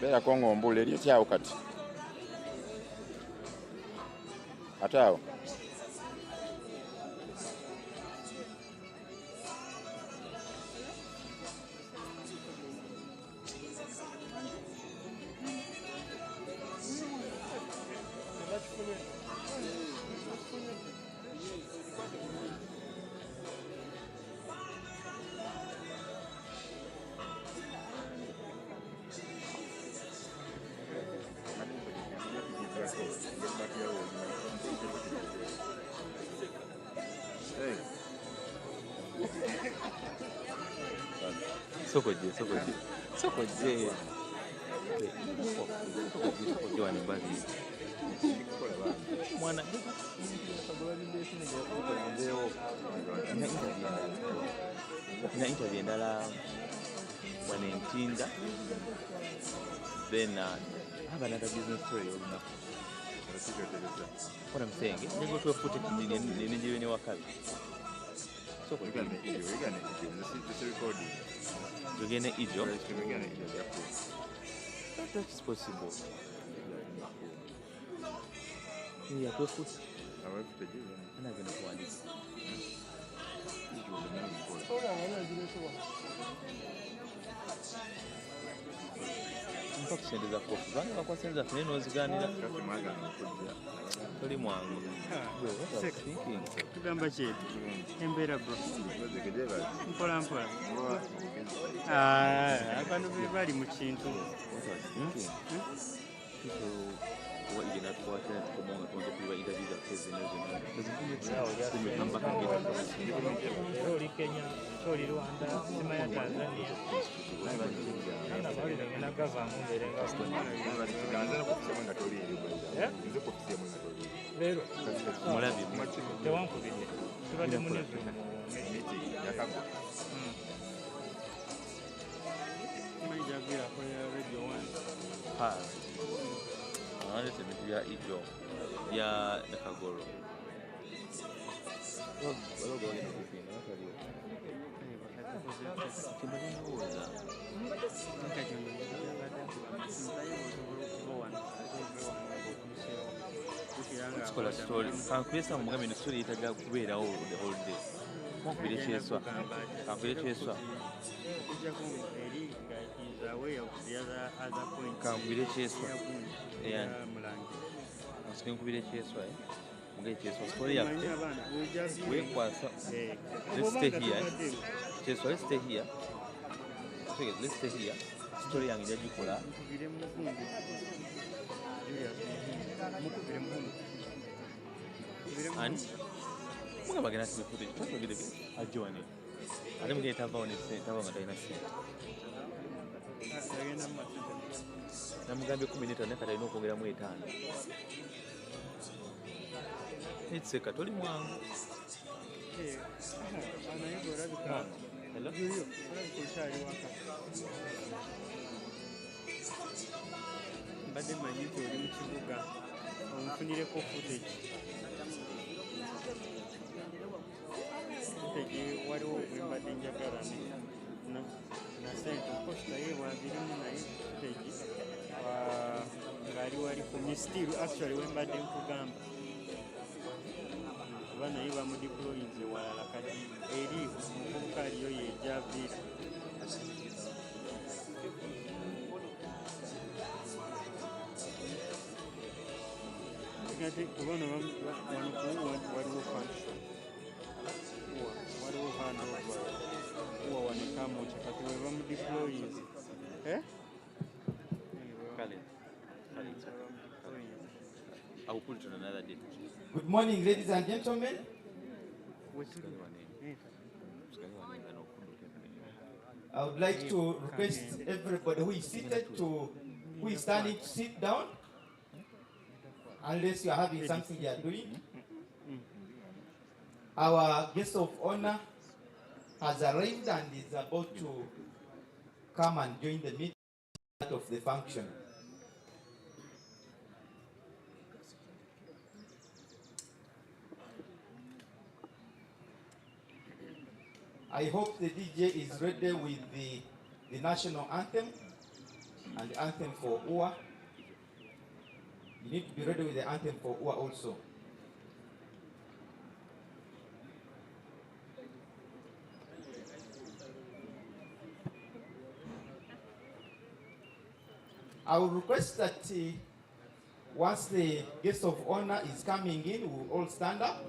Bera kongo mbule lyo kyao kati. Atao. Sokoje. Wani bazi. Mwana ina interview ndala wanentinda then have another business story what I'm saying ndio tu footage ni ndio ni wakati so kwa gani recording tugene ijo that's possible ya tu foot awe footage ana gani kuandika mpaka sendeza kofu bana kwa senza neno ziganira tuli mwangu thinking tugamba chetu embera bro mpola mpola abantu bali mu kintu what you not watch it come on to be interview that is in tumekamba Roli Kenya Roli Rwanda sima ya Tanzania na bali na gava mbere ngapo tukaanza na kusema ngatoli ile ndio kufikia mwanatoli lero mulabi tewanku bide tubade munezo miti yakako majagira kwa radio 1 ha ana sema ya ijo ya nakagoro walo gani kufina kali kimani uza Skola story kankwesa mugambe ni story itaga kubera all the whole day mukubire kyeswa kankwire kyeswa kankwire kyeswa yani asikin kubire kyeswa mugaye kyeswa story yake we kwasa let's stay here kyeswa let's stay here so let's stay here story yange njagikola Mukubire mukunde. Julius, mukubire mukunde. and mugamba agenda asibe footage twatogere ajje wane ate mugende tavaawo ne ssente tava nga talina ssente Agenda mu masente. namugambye 15 naye kati alina okwongeramu 5 etseka toli mwangu Naye gwe olabika. Hello? Julio, olabika okyali waka. Mbadde manyi nti oli mu kibuga onfunireko footage. Footage waliwo gwe mbadde njagala na ssente course naye bwabirimu naye footage ng'ali wali ku mistiru actually we mbadde nkugamba kuba naye bamudiployinze walala kati eri omuvubuka aliyo yejaviira kubano waliwo function waliwo handover uwa wanekamuca kati we bamudiployinze kale I will put it on another day. Good morning, ladies and gentlemen. I would like to request everybody who is seated who is standing to sit down, unless you are having something you are doing. Our guest of honor has arrived and is about to come and join the meeting of the function. I hope the DJ is ready with the national anthem and the anthem for UWA. You need to be ready with the anthem for UWA also. I will request that once the guest of honor is coming in, we will all stand up.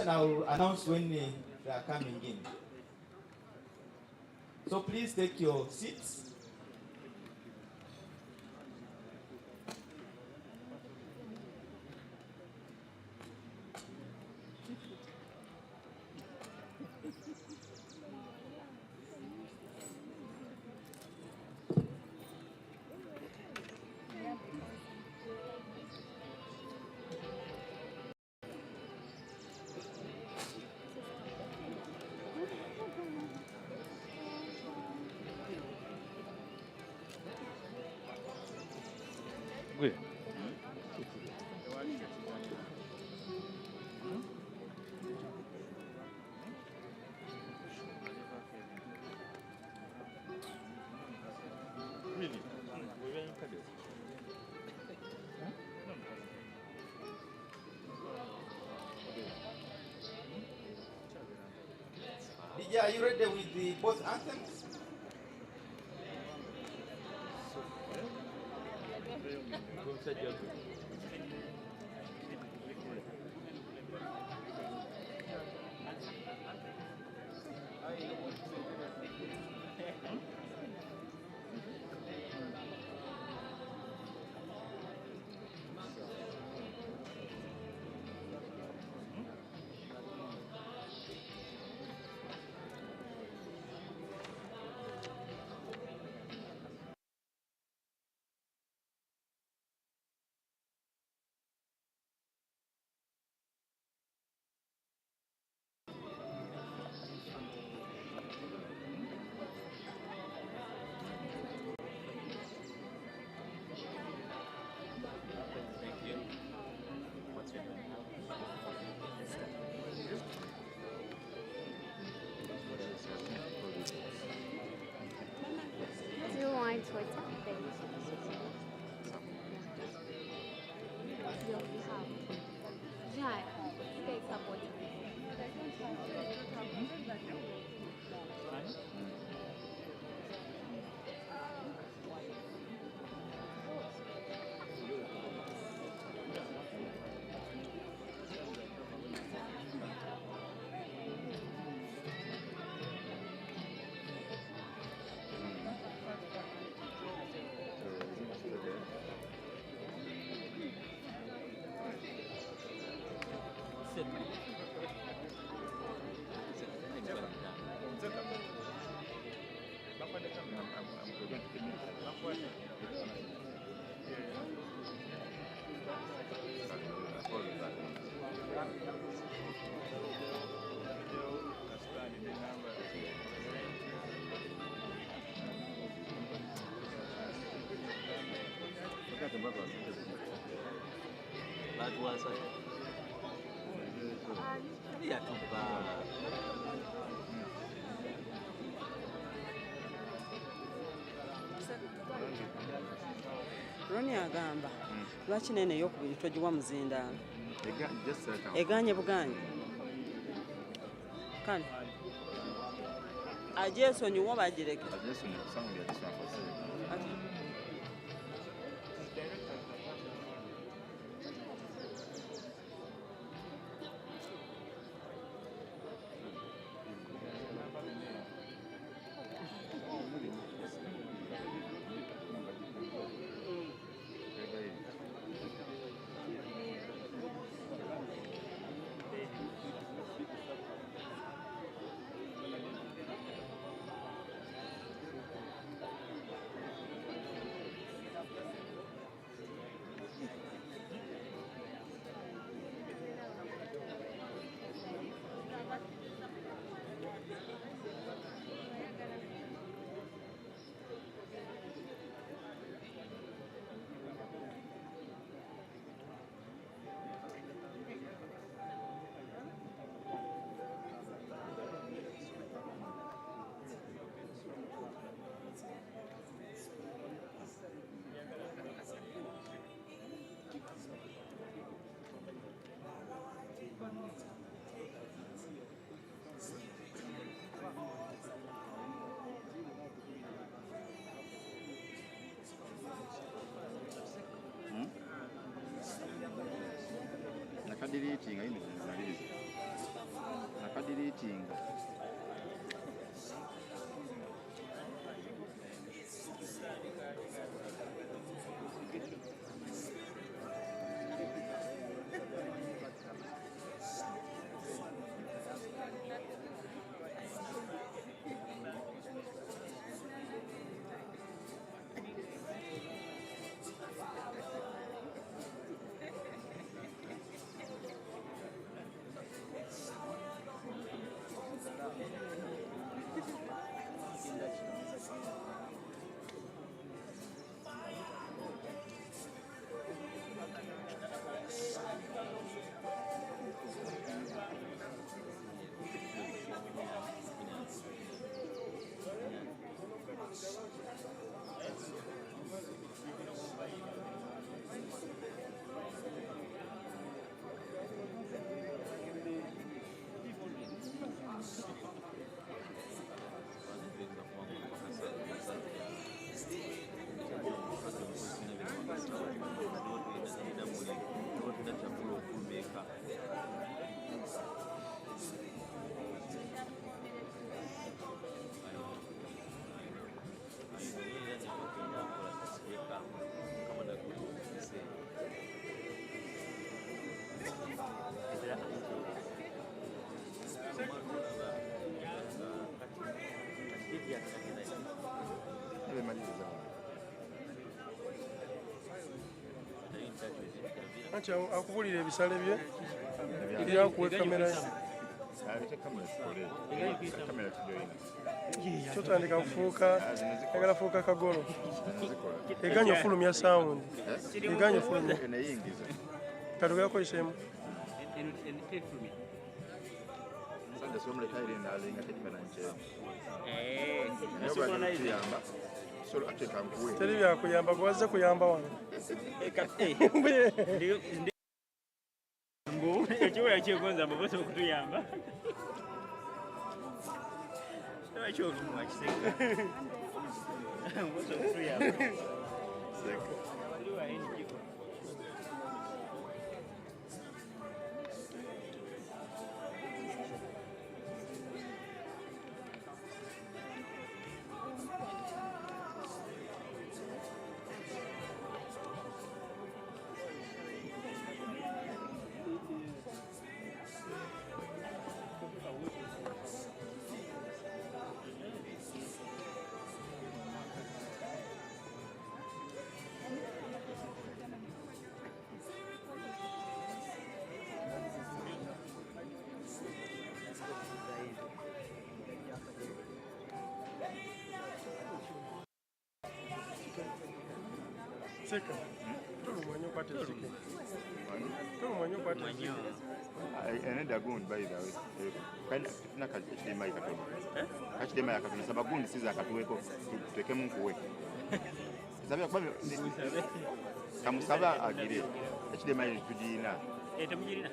I will announce when they are coming in. So please take your seats. Good. Really? DJ, are you ready with the both anthems? Roni agamba lwaki nene ey'okubiri togiwa muzindaalo eganye buganye kale agyesonyiwa oba agireke Nakadiritinga ini zinaliza. Nakadiritinga. Acha akubulira ebisale bye byakuwe kamera totandika kufuuka agala fuuka kagolo eganya ofulumya sawundi eganya ofulumya katugera koisemu teri byakuyamba gwaze kuyamba wano ekiwoya kyegonza mbabosa okutuyamba ekyomuwakiseka mbosa okutuyamba Seka. okwata ezzike. Tolumanya okwata ezzike. Another goon, by the way. Tuna kachidema ikatono. Kachidema yakatono. Sabagundi siza akatuweko tuweke mungu Sabia kwa kamusaba agire. Kachidema tujina. Temujirina.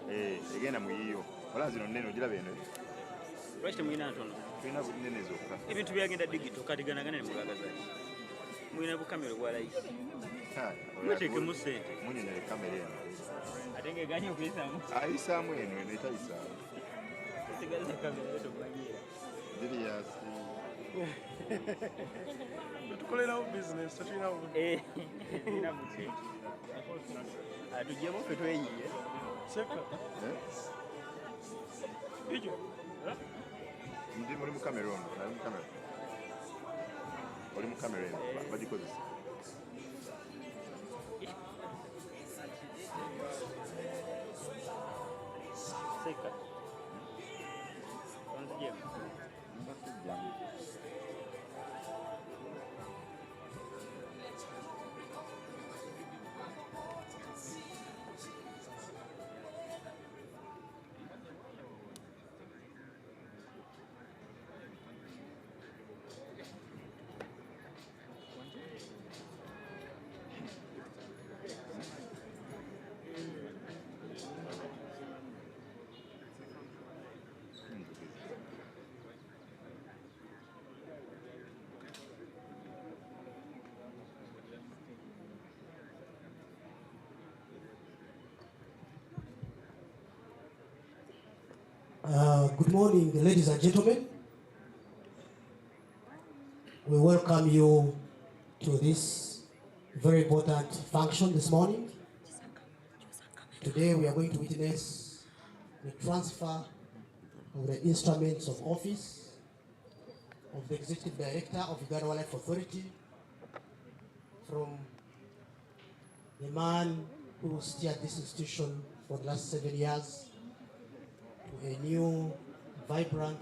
Egenda muyiyo. Wala zino neno gira beno. Lwaki muyina ntono? Tulina bunene zokka. Ebintu byagenda digital katiganagana ne mugagaza. Muyina bukamera bwa layisi. Muteekemu ssente. Munyine kamera eno. Ate ng'eganye okuyisaamu. Ayisaamu eno etayisaamu. Tegaza kamera eto kumanyiira. Julius. Tukolerawo business tetulinawo. Tulina business. Atuggyemu ffe tweyiye. Seka. Ijo. Ndi muri mu kamera ono, nali mu kamera. Oli mu kamera eno, bagikozesa. Seka. Onziggyemu. Good morning, ladies and gentlemen. We welcome you to this very important function this morning. Today we are going to witness the transfer of the instruments of office of the Executive Director of Uganda Wildlife Authority from the man who steered this institution for the last 7 years to a new, vibrant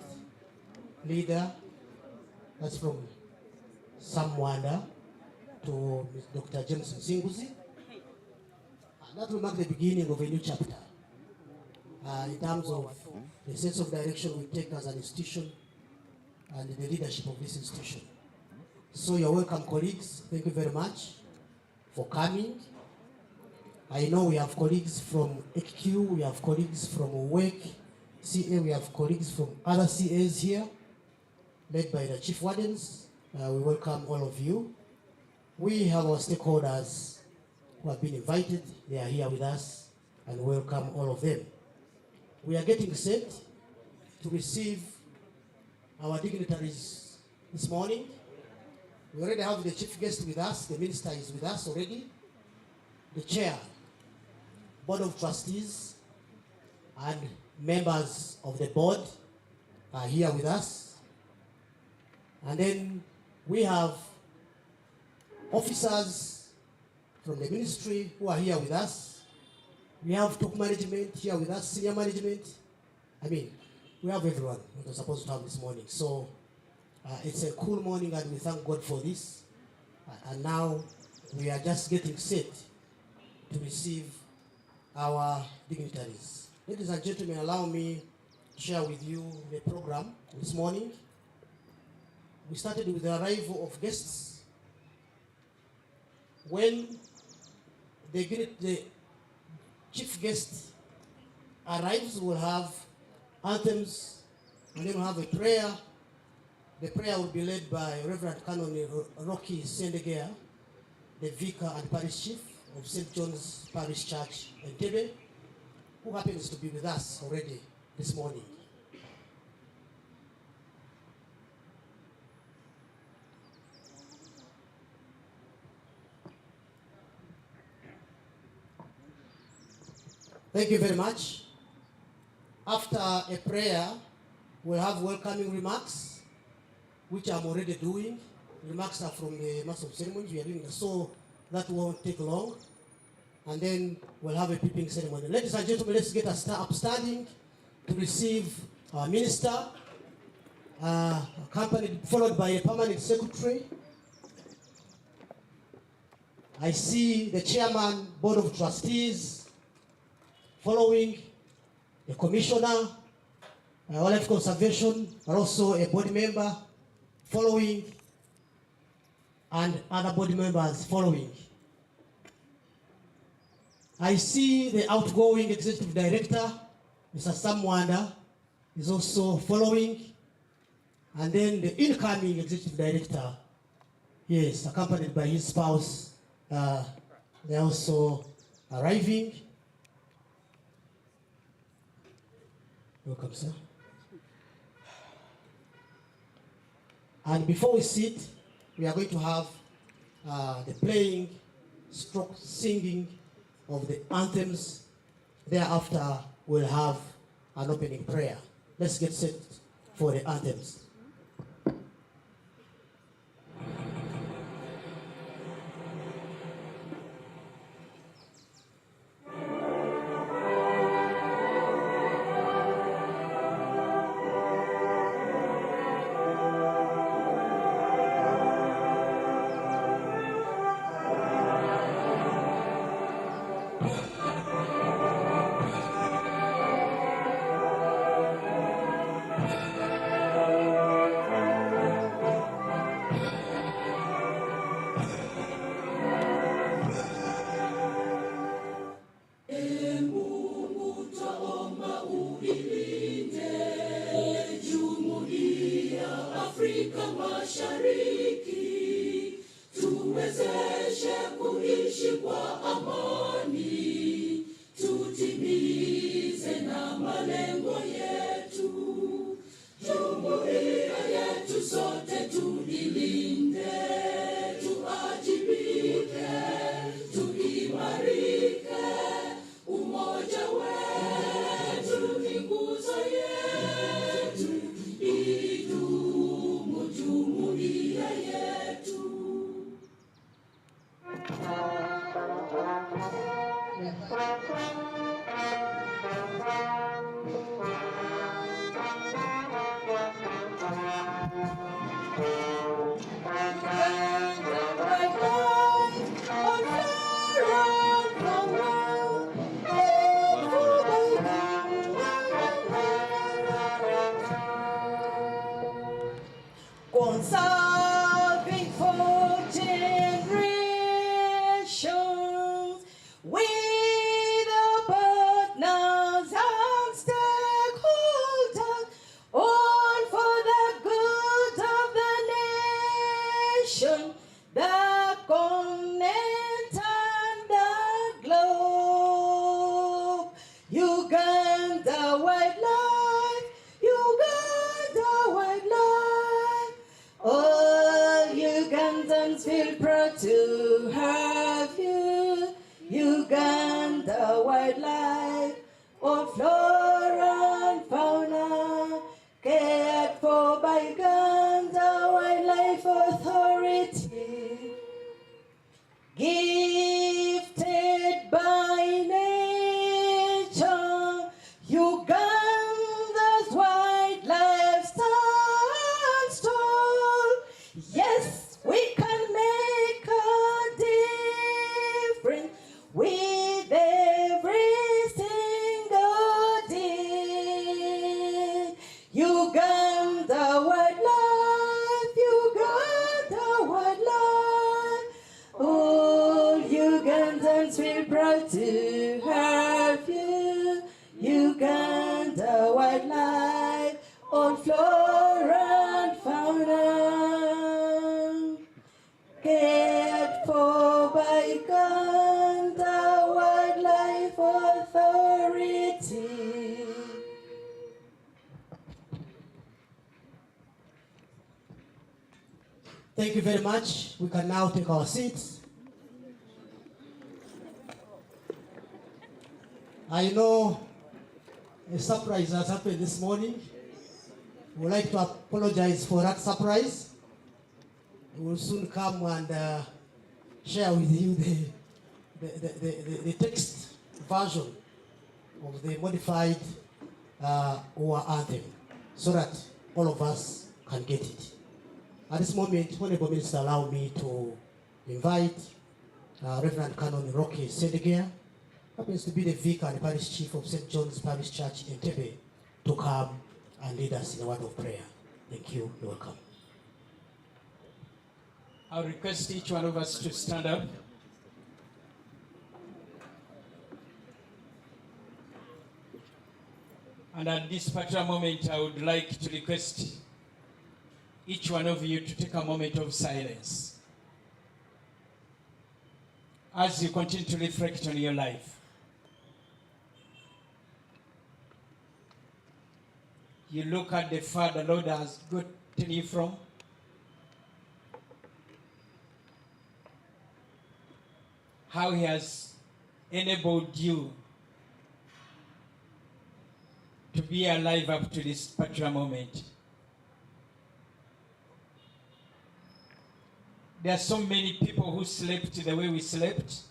leader. That's from Sam Wanda to Dr. James Msinguzi. And that will mark the beginning of a new chapter in terms of the sense of direction we take as an institution and the leadership of this institution. So you're welcome, colleagues. Thank you very much for coming. I know we have colleagues from HQ, we have colleagues from WEC, CA, we have colleagues from other CAs here, led by the chief wardens. We welcome all of you. We have our stakeholders who have been invited. They are here with us, and welcome all of them. We are getting set to receive our dignitaries this morning. We already have the chief guest with us. The minister is with us already. The chair, board of trustees, and members of the board are here with us. And then we have officers from the ministry who are here with us. We have top management here with us, senior management. I mean, we have everyone we were supposed to have this morning. So it's a cool morning and we thank God for this. And now we are just getting set to receive our dignitaries. Ladies and gentlemen, allow me to share with you the program this morning. We started with the arrival of guests. When the chief guest arrives, we'll have anthems, and then we'll have a prayer. The prayer will be led by Reverend Canon Rocky Sendegea, the vicar and parish chief of St. John's Parish Church in Tebe, who happens to be with us already this morning. Thank you very much. After a prayer, we'll have welcoming remarks, which I'm already doing. Remarks are from the Master of Ceremonies. We are doing that, so that won't take long. And then we'll have a peeping ceremony. Ladies and gentlemen, let's get upstanding to receive our minister, accompanied, followed by a permanent secretary. I see the chairman, board of trustees, following the commissioner, wildlife conservation, but also a board member following, and other board members following. I see the outgoing executive director, Mr. Sam Wanda, is also following, and then the incoming executive director, yes, accompanied by his spouse, they're also arriving. Welcome, sir. And before we sit, we are going to have the playing, stroke singing of the anthems. Thereafter, we'll have an opening prayer. Let's get set for the anthems. Conserving for generations with our partners and stakeholders, all for the good of the nation, the continent and the globe. Uganda wildlife, Uganda wildlife. All Ugandans feel proud to have you. Uganda wildlife, all flora and fauna, cared for by Uganda Wildlife Authority. Gifted by nature, Uganda's wildlife stands tall. Yes, we can make a difference with every single deed. Uganda wildlife, Uganda wildlife. All Ugandans feel proud to have you. Uganda wildlife, all flora and fauna, cared for by Uganda Wildlife Authority. Thank you very much. We can now take our seats. I know a surprise has happened this morning. We would like to apologize for that surprise. We will soon come and share with you the text version of the modified UWA anthem so that all of us can get it. At this moment, Honorable Minister, allow me to invite Reverend Canon Rocky Sedegia, happens to be the vicar and parish chief of St. John's Parish Church in Tebe, to come and lead us in a word of prayer. Thank you. You're welcome. I'll request each one of us to stand up. And at this particular moment, I would like to request each one of you to take a moment of silence as you continue to reflect on your life. You look at the far the Lord has gotten you from. How He has enabled you to be alive up to this particular moment. There are so many people who slept the way we slept.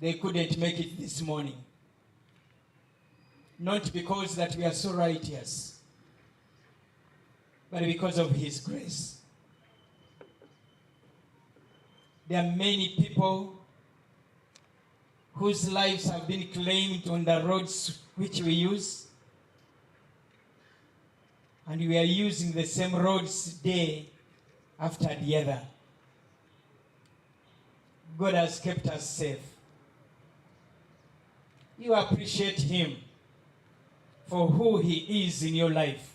They couldn't make it this morning. Not because that we are so righteous, but because of His grace. There are many people whose lives have been claimed on the roads which we use, and we are using the same roads day after the other. God has kept us safe. You appreciate Him for who He is in your life.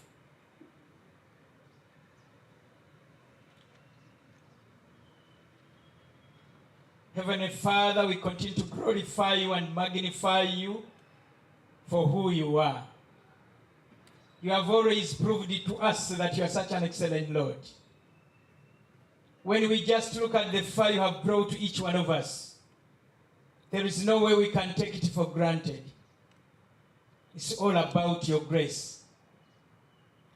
Heavenly Father, we continue to glorify You and magnify You for who You are. You have always proved it to us that You are such an excellent Lord. When we just look at the fire You have brought to each one of us, there is no way we can take it for granted. It's all about Your grace.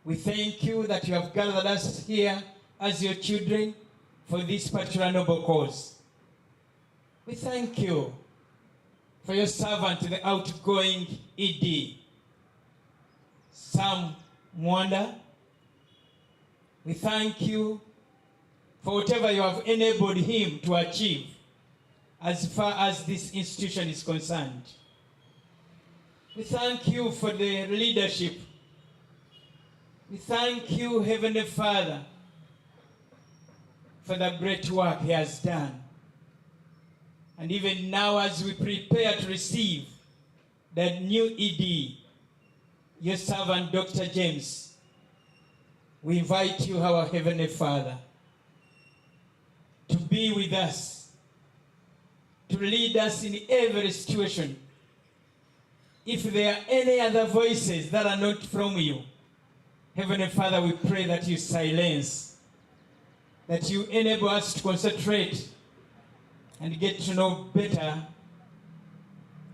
We thank You that You have gathered us here as Your children for this particular noble cause. We thank You for Your servant, the outgoing ED, Sam Mwanda. We thank You for whatever You have enabled him to achieve as far as this institution is concerned. We thank You for the leadership. We thank You, Heavenly Father, for the great work He has done. And even now, as we prepare to receive the new ED, Your servant, Dr. James, we invite You, our Heavenly Father, to be with us, to lead us in every situation. If there are any other voices that are not from You, Heavenly Father, we pray that You silence, that You enable us to concentrate and get to know better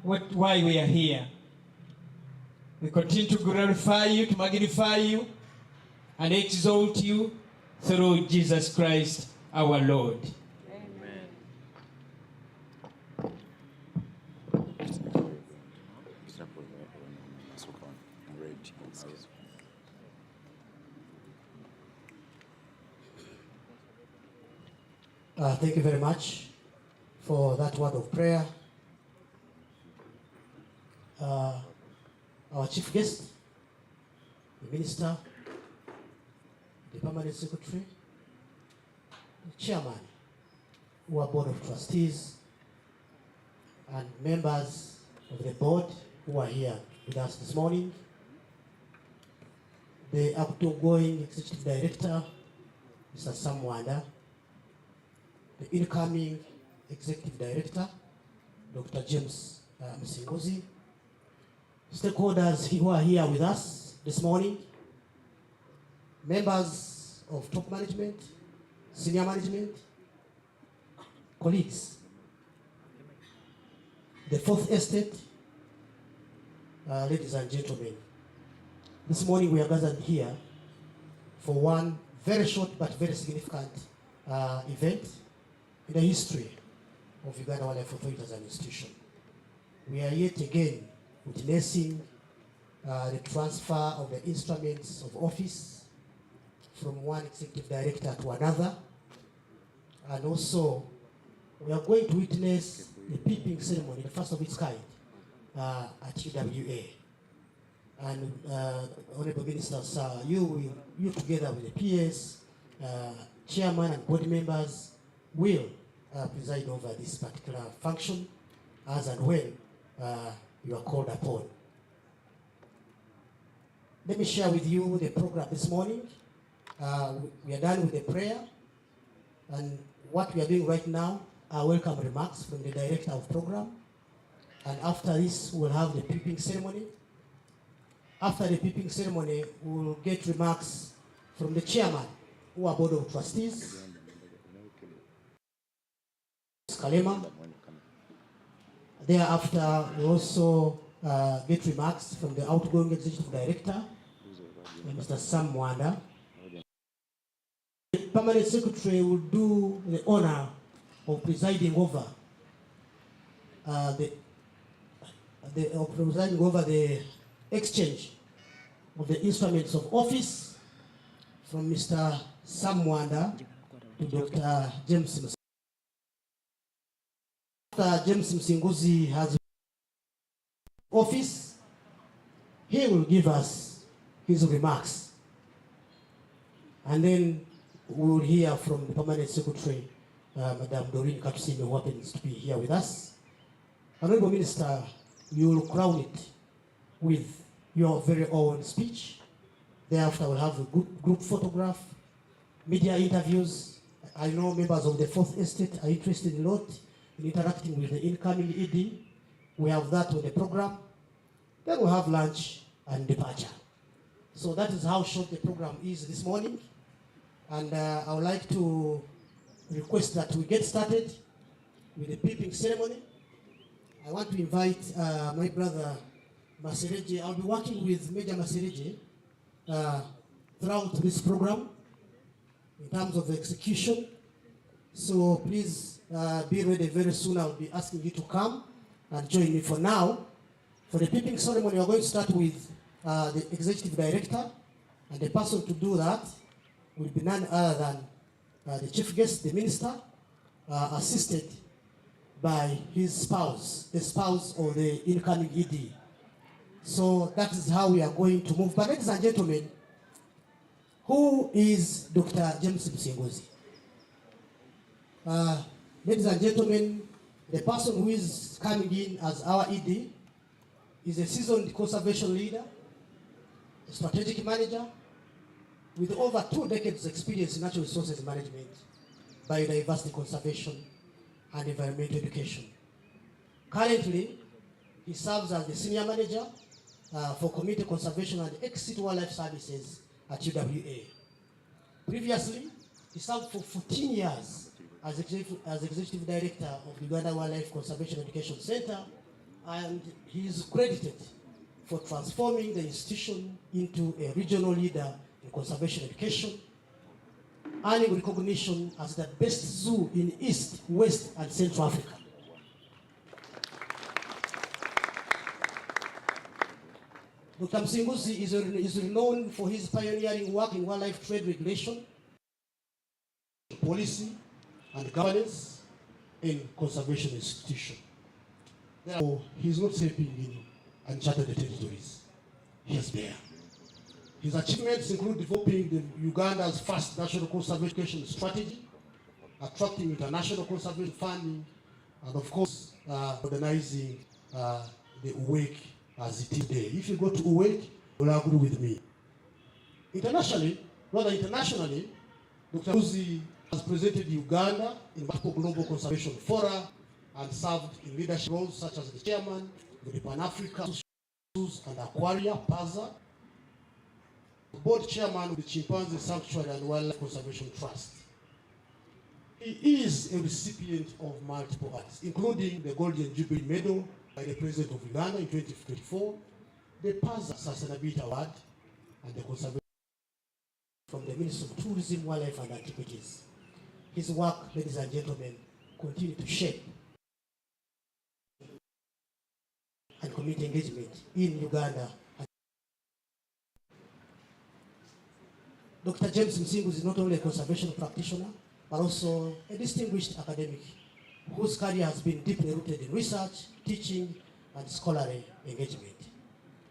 why we are here. We continue to glorify You, to magnify You, and exalt You through Jesus Christ our Lord. Thank you very much for that word of prayer. Our chief guest, the minister, the permanent secretary, the chairman, our board of trustees, and members of the board who are here with us this morning, the outgoing executive director, Mr. Sam Mwanda, the incoming executive director, Dr. James Msingozi, stakeholders who are here with us this morning, members of top management, senior management, colleagues, the fourth estate, ladies and gentlemen. This morning we are gathered here for one very short but very significant event in the history of Uganda Wildlife Authority as an institution. We are yet again witnessing the transfer of the instruments of office from one executive director to another, and also we are going to witness the peeping ceremony, the first of its kind, at UWA. And Honorable Ministers, you together with the PS, chairman and board members will preside over this particular function as and when you are called upon. Let me share with you the program this morning. We are done with the prayer, and what we are doing right now are welcome remarks from the director of program. And after this, we'll have the peeping ceremony. After the peeping ceremony, we'll get remarks from the chairman, who are board of trustees, Kalema. Thereafter, we also get remarks from the outgoing executive director, Mr. Sam Mwanda. The permanent secretary will do the honor of presiding over the exchange of the instruments of office from Mr. Sam Mwanda to Dr. James Msinguzi. After James Msinguzi has office, he will give us his remarks. And then we will hear from the permanent secretary, Madam Doreen Katusime, who happens to be here with us. Honorable Minister, you will crown it with your very own speech. Thereafter, we'll have a group photograph, media interviews. I know members of the Fourth Estate are interested a lot in interacting with the incoming ED. We have that on the program. Then we'll have lunch and departure. So that is how short the program is this morning. And I would like to request that we get started with the peeping ceremony. I want to invite my brother Masereje. I'll be working with Major Masereje throughout this program in terms of the execution. So please be ready very soon. I'll be asking you to come and join me. For now, for the peeping ceremony, we're going to start with the executive director, and the person to do that will be none other than the chief guest, the minister, assisted by his spouse, the spouse of the incoming ED. So that is how we are going to move. But ladies and gentlemen, who is Dr. James Msinguzi? Ladies and gentlemen, the person who is coming in as our ED is a seasoned conservation leader, a strategic manager, with over 2 decades experience in natural resources management, biodiversity conservation, and environmental education. Currently, he serves as the senior manager for community conservation and exit wildlife services at UWA. Previously, he served for 14 years as executive director of the Uganda Wildlife Conservation Education Center, and he is credited for transforming the institution into a regional leader in conservation education, earning recognition as the best zoo in East, West, and Central Africa. Dr. Msinguzi is renowned for his pioneering work in wildlife trade regulation, policy, and governance in conservation institution. Therefore, he's not stepping in uncharted territories. He is there. His achievements include developing the Uganda's first national conservation strategy, attracting international conservation funding, and of course, organizing the UWA as it is today. If you go to UWA, you'll agree with me. Internationally, Dr. Msinguzi has presented Uganda in multiple global conservation fora and served in leadership roles such as the chairman of the Pan-African Zoos and Aquaria, PAZA, board chairman of the Chimpanzee Sanctuary and Wildlife Conservation Trust. He is a recipient of multiple awards, including the Golden Jubilee Medal by the President of Uganda in 2024, the PAZA Sustainability Award, and the Conservation from the Ministry of Tourism, Wildlife and Antiquities. His work, ladies and gentlemen, continue to shape and community engagement in Uganda. Dr. James Msinguzi is not only a conservation practitioner, but also a distinguished academic whose career has been deeply rooted in research, teaching, and scholarly engagement.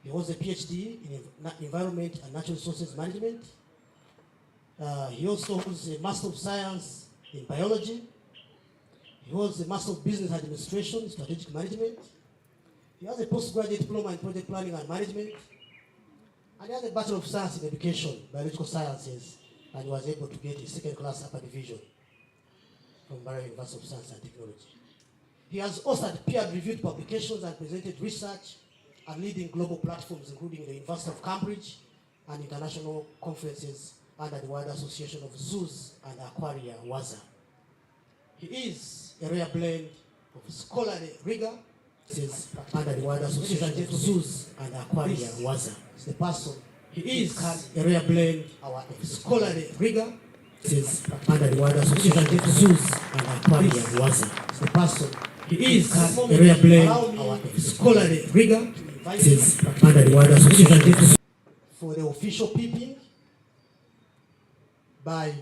He holds a PhD in Environment and Natural Resources Management. He also holds a Master of Science in Biology. He holds a Master of Business Administration, Strategic Management. He has a postgraduate diploma in Project Planning and Management. And he has a Bachelor of Science in Education, Biological Sciences, and he was able to get a second-class upper division from Barrow University of Science and Technology. He has authored peer-reviewed publications and presented research at leading global platforms, including the University of Cambridge and international conferences under the World Association of Zoos and Aquaria, WAZA. He is a rare blend of scholarly rigor under the World Association of Zoos and Aquaria, WAZA. The person, he is a rare blend of scholarly rigor under the World Association of Zoos and Aquaria, WAZA. The person, he is a rare blend of scholarly rigor under the World Association of Zoos. For the official peeping by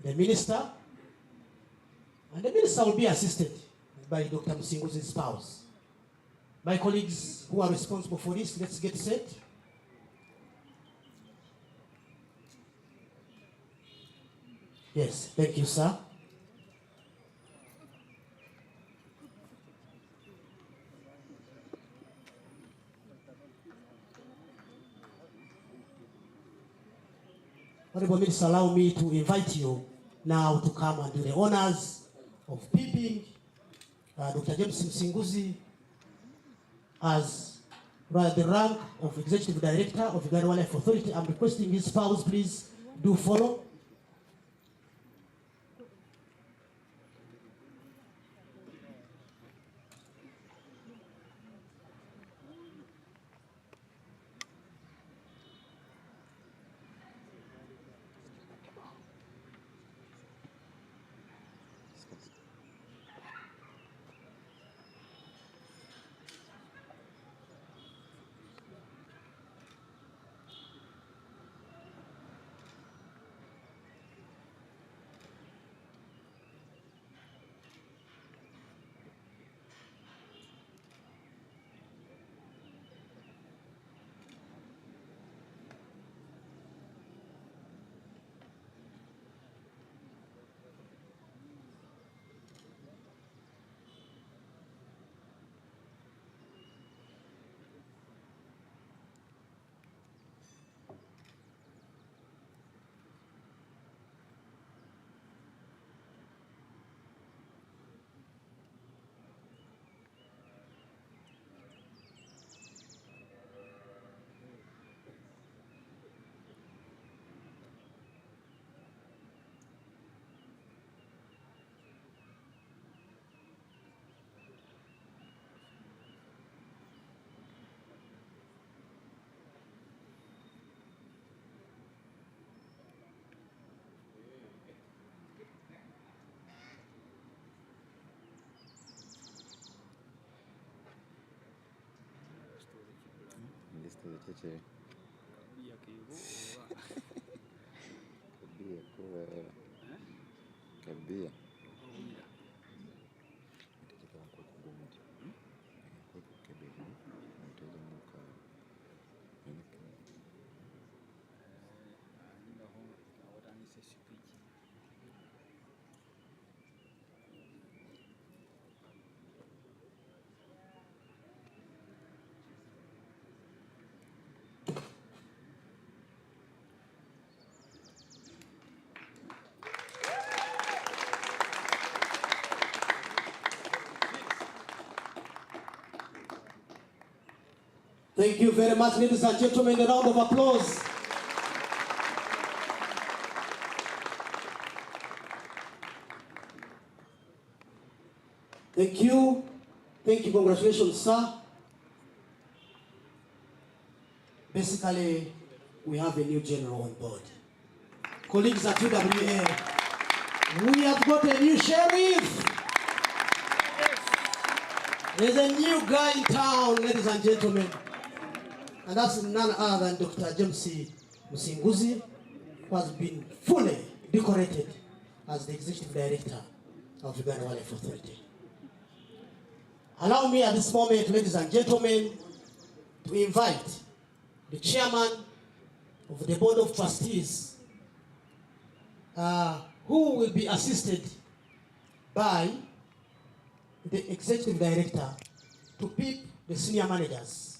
the minister, and the minister will be assisted by Dr. Msinguzi's spouse. My colleagues who are responsible for this, let's get set. Yes, thank you, sir. Honorable Minister, allow me to invite you now to come and do the honors of Peeping. Dr. James Msinguzi, as the rank of Executive Director of Uganda Wildlife Authority. I'm requesting his spouse, please do follow. Kabia. Thank you very much, ladies and gentlemen. A round of applause. Thank you. Thank you. Congratulations, sir. Basically, we have a new general on board. Colleagues at UWA, we have got a new sheriff. There's a new guy in town, ladies and gentlemen. And that's none other than Dr. James Msinguzi, who has been fully decorated as the Executive Director of Uganda Wildlife Authority. Allow me at this moment, ladies and gentlemen, to invite the chairman of the Board of Trustees, who will be assisted by the Executive Director to pick the senior managers.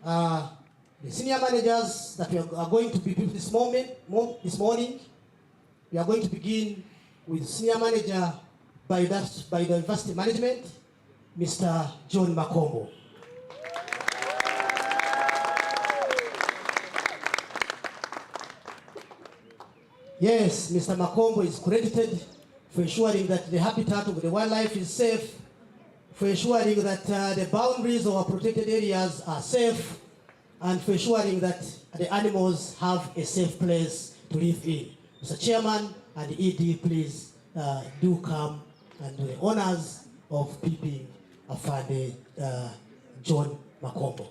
The senior managers that we are going to be picked this morning, we are going to begin with Senior Manager Biodiversity Management, Mr. John Makombo. Yes, Mr. Makombo is credited for ensuring that the habitat of the wildlife is safe, for ensuring that the boundaries of our protected areas are safe, and for ensuring that the animals have a safe place to live in. Mr. Chairman and the ED, please do come and do the honors of Peeping Afande John Makombo.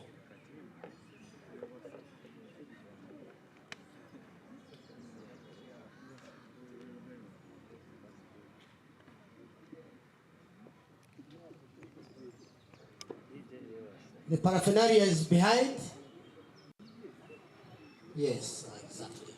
The paraphernalia is behind. Yes, exactly.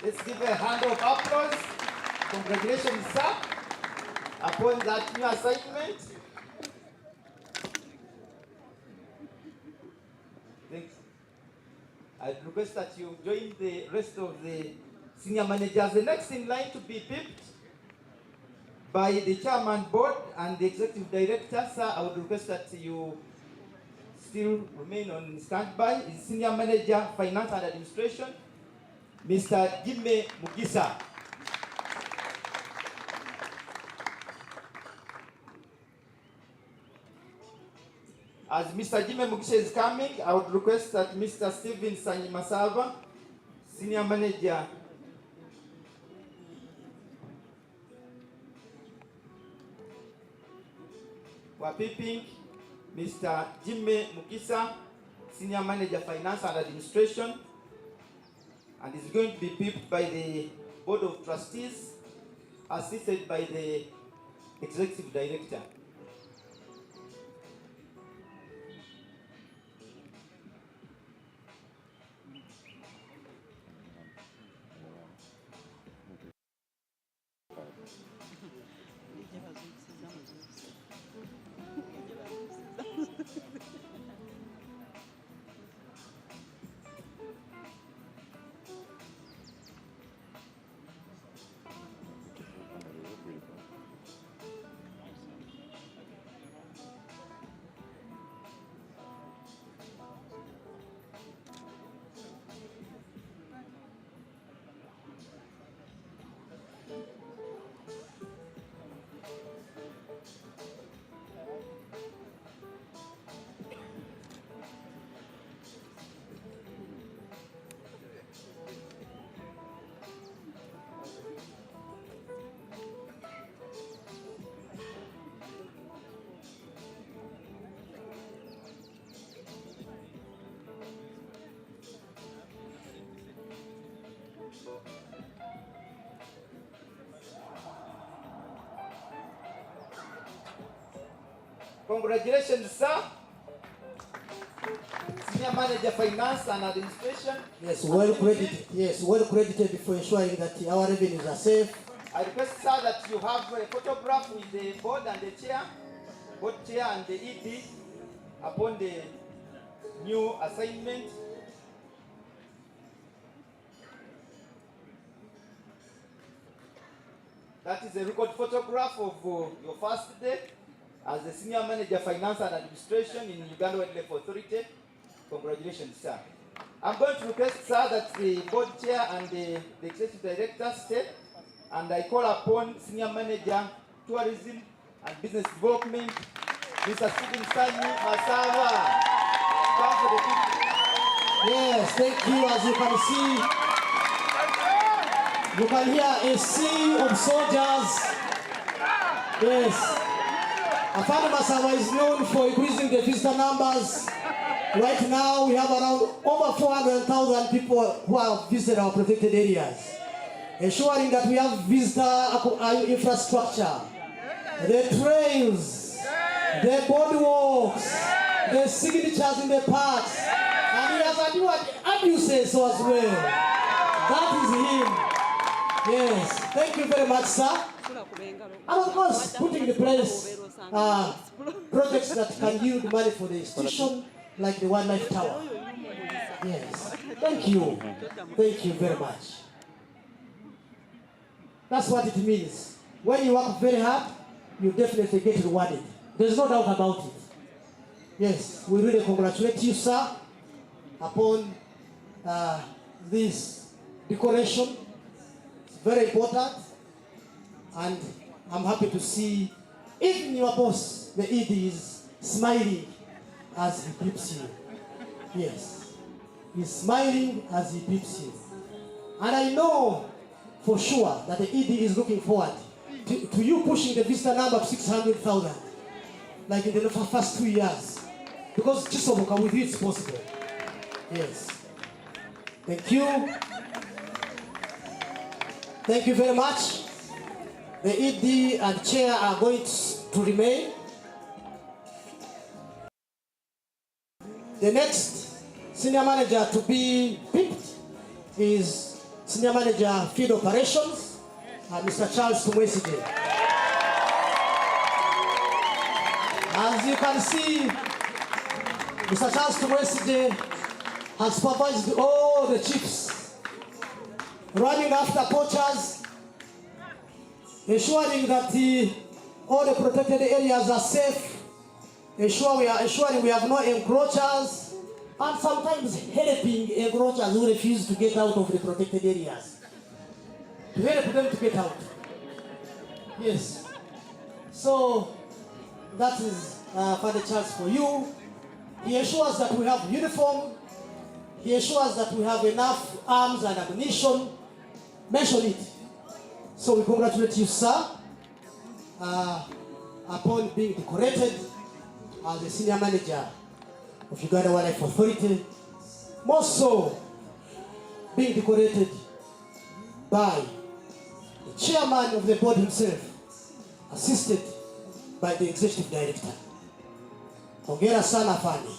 Let's give a hand of applause. Congratulations, sir, upon that new assignment. Thanks. I request that you join the rest of the senior managers. The next in line to be picked by the chairman board and the executive director, sir, I would request that you still remain on standby, is Senior Manager, Finance and Administration, Mr. Jimmy Mugisa. As Mr. Jimmy Mugisa is coming, I would request that Mr. Stephen Sanyimasava, Senior Manager, Peeping, Mr. Jimmy Mugisa, Senior Manager, Finance and Administration, and is going to be picked by the Board of Trustees, assisted by the Executive Director. Congratulations, sir. Senior Manager Finance and Administration. Yes, well credited. Yes, well credited for ensuring that our revenues are safe. I request, sir, that you have a photograph with the board and the chair, board chair and the ED upon the new assignment. That is a record photograph of your first day as the Senior Manager Finance and Administration in Uganda Wildlife Authority. Congratulations, sir. I'm going to request, sir, that the board chair and the executive director stay, and I call upon Senior Manager Tourism and Business Development, Mr. Stephen Stanley Masava. Come for the picture. Yes, thank you. As you can see, you can hear a sea of soldiers. Yes. Afande Masawa is known for increasing the visitor numbers. Right now, we have around over 400,000 people who have visited our protected areas, ensuring that we have visitor infrastructure, the trails, the boardwalks, the signatures in the parks, and he has abuses as well. That is him. Yes, thank you very much, sir. And of course, putting in place projects that can yield money for the institution, like the Wildlife Tower. Yes, thank you. Thank you very much. That's what it means. When you work very hard, you definitely get rewarded. There's no doubt about it. Yes, we really congratulate you, sir, upon this decoration. It's very important, and I'm happy to see even your boss, the ED, is smiling as he peeps you. Yes, he's smiling as he peeps you. And I know for sure that the ED is looking forward to you pushing the visitor number to 600,000, like in the first 2 years. Because Chisoboka, with you it's possible. Yes. Thank you. Thank you very much. The ED and chair are going to remain. The next senior manager to be picked is Senior Manager Field Operations, Mr. Charles Tumwesige. As you can see, Mr. Charles Tumwesige has supervised all the chiefs running after poachers, ensuring that all the protected areas are safe, ensuring we have no encroachers, and sometimes helping encroachers who refuse to get out of the protected areas, to help them to get out. Yes. So that is Father Charles for you. He ensures that we have uniform. He ensures that we have enough arms and ammunition. Mention it. So we congratulate you, sir, upon being decorated as the senior manager of Uganda Wildlife Authority. More so, being decorated by the chairman of the board himself, assisted by the executive director. Hongera sana Fani.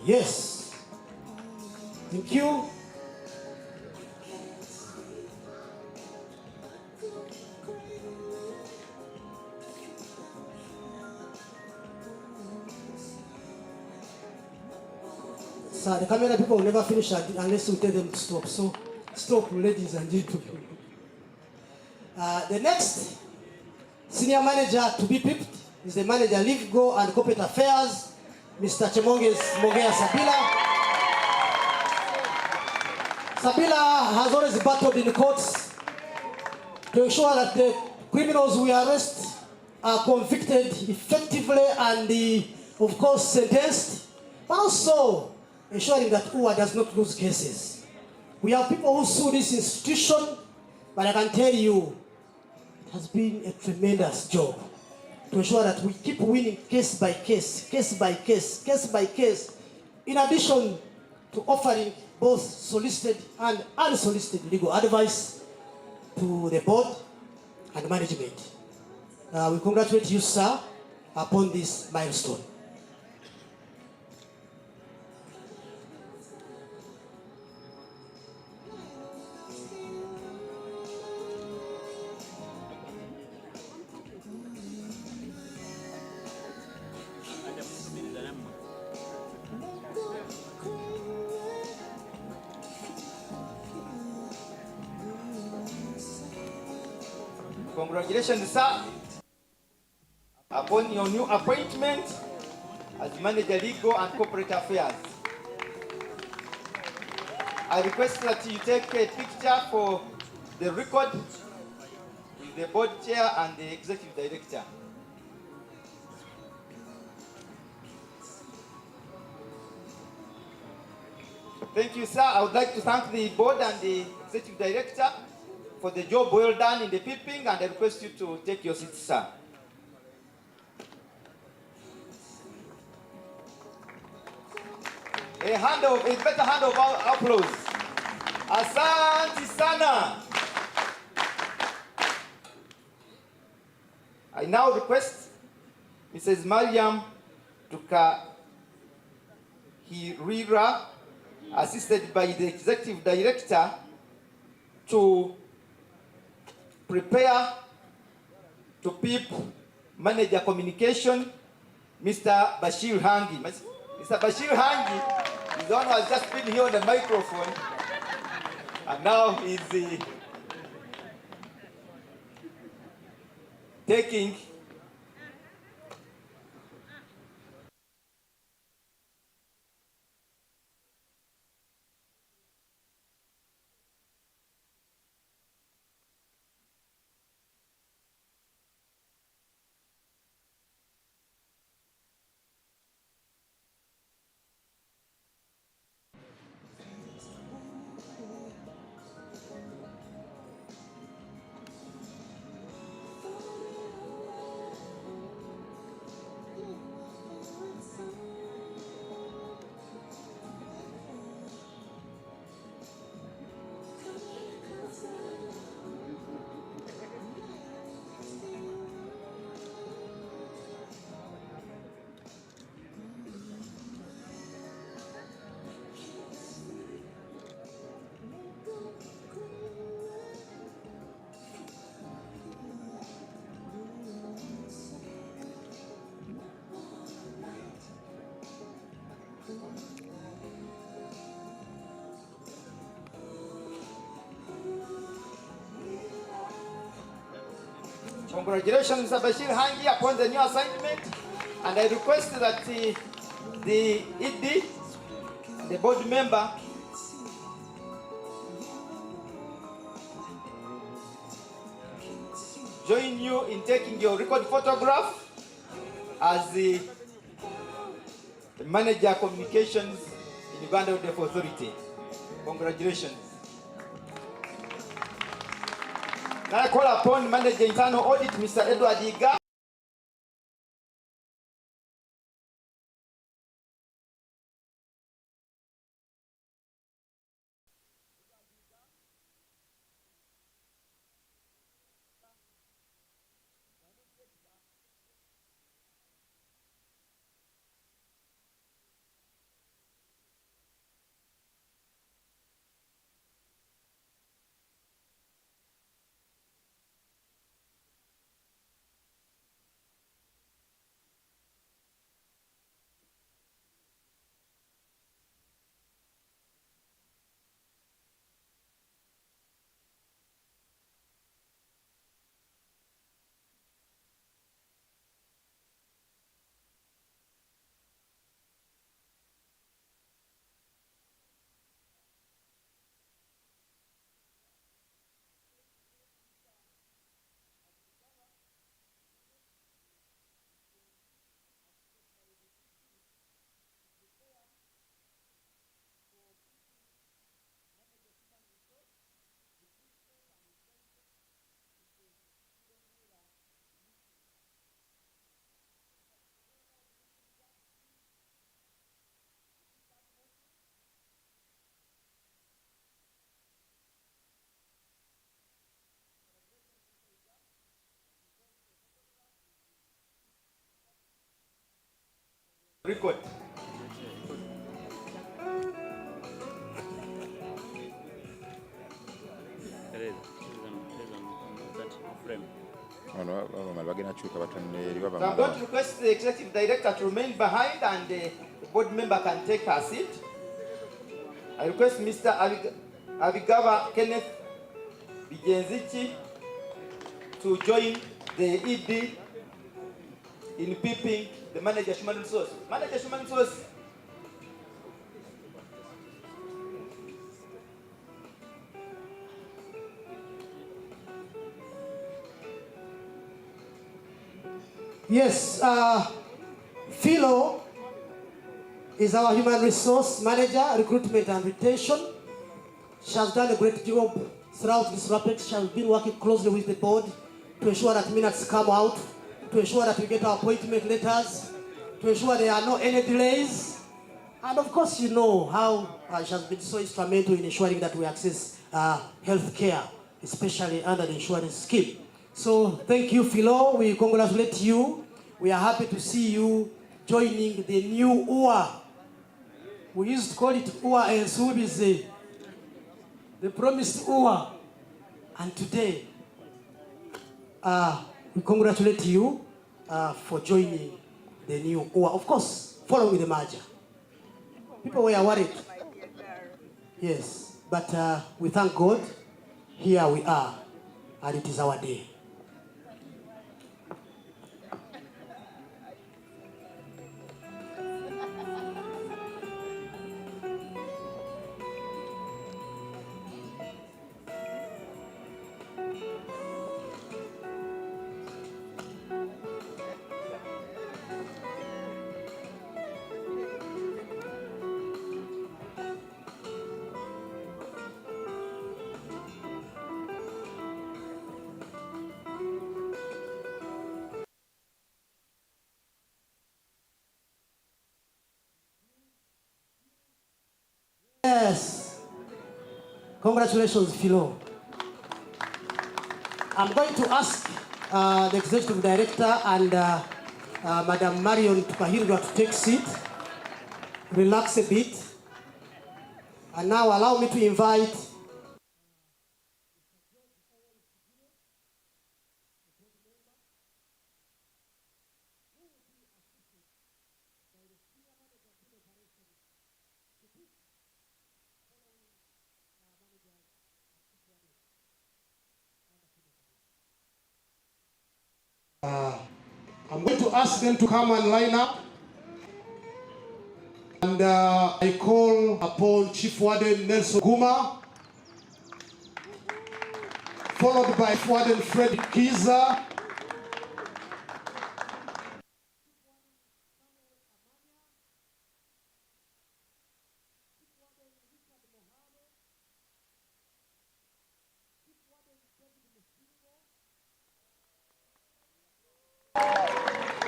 Yes. Thank you. So the camera people will never finish unless we tell them to stop. So stop, ladies and gentlemen. The next senior manager to be picked is the manager Leave Go and Corporate Affairs, Mr. Chemonges Mogea Sabila. Sabila has always battled in the courts to ensure that the criminals we arrest are convicted effectively and, of course, sentenced, but also ensuring that UWA does not lose cases. We have people who sue this institution, but I can tell you, it has been a tremendous job to ensure that we keep winning case by case, case by case, case by case, in addition to offering both solicited and unsolicited legal advice to the board and management. We congratulate you, sir, upon this milestone. Congratulations, sir, upon your new appointment as Manager Legal and Corporate Affairs. I request that you take a picture for the record with the board chair and the executive director. Thank you, sir. I would like to thank the board and the executive director for the job well done in the Peeping, and I request you to take your seats, sir. A better hand of applause. Asante sana. I now request Mrs. Mariam Tukahirira, assisted by the executive director, to prepare to PEEP Manager Communication, Mr. Bashir Hangi. Mr. Bashir Hangi is the one who has just been here on the microphone, and now he's taking congratulations, Mr. Bashir Hangi, upon the new assignment, and I request that the ED, the board member, join you in taking your record photograph as the Manager Communications in Uganda Wildlife Authority. Congratulations. Now I call upon Manager Internal Audit, Mr. Edward Iga. Record. I'm going to request the executive director to remain behind and the board member can take her seat. I request Mr. Abigaba Kenneth Bijenzichi to join the ED in Peeping, the manager human resource. Manager human resource. Yes, Philo is our human resource manager, recruitment and retention. She has done a great job throughout this rapid. She has been working closely with the board to ensure that minutes come out, to ensure that we get our appointment letters, to ensure there are no any delays. And of course, you know how she has been so instrumental in ensuring that we access health care, especially under the insurance scheme. So thank you, Philo. We congratulate you. We are happy to see you joining the new UWA. We used to call it UWA and Subize, the promised UWA. And today, we congratulate you for joining the new UWA. Of course, following the merger. People were worried. Yes, but we thank God. Here we are, and it is our day. Yes. Congratulations, Philo. I'm going to ask the executive director and Madam Marion Tukahirwa to take seat, relax a bit, and now allow me to invite I'm going to ask them to come and line up. And I call upon Chief Warden Nelson Guma, followed by Warden Fred Kiza,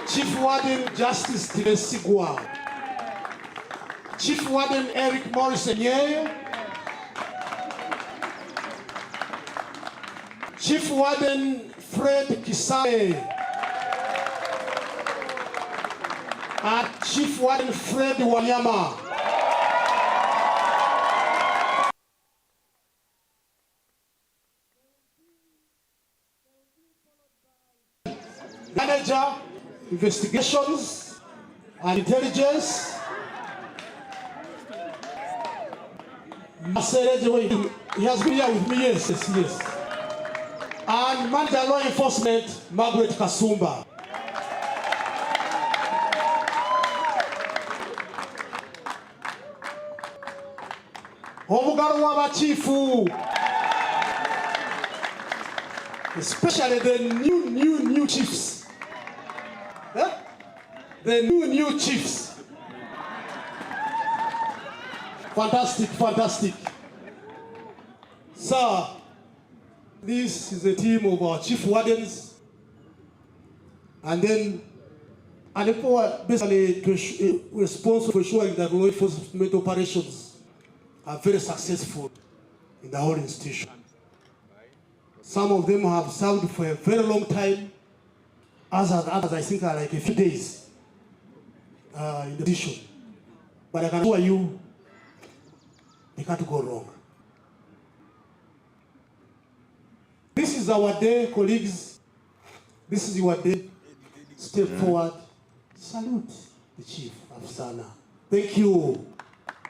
Chief Warden Justice Tibesigwa, Chief Warden Eric Morrison Yale, Chief Warden Fred Kisame, and Chief Warden Fred Wanyama. Manager, Investigations and Intelligence. He has been here with me, yes. And Manager Law Enforcement, Margaret Kasumba. Omugaru Chifu, especially the new chiefs. The new chiefs. Fantastic. Sir, this is a team of our chief wardens. And then, and people are basically responsible for ensuring that law enforcement operations are very successful in the whole institution. Some of them have served for a very long time. Others I think are like a few days. in the position. But I can assure you, they can't go wrong. This is our day, colleagues. This is your day. Step forward. Salute the chief of Sana. Thank you.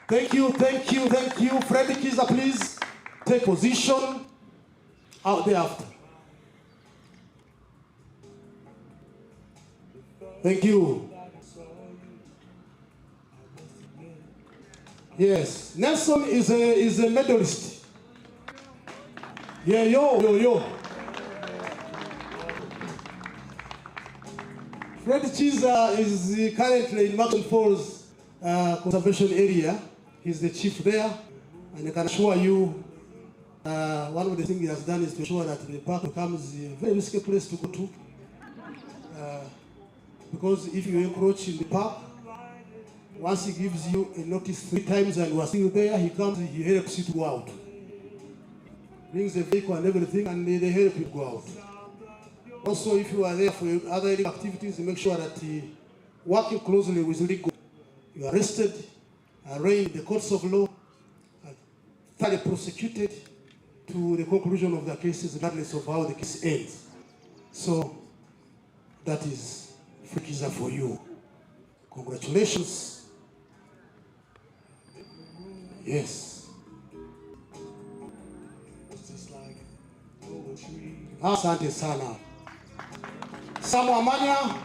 Thank you, thank you, thank you. Freddy Kiza, please take position out there after. Thank you. Yes, Nelson is a medalist. Yeah, yo. Fred Chiza is currently in Mountain Falls Conservation Area. He's the chief there, and I can assure you, one of the things he has done is to ensure that the park becomes a very risky place to go to. Because if you encroach in the park, once he gives you a notice 3 times and you are still there, he comes, he helps you to go out. Brings the vehicle and everything, and they help you go out. Also, if you are there for other illegal activities, make sure that working closely with legal, you are arrested, arraigned in the courts of law, thoroughly prosecuted to the conclusion of the cases, regardless of how the case ends. So, that is Frikiza for you. Congratulations. Yes. Asante sana. Samu Amanya.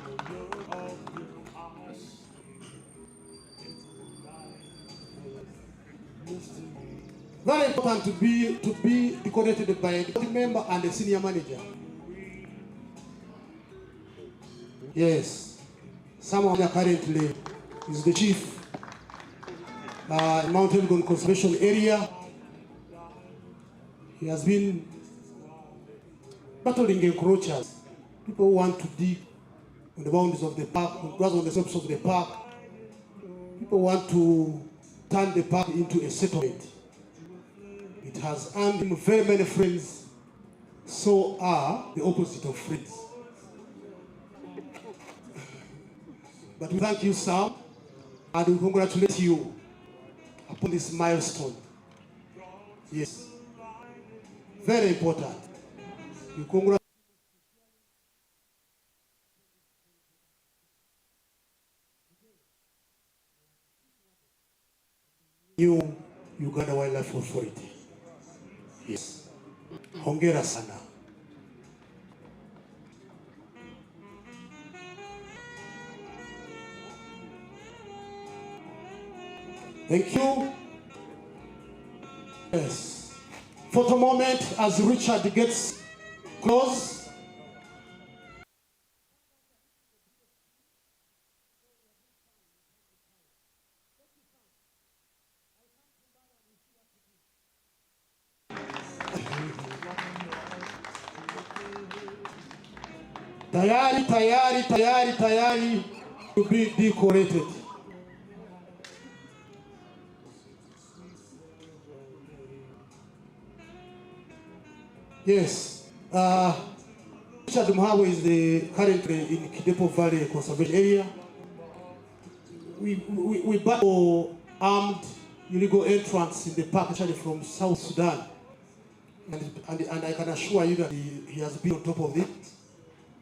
Very important to be decorated by a board member and a senior manager. Yes. Samu Amanya currently is the chief in Mount Elgon Conservation Area. He has been battling encroachers, people who want to dig on the boundaries of the park, grass on the slopes of the park. People want to turn the park into a settlement. It has earned him very many friends, so are the opposite of friends. But we thank you, Sam, and we congratulate you upon this milestone. Yes, very important. You congratulate you, Uganda Wildlife Authority. Yes. Hongera sana. Thank you. Yes. Photo moment as Richard gets close. Tayari to be decorated. Yes. Richard Muhawe is currently in Kidepo Valley Conservation Area. We battle armed illegal entrants in the park, actually from South Sudan. And I can assure you that he has been on top of it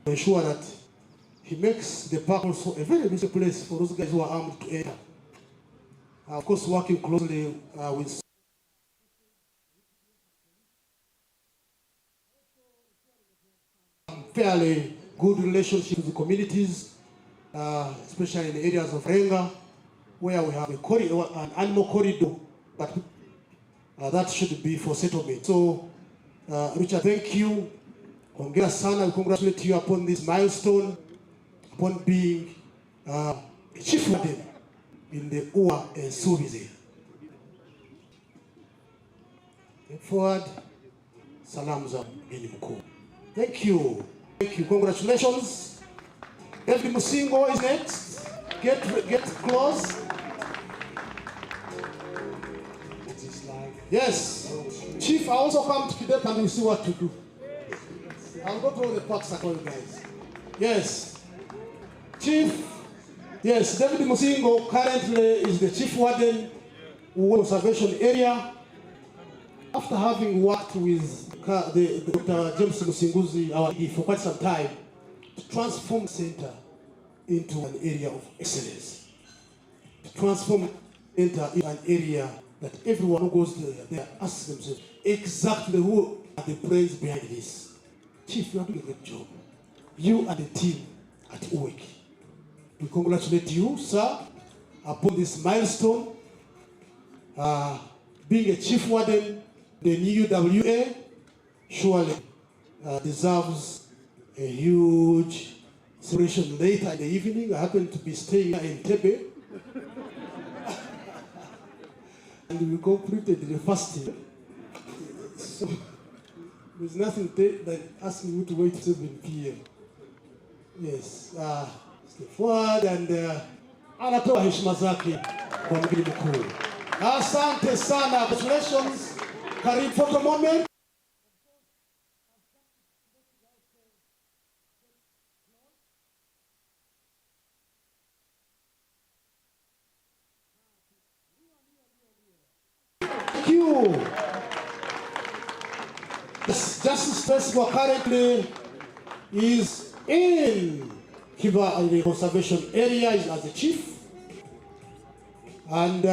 to ensure that he makes the park also a very busy place for those guys who are armed to enter. Of course, working closely with fairly good relationships with the communities, especially in the areas of Renga, where we have a corridor, an animal corridor, but that should be for settlement. So, Richard, thank you. Hongera sana, we congratulate you upon this milestone, upon being a chief warden in the UWA and Subize. Take forward, salam za mgeni mkuu. Thank you. Thank you. Congratulations. David Musingo is next. Get close. Yes. Chief, I also come to Kidepo and we'll see what to do. I'll go to all the parks and all you guys. Yes. Chief, Yes, David Musingo currently is the chief warden of conservation area. After having worked with Dr. James Musinguzi, our ED, for quite some time, to transform the center into an area of excellence. To transform the center into an area that everyone who goes there asks themselves exactly who are the brains behind this. Chief, you are doing a great job. You and the team at UWA. We congratulate you, sir, upon this milestone. Being a chief warden, the new UWA surely deserves a huge celebration later in the evening. I happen to be staying in Tebe. And we completed the fasting. So there's nothing that asking you to wait 7 p.m. Yes, step forward and anatoa heshima zake kwa mgeni mkuu. Asante sana, congratulations. Karibu photo moment. Thank you. Justice Festival currently is in Kiva in the conservation area as the chief, and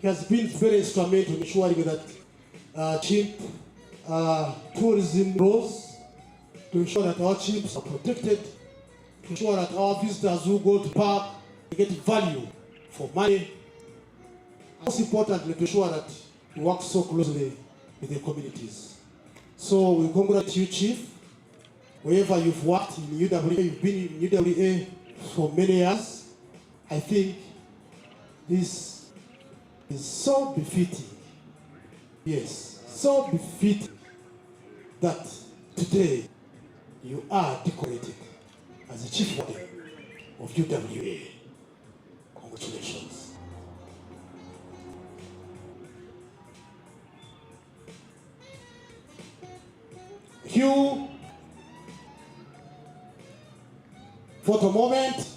he has been very instrumental in ensuring that chimp tourism grows, to ensure that our chimps are protected, to ensure that our visitors who go to park get value for money, and most importantly, to ensure that we work so closely with the communities. So we congratulate you, Chief. Wherever you've worked in UWA, you've been in UWA for many years. I think this is so befitting. Yes, so befitting that today you are decorated as the chief warden of UWA. Congratulations. Hugh, photo moment.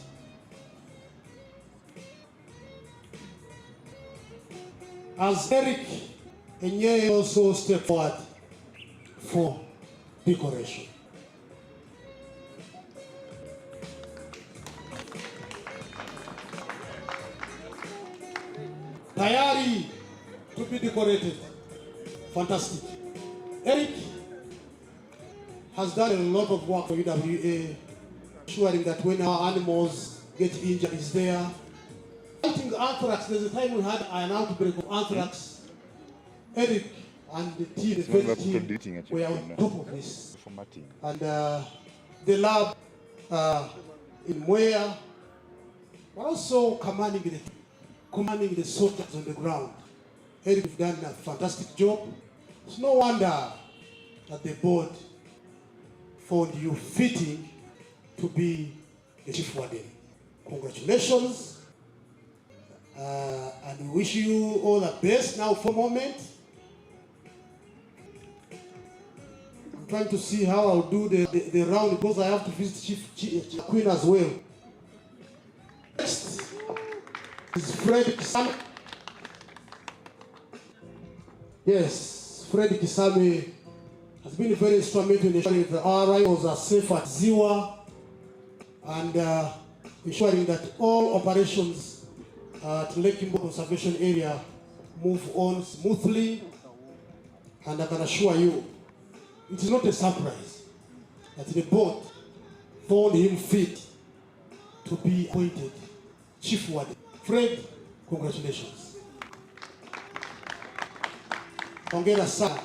As Eric and Ye also step forward for decoration. Tayari to be decorated. Fantastic. Eric has done a lot of work for UWA, ensuring that when our animals get injured, is there. Fighting anthrax, there's a time we had an outbreak of anthrax. Eric and the team, the vet team, were on top of this. And the lab in Mwea were also commanding the soldiers on the ground. Eric has done a fantastic job. It's no wonder that the board found you fitting to be the chief warden. Congratulations. And we wish you all the best. Now for a moment, I'm trying to see how I'll do the round because I have to visit Chief Queen as well. Next is Fred Kisame. Yes, Fred Kisame has been very instrumental in ensuring that our arrivals are safe at Ziwa and ensuring that all operations to Lake Kimbo Conservation Area move on smoothly. And I can assure you, it is not a surprise that the board found him fit to be appointed chief warden. Fred, congratulations. Hongera sana.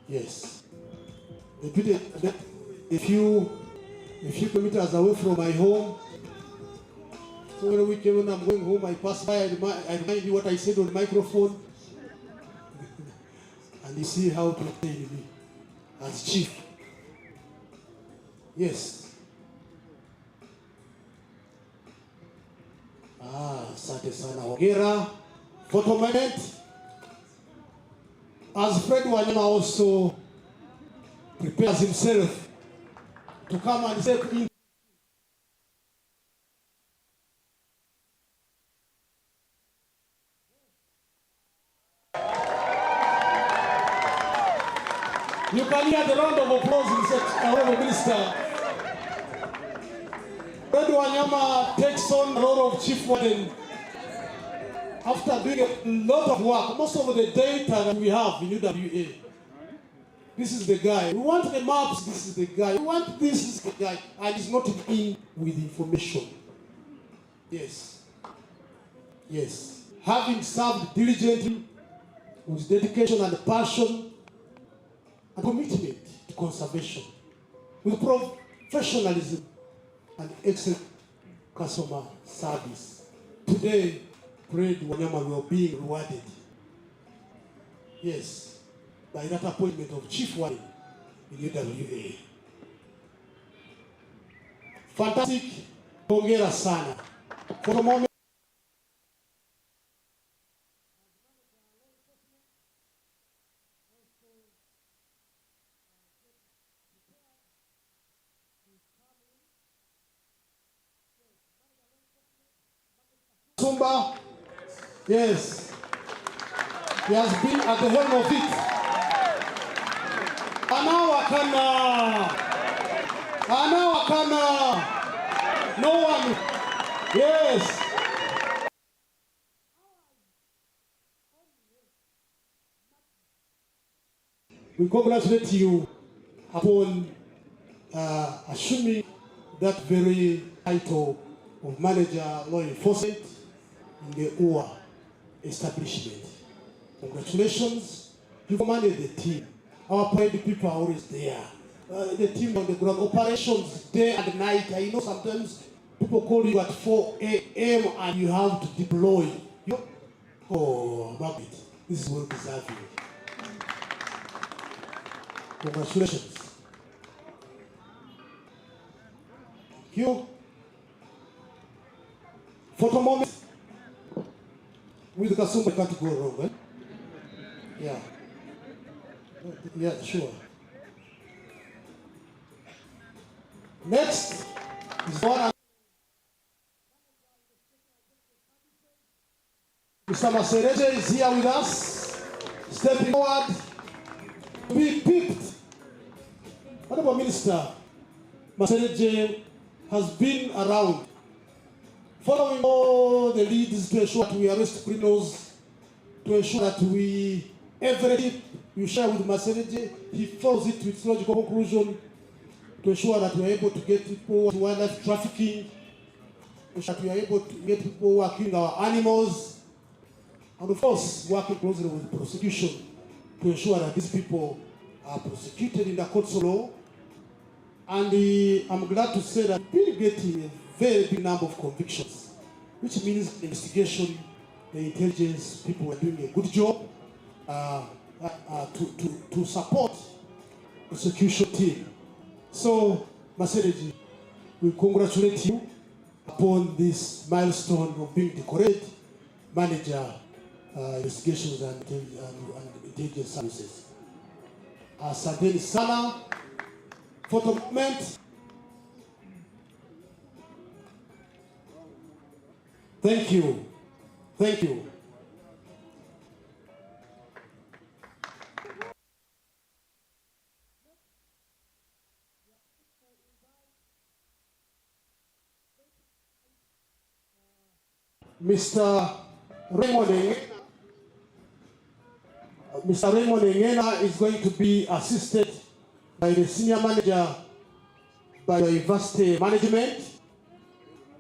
Yes. A few kilometers away from my home. So every weekend when I'm going home, I pass by, I remind you what I said on the microphone. And you see how to train me as chief. Yes. Asante sana. Hongera. Photo moment. As Fred Wanyama also prepares himself to come and say, you can hear the round of applause in the Honorable Minister. Fred Wanyama takes on the role of Chief Warden after doing a lot of work. Most of the data that we have in UWA, this is the guy. We want the maps, this is the guy. We want this is the guy. And he's not in with information. Yes. Yes. Having served diligently with dedication and passion and commitment to conservation, with professionalism and excellent customer service. Today, Fred Wanyama will be rewarded. Yes, by that appointment of Chief Warden in UWA. Fantastic. Hongera sana. For the moment, Sumba, yes, he has been at the helm of it. Anawakana, no one, yes. We congratulate you upon assuming that very title of manager law enforcement in the UWA establishment. Congratulations, you commanded the team. Our parade people are always there. The team on the ground, operations day and night. I know sometimes people call you at 4 a.m. and you have to deploy. Oh, Margaret, this is well deserving. Congratulations. Thank you. For the moment, with Kasumba, you can't go wrong, eh? Yeah. Yeah, sure. Next is one. Mr. Masereje is here with us, stepping forward to be picked. Honorable Minister, Masereje has been around, following all the leads to ensure that we arrest criminals, to ensure that every tip you share with Masereje, he follows it to its logical conclusion, to ensure that we are able to get people to wildlife trafficking, to ensure that we are able to get people working our animals, and of course, working closely with prosecution to ensure that these people are prosecuted in the courts of law. And I'm glad to say that we're getting a very big number of convictions, which means the investigation, the intelligence people are doing a good job to support the prosecution team. So, Masereje, we congratulate you upon this milestone of being decorated manager investigations and intelligence services. Asanteni sana. For the moment, thank you. Thank you. Mr. Raymond Engena is going to be assisted by the Senior Manager Biodiversity Management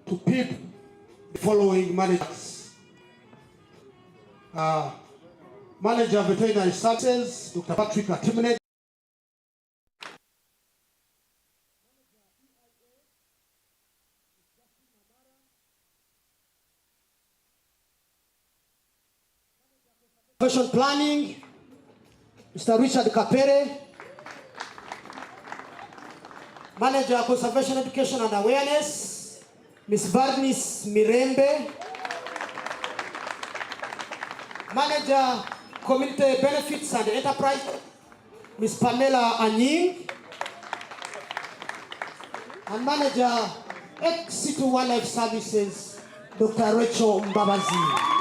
to pick the following managers. Manager Veterinary Services, Dr. Patrick Atimene. Conservation Planning, Mr. Richard Kapere. Manager Conservation Education and Awareness, Ms. Barnis Mirembe. Manager Community Benefits and Enterprise, Ms. Pamela Anying. and Manager, Ex-Situ Wildlife Services, Dr. Rachel Mbabazi.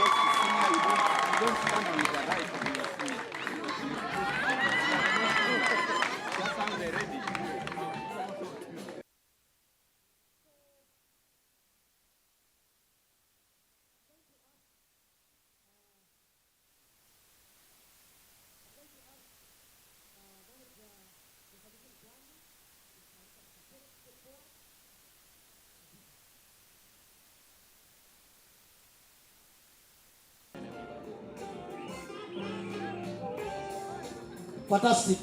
Fantastic.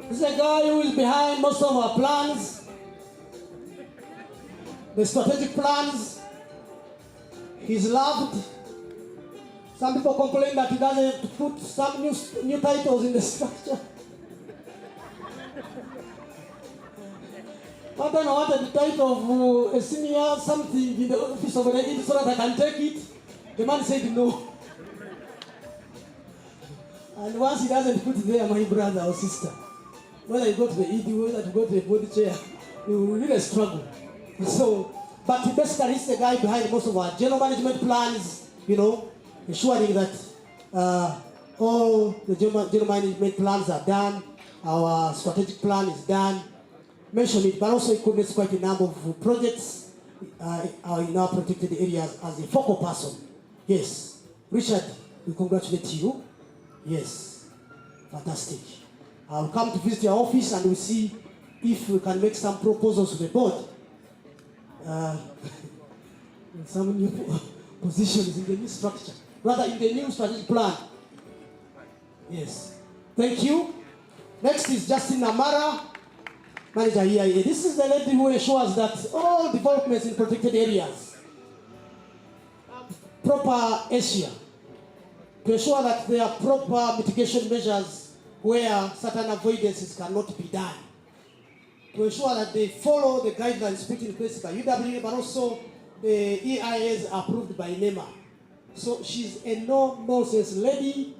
This is a guy who is behind most of our plans, the strategic plans. He's loved. Some people complain that he doesn't put some new titles in the structure. One time I wanted the title of a senior something in the office of an ED so that I can take it. The man said no. And once he doesn't put it there, my brother or sister, whether you go to the ED, whether you go to a body chair, you will really struggle. So, but basically he's the guy behind most of our general management plans, you know, ensuring that all the general management plans are done, our strategic plan is done, mention it, but also he coordinates quite a number of projects in our protected areas as a focal person. Yes, Richard, we congratulate you. Yes, fantastic. I'll come to visit your office and we'll see if we can make some proposals to the board. Some new positions in the new structure, rather in the new strategic plan. Yes, thank you. Next is Justin Amara, Manager EIA. This is the lady who ensures that all developments in protected areas have proper ASIA, to ensure that there are proper mitigation measures where certain avoidances cannot be done, to ensure that they follow the guidelines put in place by UWA, but also the EIAs approved by NEMA. So she's a no-nonsense lady,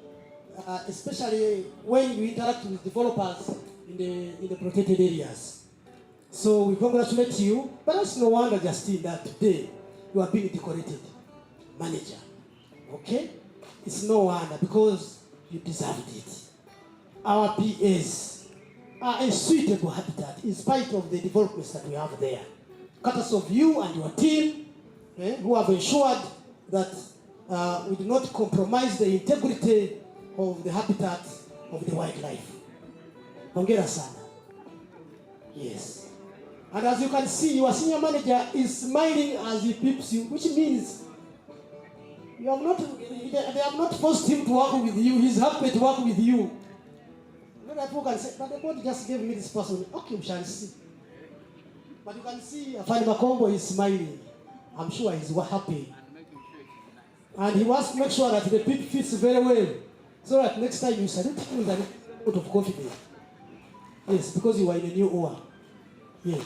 especially when you interact with developers in the protected areas. So we congratulate you, but it's no wonder, Justine, that today you are being decorated manager. Okay? It's no wonder, because you deserved it. Our PAs are a suitable habitat in spite of the developments that we have there. Courtesy of you and your team, who have ensured that we do not compromise the integrity of the habitat of the wildlife. Hongera sana. Yes. And as you can see, your senior manager is smiling as he peeps you, which means they have not forced him to work with you. He's happy to work with you. Not people can say, but the board just gave me this person. Okay, we shall see. But you can see Afani Makombo is smiling. I'm sure he's happy. And he wants to make sure that the pit fits very well, so that next time you salute him with a lot of confidence. Yes, because you are in a new OA. Yes.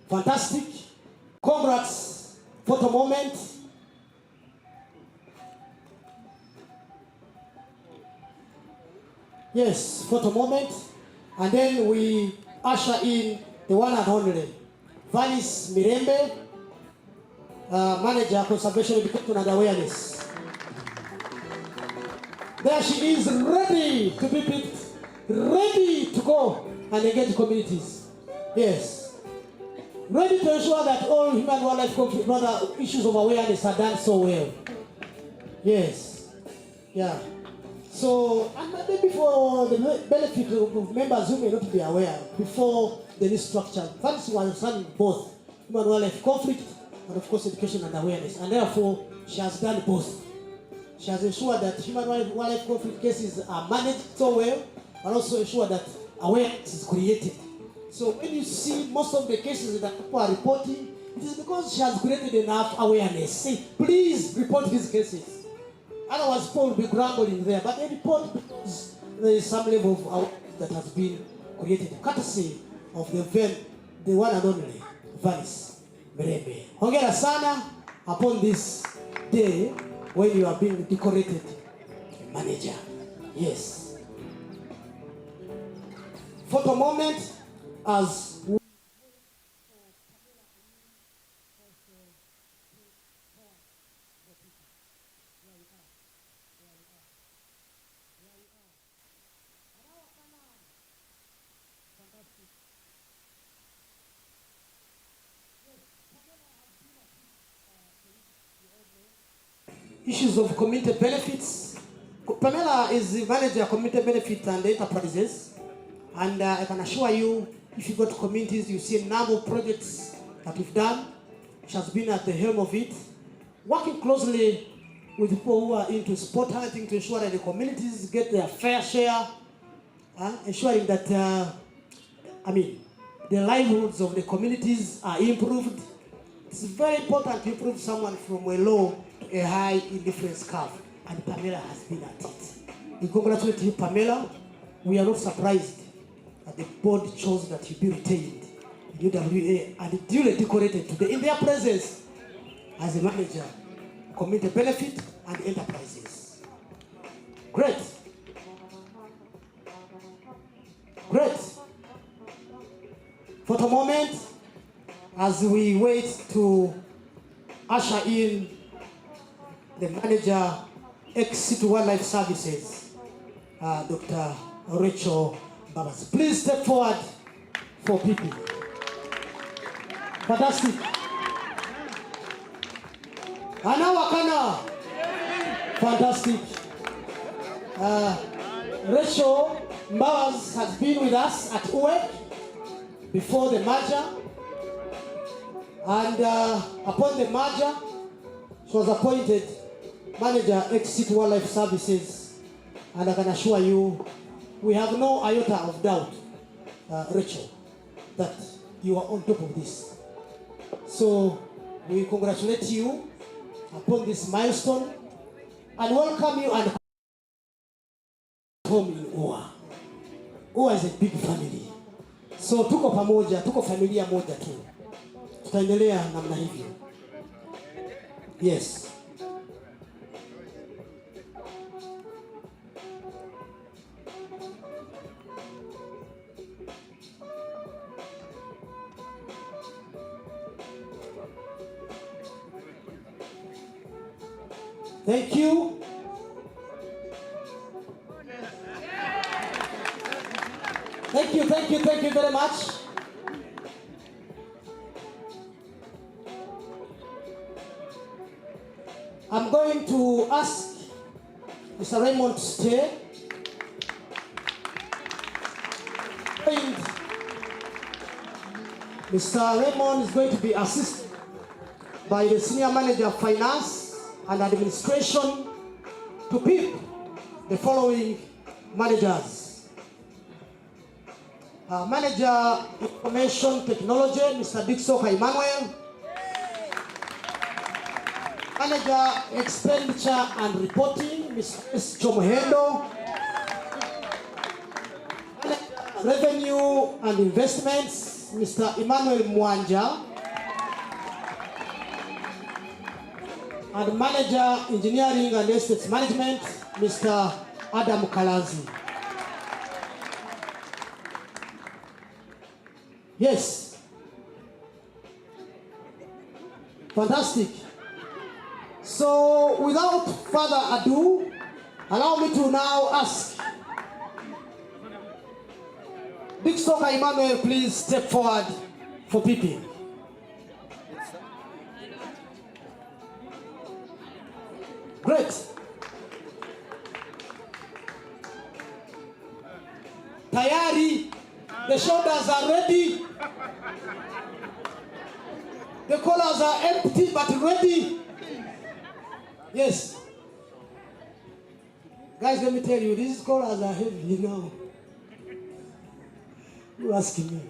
Fantastic. Congrats. Photo moment. Yes, photo moment. And then we usher in the one and only Valis Mirembe, Manager Conservation Education and Awareness. There she is, ready to be picked, ready to go and engage communities. Yes. Ready to ensure that all human wildlife conflict, rather issues of awareness are done so well. Yes. Yeah. So, and maybe for the benefit of members who may not be aware, before the new structure, Valis was running both human wildlife conflict and of course education and awareness. And therefore, she has done both. She has ensured that human wildlife conflict cases are managed so well, and also ensure that awareness is created. So when you see most of the cases that people are reporting, it is because she has created enough awareness. Say, please report these cases. Otherwise, people will be grumbling there. But they report because there is some level of awareness that has been created, courtesy of the one and only Valis Mirembe. Hongera sana upon this day when you are being decorated manager. Yes. For the moment, as issues of community benefits. Pamela is the manager of community benefits and enterprises. And I can assure you, if you go to communities, you see a number of projects that we've done. She has been at the helm of it, working closely with people who are into sport hunting to ensure that the communities get their fair share, ensuring that, the livelihoods of the communities are improved. It's very important to improve someone from a low to a high indifference curve, and Pamela has been at it. We congratulate you, Pamela. We are not surprised that the board chose that you be retained in UWA and duly decorated today in their presence as a manager, community benefit and enterprises. Great. Great. For the moment, as we wait to usher in the manager, Exit Wildlife Services, Dr. Rachel Babas. Please step forward for Peeping. Fantastic. Ana Wakana. Fantastic. Rachel Babas has been with us at UWA before the merger. And upon the merger, she was appointed manager, Exit Wildlife Services. And I can assure you, we have no iota of doubt, Rachel, that you are on top of this. So we congratulate you upon this milestone and welcome you and home in UWA. UWA is a big family. So tuko pamoja, tuko familia moja tu. Tutaendelea namna hivyo. Yes. Thank you. Thank you very much. I'm going to ask Mr. Raymond to stay. And Mr. Raymond is going to be assisted by the Senior Manager of Finance and Administration to pick the following managers. Manager Information Technology, Mr. Dicksoka Emmanuel. Manager Expenditure and Reporting, Ms. Chomohendo. Revenue and Investments, Mr. Emmanuel Mwanja. And Manager Engineering and Estates Management, Mr. Adam Kalanzi. Yes. Fantastic. So without further ado, allow me to now ask Dicksoka Emmanuel, please step forward for Peeping. Great. Tayari, the shoulders are ready. The collars are empty but ready. Yes. Guys, let me tell you, these collars are heavy, you know. You asking me.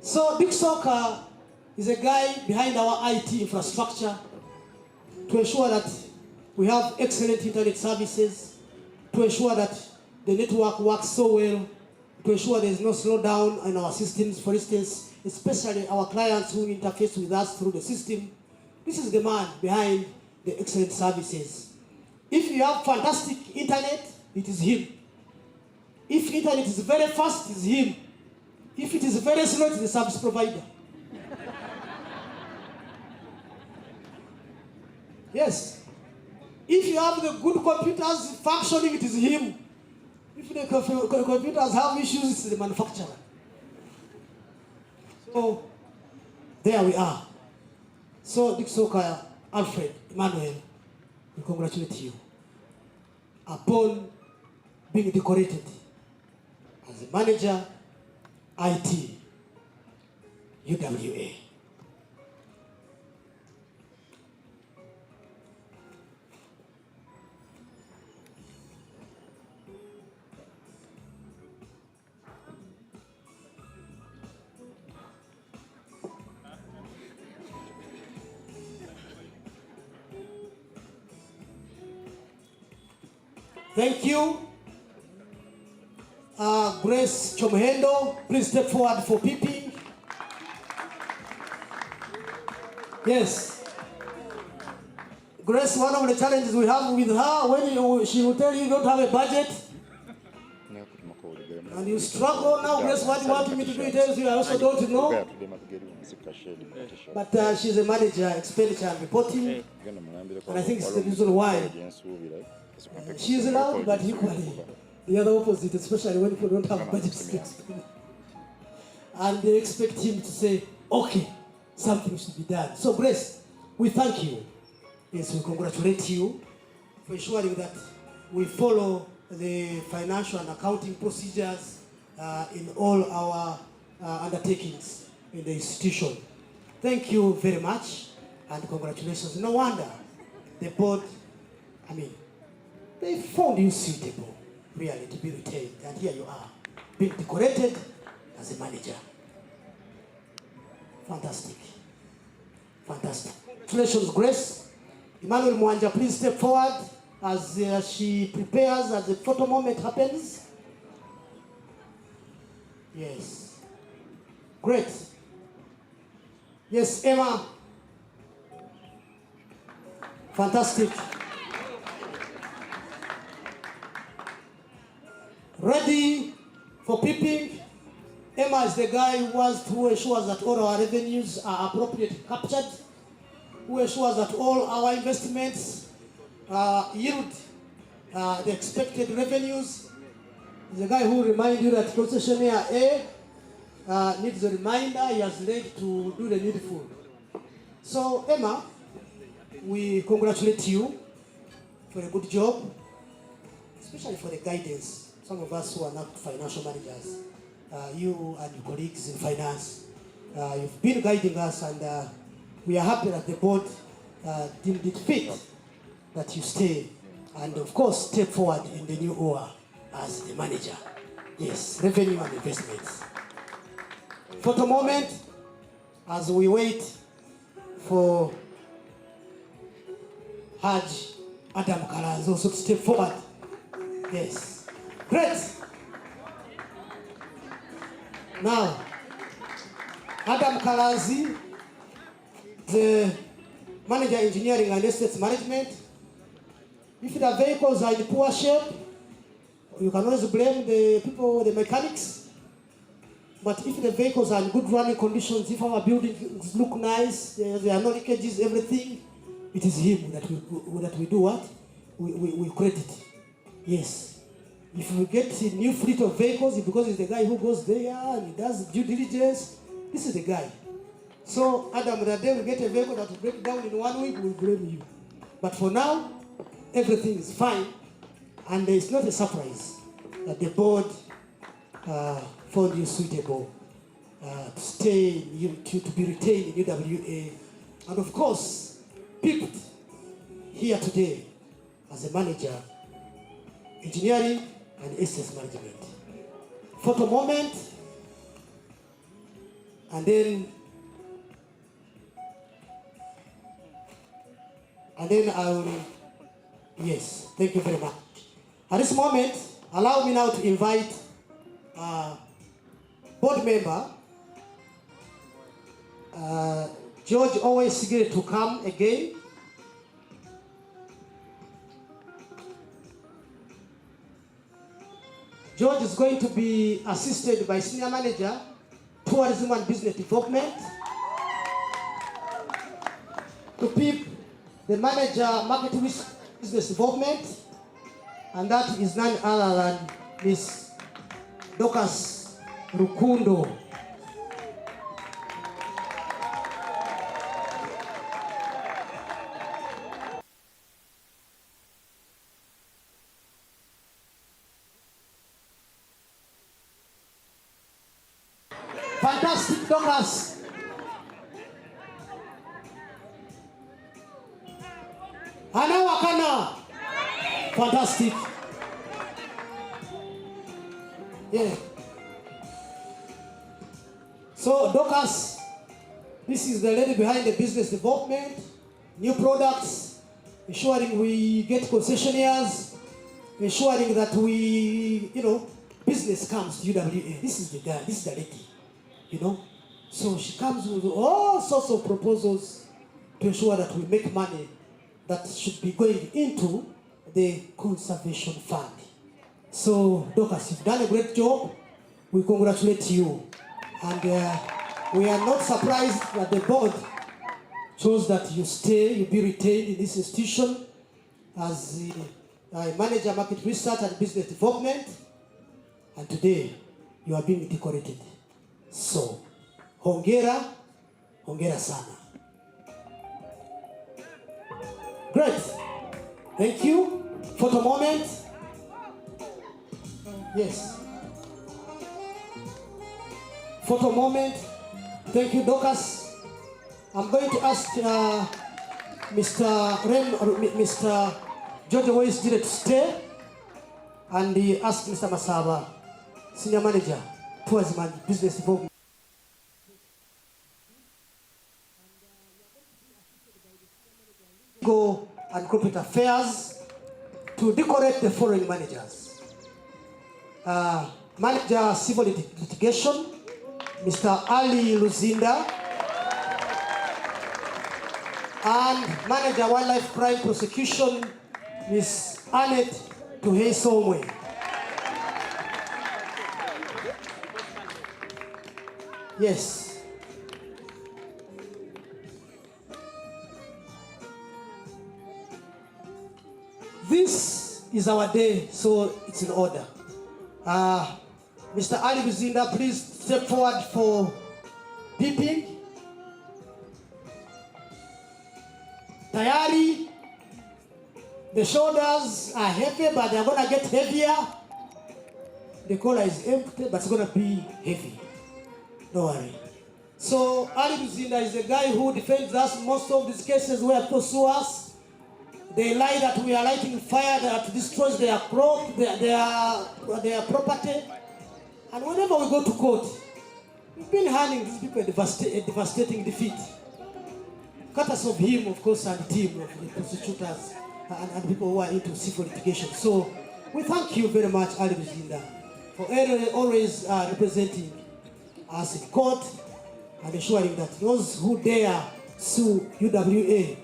So Dicksoka is a guy behind our IT infrastructure to ensure that we have excellent internet services, to ensure that the network works so well, to ensure there is no slowdown in our systems, for instance, especially our clients who interface with us through the system. This is the man behind the excellent services. If you have fantastic internet, it is him. If internet is very fast, it is him. If it is very slow, it is the service provider. Yes. If you have the good computers functioning, it is him. If the computers have issues, it's the manufacturer. So, there we are. So, Dick Soka, Alfred, Emmanuel, we congratulate you upon being decorated as a manager, IT, UWA. Thank you. Grace Chomhendo, please step forward for Peeping. Yes. Grace, one of the challenges we have with her, when she will tell you don't have a budget, and you struggle now, Grace, what do you want me to do? It tells you I also don't know. But she's a manager, expenditure and reporting, and I think it's the reason why she is loud, but equally the other opposite, especially when people don't have budgets to expend. And they expect him to say, okay, something should be done. So Grace, we thank you. Yes, we congratulate you for ensuring that we follow the financial and accounting procedures in all our undertakings in the institution. Thank you very much and congratulations. No wonder the board, they found you suitable, really, to be retained. And here you are, being decorated as a manager. Fantastic. Fantastic. Congratulations, Grace. Emmanuel Mwanja, please step forward as she prepares, as the photo moment happens. Yes. Great. Yes, Emma. Fantastic. Ready for Peeping. Emma is the guy who ensures that all our revenues are appropriately captured, who ensures that all our investments yield the expected revenues. He's the guy who reminds you that concessionaire A needs a reminder he has led to do the needful. So Emma, we congratulate you for a good job, especially for the guidance. Some of us who are not financial managers, you and your colleagues in finance, you've been guiding us, and we are happy that the board deemed it fit that you stay and, of course, step forward in the new OA as the manager. Yes, revenue and investments. Photo moment as we wait for Haj Adam Karaz also to step forward. Yes. Great. Now, Adam Kalazi, the manager engineering and estates management. If the vehicles are in poor shape, you can always blame the people, the mechanics. But if the vehicles are in good running conditions, if our buildings look nice, there are no leakages, everything, it is him that we do what? We credit. Yes. If we get a new fleet of vehicles, because he's the guy who goes there and he does due diligence, this is the guy. So, Adam, the day we get a vehicle that will break down in 1 week, we'll blame you. But for now, everything is fine, and it's not a surprise that the board found you suitable to stay, to be retained in UWA, and of course, picked here today as a manager, engineering and assets management. Photo moment, and then I will, yes, thank you very much. At this moment, allow me now to invite board member George always to come again. George is going to be assisted by Senior Manager, Tourism and Business Development. To Peep, the Manager, Market Business Development. And that is none other than Miss Dorcas Rukundo. Fantastic, Dorcas. Ana wakana. Fantastic. Yeah. So, Dorcas, this is the lady behind the business development, new products, ensuring we get concessionaires, ensuring that we, business comes to UWA. This is the guy, this is the lady, So she comes with all sorts of proposals to ensure that we make money that should be going into the conservation fund. So, Dorcas, you've done a great job. We congratulate you. And we are not surprised that the board chose that you be retained in this institution as the Manager, Market Research and Business Development. And today, you are being decorated. So, hongera, hongera sana. Great. Thank you. Photo moment. Yes. Photo moment. Thank you, Dorcas. I'm going to ask Mr. George Ways to stay, and ask Mr. Masaba, Senior Manager, Tourism and Business Development. Go and Corporate Affairs to decorate the foreign managers. Manager Civil Litigation, Mr. Ali Luzinda, and Manager Wildlife Crime Prosecution, Ms. Annette Tuhesomwe. Yes. This is our day, so it's in order. Mr. Ali Luzinda, please step forward for Peeping. Tayari, the shoulders are heavy, but they're going to get heavier. The collar is empty, but it's going to be heavy. Don't worry. So, Ali Luzinda is the guy who defends us most of these cases where people sue us. They lie that we are lighting fire that destroys their crop, their property. And whenever we go to court, we've been handing these people a devastating defeat. Courtesy of him, of course, and the team of the prosecutors and people who are into civil litigation. So we thank you very much, Ali Luzinda, for always representing us in court and ensuring that those who dare sue UWA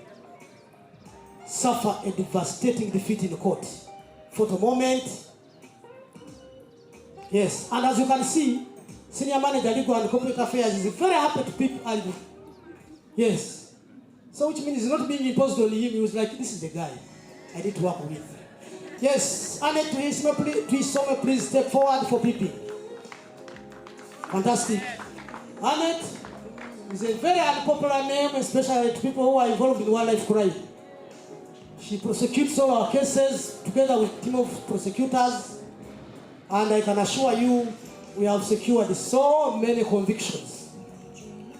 suffer a devastating defeat in court. Photo moment. Yes, and as you can see, Senior Manager Legal and Corporate Affairs is very happy to pick Ali. Yes. So which means it's not being imposed on him. He was like, this is the guy I need to work with. Yes, Annette Tuhesomwe, please step forward for Peeping. Fantastic. Annette is a very unpopular name, especially to people who are involved in wildlife crime. She prosecutes all our cases together with a team of prosecutors. And I can assure you, we have secured so many convictions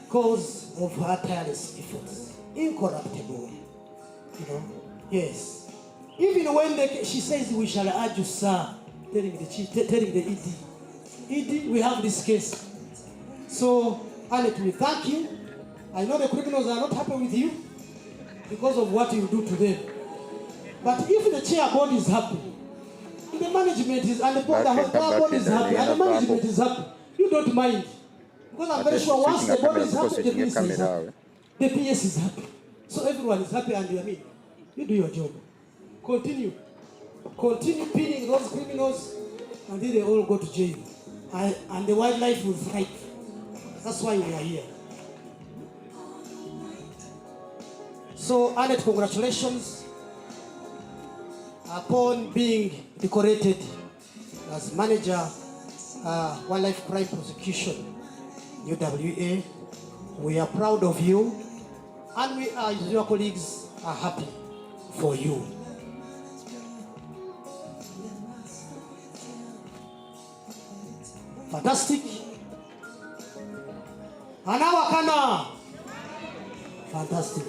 because of her tireless efforts. Incorruptible. Yes. Even when she says, we shall urge you, sir, telling the ED, we have this case. So, Annette, we thank you. I know the criminals are not happy with you because of what you do to them. But if the chair board is happy, the management is, and the board is happy, and the management is happy, you don't mind. Because I'm very sure once the board is happy, the PS is happy. The PS is happy. So everyone is happy, and you do your job. Continue pinning those criminals until they all go to jail. And the wildlife will thrive. That's why we are here. So, Annette, congratulations upon being decorated as manager, wildlife crime prosecution, UWA. We are proud of you, and we are, your colleagues, are happy for you. Fantastic. Anawakana. Fantastic.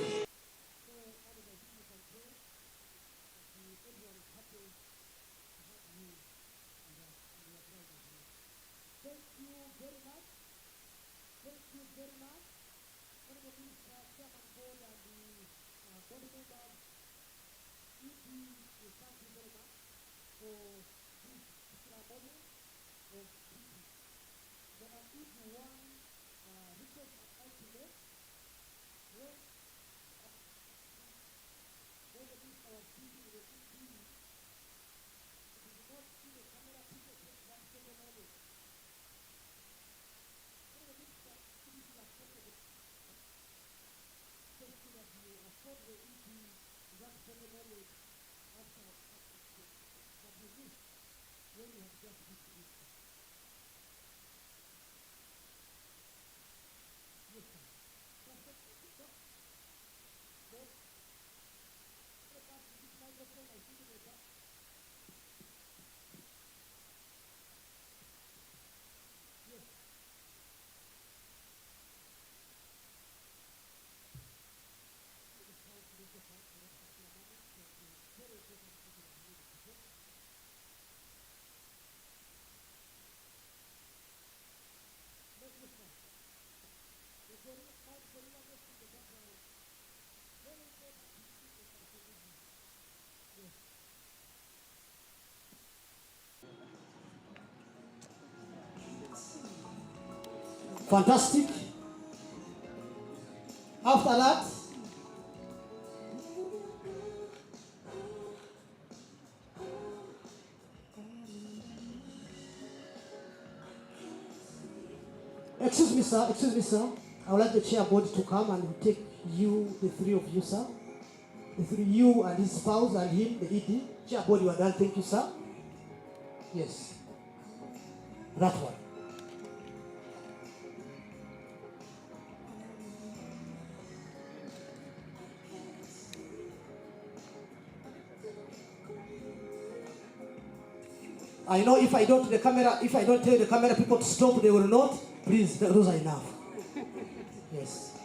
Fantastic. After that, excuse me, sir. I would like the chairboard to come and take you, the three of you, sir. The three, you and his spouse and him, the ED. Chairboard, you are done. Thank you, sir. Yes. That one. I know if I don't tell the camera people to stop, they will not. Please, those are enough. Yes.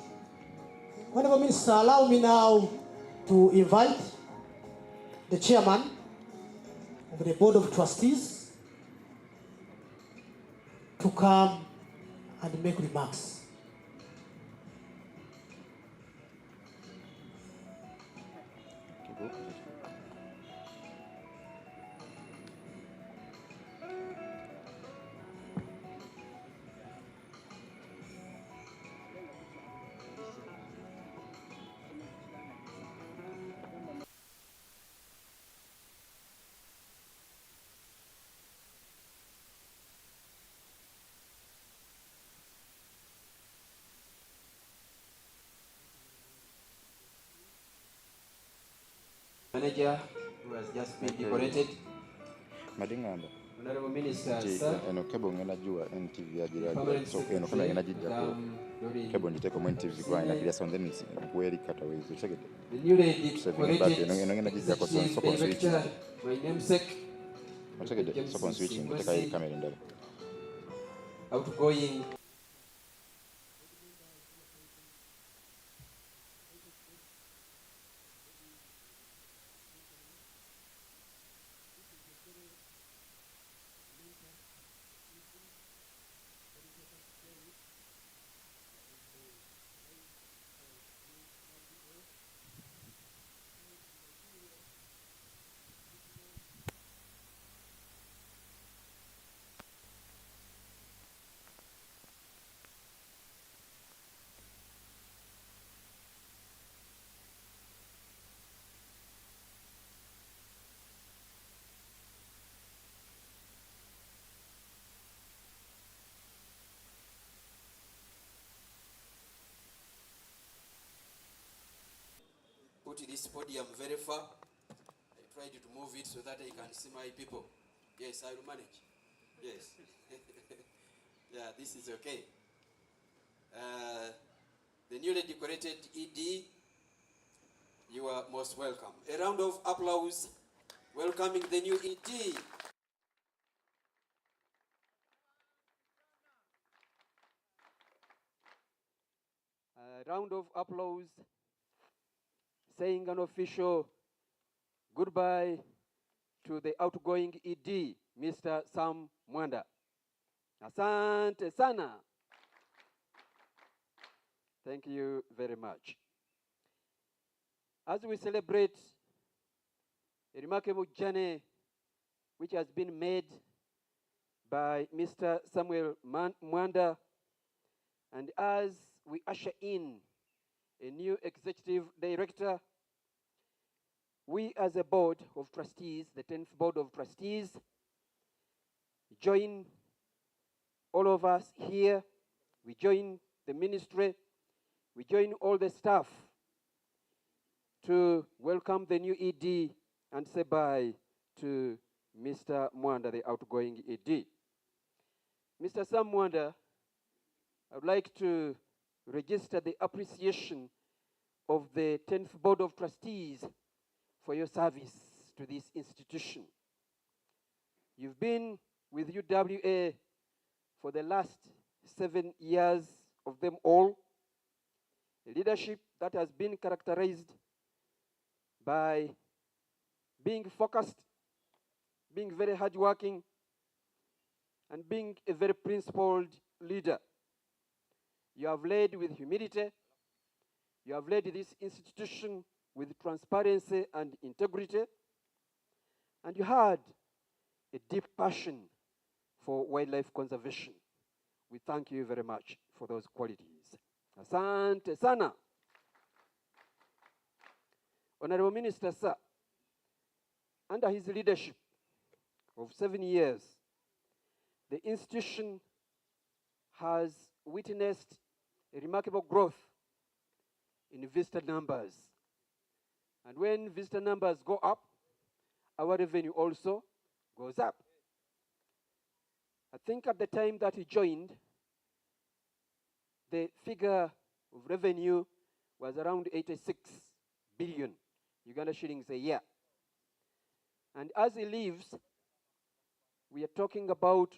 Honorable Minister, allow me now to invite the chairman of the Board of Trustees to come and make remarks. Manager who has just been decorated. Madingamba. Honorable Minister, sir. Eno kebo ngena jua NTV ajira so eno kama ngena jija ko kebo nditeko mu NTV kwa ina kile sound then kweli kata wezo chekete. The newly decorated eno ngena jija ko so kon switch. My namesake. Chekete so kon switch nditeka hii kamera ndani. Outgoing put this podium very far. I tried to move it so that I can see my people. Yes, I will manage. Yes. Yeah, this is okay. The newly decorated ED, you are most welcome. A round of applause welcoming the new ED. A round of applause saying an official goodbye to the outgoing ED, Mr. Sam Mwanda. Asante sana. Thank you very much. As we celebrate a remarkable journey which has been made by Mr. Samuel Mwanda, and as we usher in a new executive director, we as a board of trustees, the 10th board of trustees, join all of us here, we join the ministry, we join all the staff to welcome the new ED and say bye to Mr. Mwanda, the outgoing ED. Mr. Sam Mwanda, I would like to register the appreciation of the 10th Board of Trustees for your service to this institution. You've been with UWA for the last 7 years of them all, a leadership that has been characterized by being focused, being very hardworking, and being a very principled leader. You have led with humility. You have led this institution with transparency and integrity. And you had a deep passion for wildlife conservation. We thank you very much for those qualities. Asante sana. Honorable Minister, sir, under his leadership of 7 years, the institution has witnessed a remarkable growth in visitor numbers. And when visitor numbers go up, our revenue also goes up. I think at the time that he joined, the figure of revenue was around 86 billion Uganda shillings a year. And as he leaves, we are talking about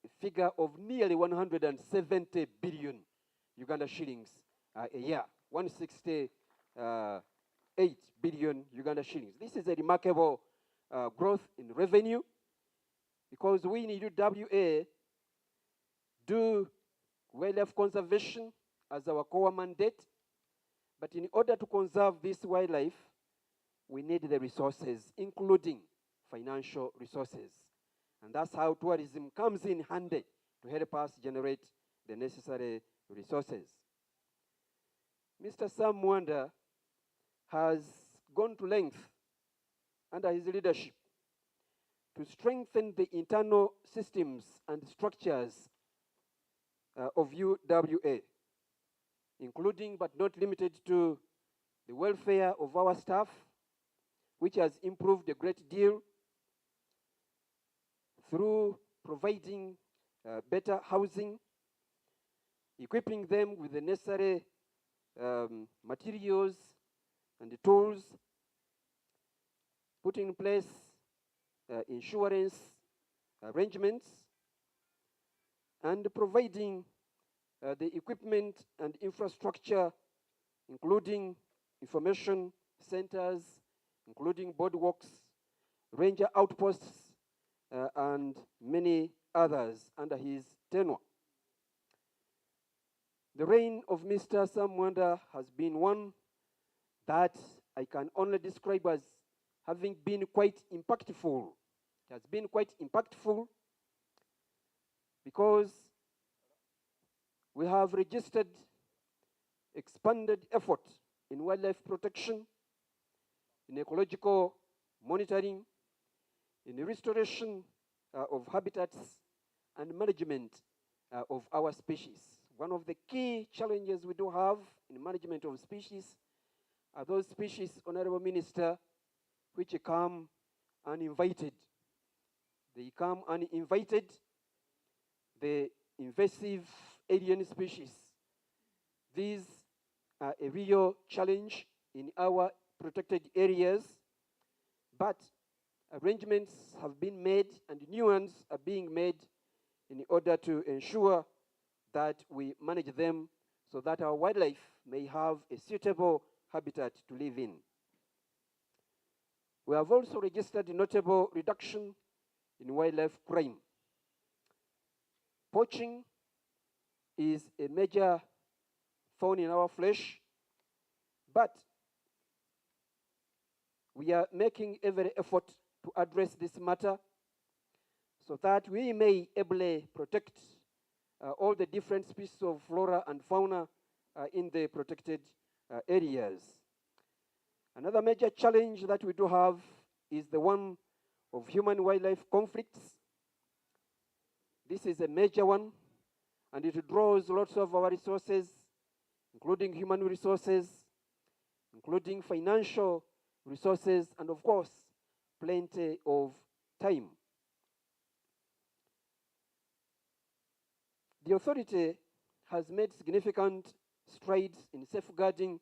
a figure of nearly 170 billion Uganda shillings a year, 168 billion Uganda shillings. This is a remarkable growth in revenue, because we in UWA do wildlife conservation as our core mandate, but in order to conserve this wildlife, we need the resources, including financial resources. And that's how tourism comes in handy to help us generate the necessary resources. Mr. Sam Mwanda has gone to length under his leadership to strengthen the internal systems and structures of UWA, including but not limited to the welfare of our staff, which has improved a great deal through providing better housing, equipping them with the necessary materials and the tools, putting in place insurance arrangements, and providing the equipment and infrastructure, including information centers, including boardwalks, ranger outposts, and many others under his tenure. The reign of Mr. Sam Mwanda has been one that I can only describe as having been quite impactful. It has been quite impactful because we have registered expanded effort in wildlife protection, in ecological monitoring, in the restoration of habitats and management of our species. One of the key challenges we do have in management of species are those species, Honorable Minister, which come uninvited. They come uninvited. The invasive alien species. These are a real challenge in our protected areas, but arrangements have been made and new ones are being made in order to ensure that we manage them so that our wildlife may have a suitable habitat to live in. We have also registered a notable reduction in wildlife crime. Poaching is a major thorn in our flesh, but we are making every effort to address this matter so that we may ably protect all the different species of flora and fauna in the protected areas. Another major challenge that we do have is the one of human-wildlife conflicts. This is a major one, and it draws lots of our resources, including human resources, including financial resources, and of course, plenty of time. The authority has made significant strides in safeguarding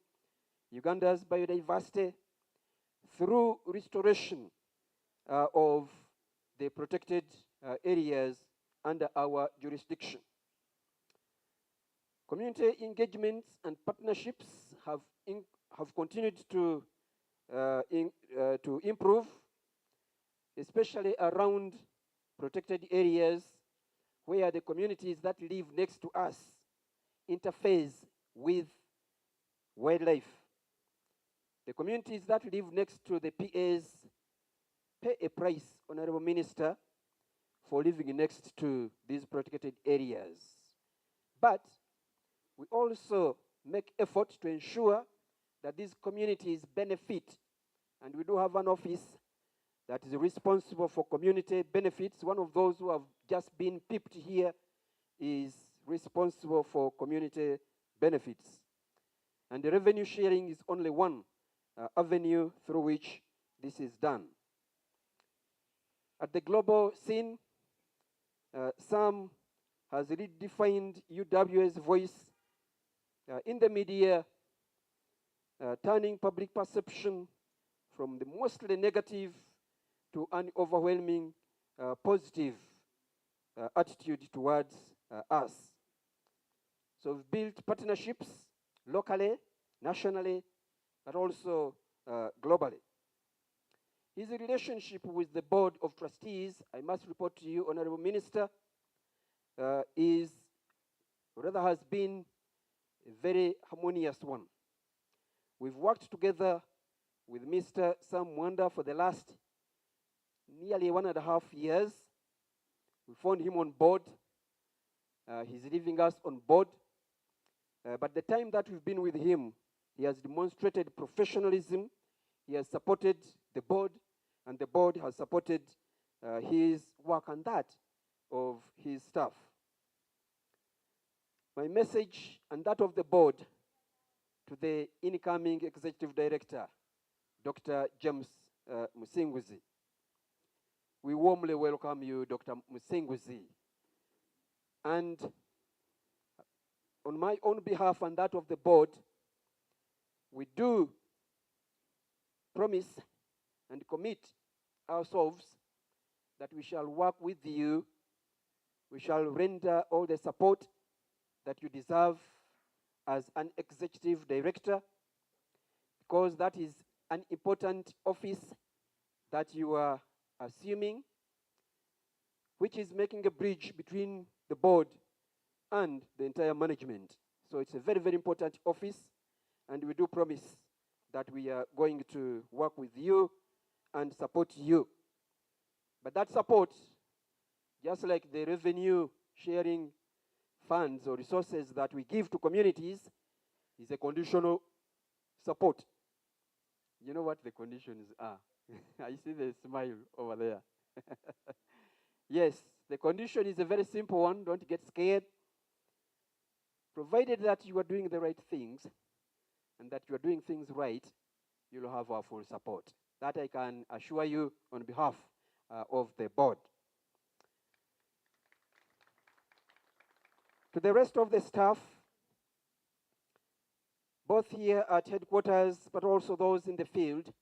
Uganda's biodiversity through restoration of the protected areas under our jurisdiction. Community engagements and partnerships have continued to improve, especially around protected areas where the communities that live next to us interface with wildlife. The communities that live next to the PAs pay a price, Honorable Minister, for living next to these protected areas. But we also make effort to ensure that these communities benefit, and we do have an office that is responsible for community benefits. One of those who have just been pipped here is responsible for community benefits. And the revenue sharing is only one avenue through which this is done. At the global scene, Sam has redefined UWA's voice in the media, turning public perception from the mostly negative to an overwhelming positive attitude towards us. So we've built partnerships locally, nationally, but also globally. His relationship with the Board of Trustees, I must report to you, Honorable Minister, has been a very harmonious one. We've worked together with Mr. Sam Mwanda for the last nearly 1.5 years. We found him on board. He's leaving us on board. But the time that we've been with him, he has demonstrated professionalism. He has supported the board, and the board has supported his work and that of his staff. My message and that of the board to the incoming executive director, Dr. James Musinguzi. We warmly welcome you, Dr. Musinguzi. And on my own behalf and that of the board, we do promise and commit ourselves that we shall work with you. We shall render all the support that you deserve as an executive director, because that is an important office that you are assuming, which is making a bridge between the board and the entire management. So it's a very, very important office, and we do promise that we are going to work with you and support you. But that support, just like the revenue sharing funds or resources that we give to communities, is a conditional support. You know what the conditions are? I see the smile over there. Yes, the condition is a very simple one. Don't get scared. Provided that you are doing the right things, and that you are doing things right, you'll have our full support. That I can assure you on behalf of the board. To the rest of the staff, both here at headquarters, but also those in the field,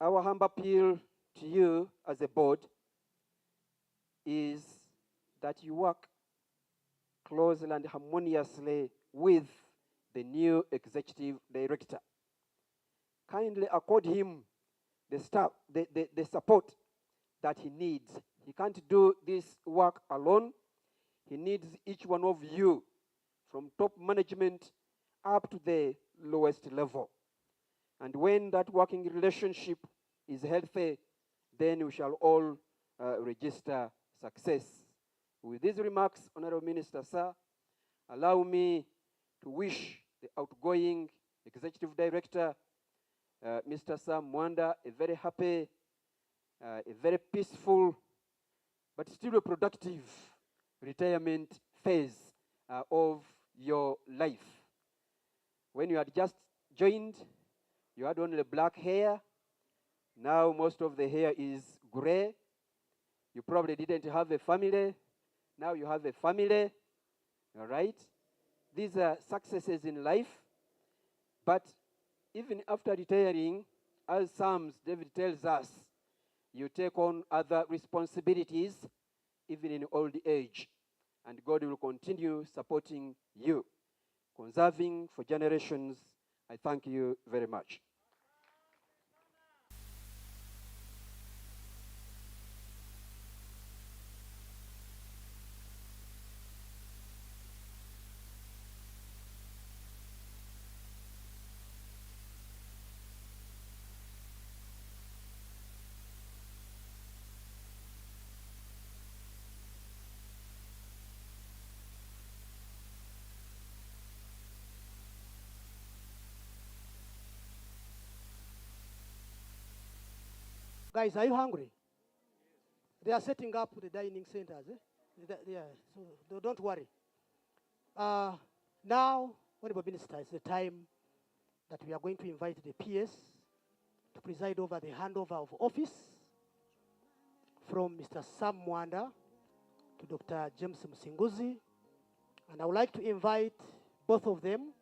our humble appeal to you as a board is that you work closely and harmoniously with the new executive director. Kindly accord him the support that he needs. He can't do this work alone. He needs each one of you, from top management up to the lowest level. And when that working relationship is healthy, then we shall all register success. With these remarks, Honorable Minister, sir, allow me to wish the outgoing Executive Director, Mr. Sam Mwanda, a very happy, a very peaceful, but still a productive retirement phase of your life. When you had just joined, you had only black hair. Now most of the hair is gray. You probably didn't have a family. Now you have a family, all right? These are successes in life. But even after retiring, as Psalms David tells us, you take on other responsibilities, even in old age. And God will continue supporting you, conserving for generations. I thank you very much. Guys, are you hungry? They are setting up the dining centers. Yeah, so don't worry. Now, Honorable Minister, it's the time that we are going to invite the PS to preside over the handover of office from Mr. Sam Mwanda to Dr. James Msinguzi. And I would like to invite both of them,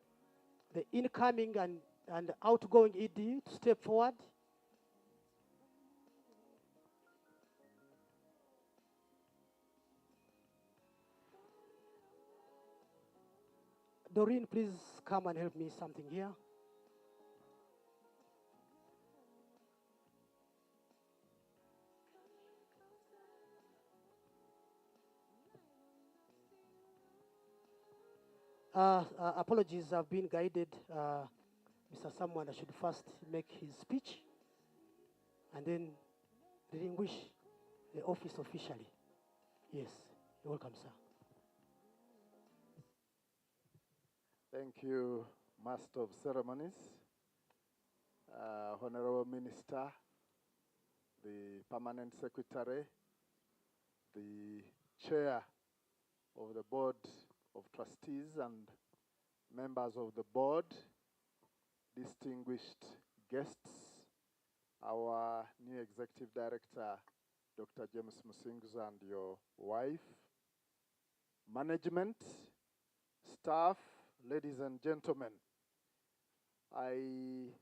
the incoming and outgoing ED, to step forward. Doreen, please come and help me something here. Apologies, I've been guided. Mr. Someone should first make his speech and then relinquish the office officially. Yes, you're welcome, sir. Thank you, Master of Ceremonies, Honorable Minister, the Permanent Secretary, the Chair of the Board of Trustees and members of the board, distinguished guests, our new Executive Director, Dr. James Msinguzi, and your wife, management, staff, ladies and gentlemen. I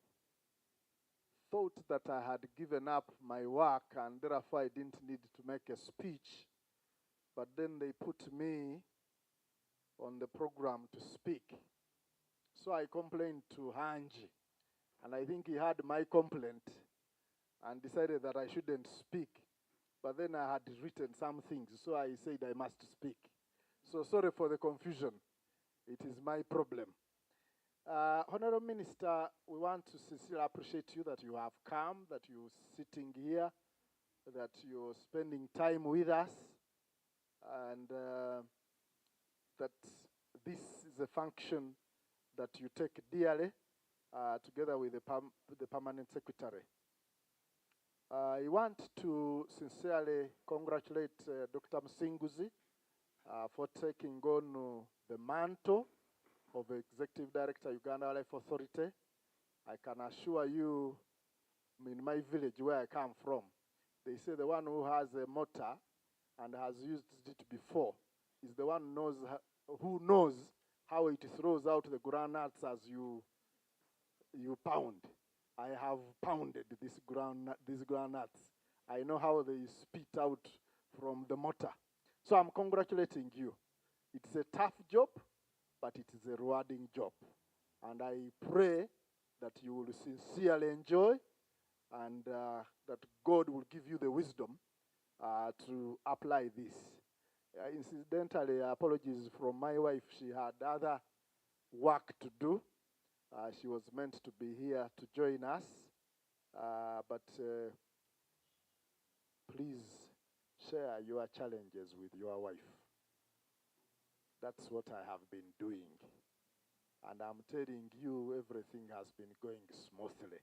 thought that I had given up my work and therefore I didn't need to make a speech, but then they put me on the program to speak. So I complained to Hanji, and I think he heard my complaint and decided that I shouldn't speak. But then I had written some things, so I said I must speak. So sorry for the confusion. It is my problem. Honorable Minister, we want to sincerely appreciate you that you have come, that you're sitting here, that you're spending time with us, and that this is a function that you take dearly, together with the Permanent Secretary. I want to sincerely congratulate Dr. Msinguzi for taking on the mantle of Executive Director, Uganda Wildlife Authority. I can assure you, in my village where I come from, they say the one who has a motor and has used it before is the one who knows how it throws out the groundnuts as you pound. I have pounded these groundnuts. I know how they spit out from the motor. So I'm congratulating you. It's a tough job, but it is a rewarding job. And I pray that you will sincerely enjoy and that God will give you the wisdom to apply this. Incidentally, apologies from my wife. She had other work to do. She was meant to be here to join us, but please share your challenges with your wife. That's what I have been doing. And I'm telling you, everything has been going smoothly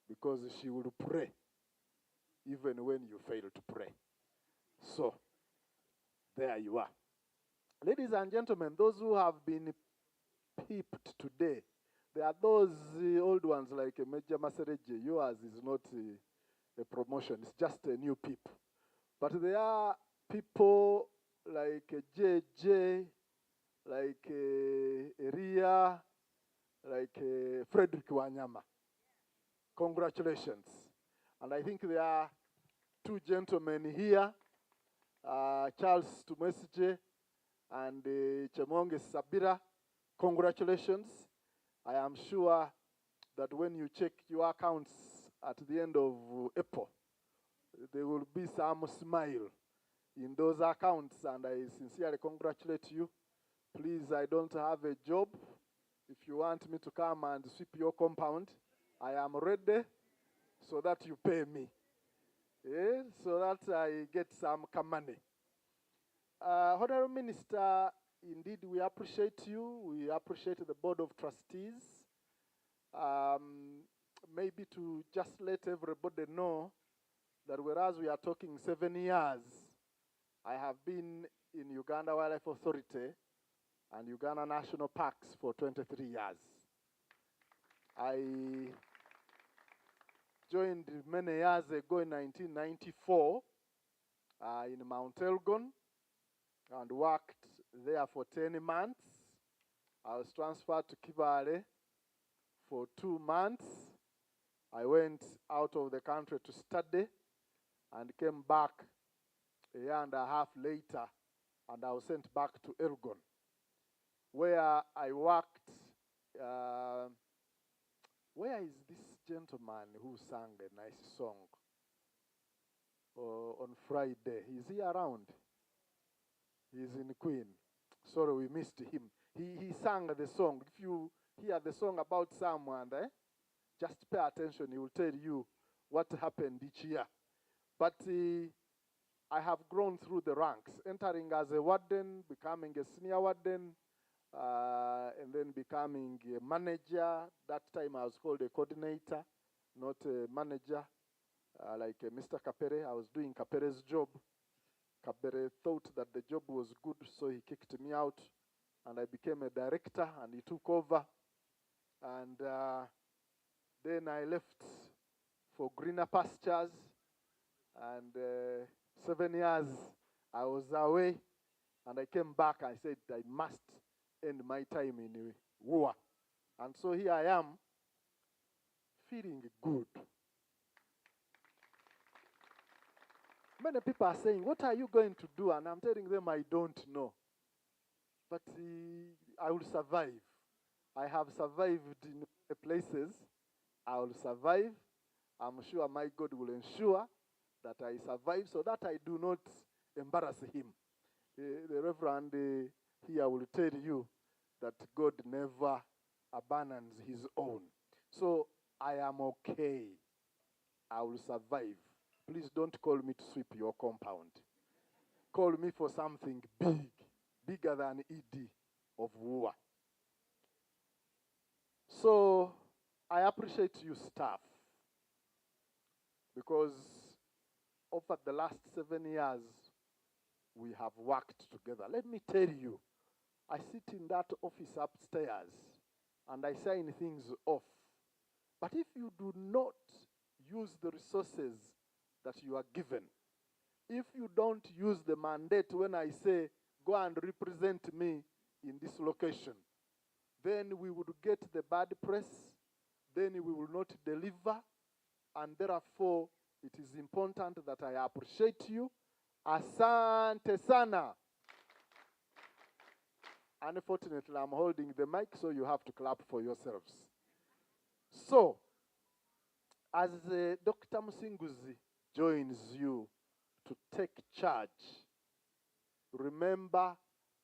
because she will pray even when you fail to pray. So, there you are. Ladies and gentlemen, those who have been peeped today, there are those old ones like Major Masereje. Yours is not a promotion, it's just a new peep. But there are people like JJ, like Eria, like Frederick Wanyama. Congratulations. And I think there are two gentlemen here, Charles Tumesije and Chemonge Sabira. Congratulations. I am sure that when you check your accounts at the end of April, there will be some smile in those accounts, and I sincerely congratulate you. Please, I don't have a job. If you want me to come and sweep your compound, I am ready so that you pay me. So that I get some money. Honorable Minister, indeed we appreciate you. We appreciate the Board of Trustees. Maybe to just let everybody know that whereas we are talking 7 years, I have been in Uganda Wildlife Authority and Uganda National Parks for 23 years. I joined many years ago in 1994 in Mount Elgon and worked there for 10 months. I was transferred to Kibale for 2 months. I went out of the country to study and came back a year and a half later, and I was sent back to Elgon, where I worked. Where is this gentleman who sang a nice song on Friday? Is he around? He's in Queen. Sorry, we missed him. He sang the song. If you hear the song about someone, just pay attention. He will tell you what happened each year. But I have grown through the ranks, entering as a warden, becoming a senior warden, and then becoming a manager. That time I was called a coordinator, not a manager, like Mr. Kapere. I was doing Kapere's job. Kapere thought that the job was good, so he kicked me out, and I became a director, and he took over. And then I left for greener pastures, and 7 years I was away, and I came back. I said I must end my time in UWA. And so here I am, feeling good. Many people are saying, what are you going to do? And I'm telling them I don't know. But I will survive. I have survived in places. I will survive. I'm sure my God will ensure that I survive so that I do not embarrass him. The Reverend here will tell you that God never abandons his own. So I am okay. I will survive. Please don't call me to sweep your compound. Call me for something big, bigger than ED of UWA. So I appreciate you staff, because over the last 7 years, we have worked together. Let me tell you, I sit in that office upstairs and I sign things off. But if you do not use the resources that you are given, if you don't use the mandate when I say, go and represent me in this location, then we would get the bad press, then we will not deliver, and therefore it is important that I appreciate you. Asante sana. Unfortunately, I'm holding the mic, so you have to clap for yourselves. So, as Dr. Musinguzi joins you to take charge, remember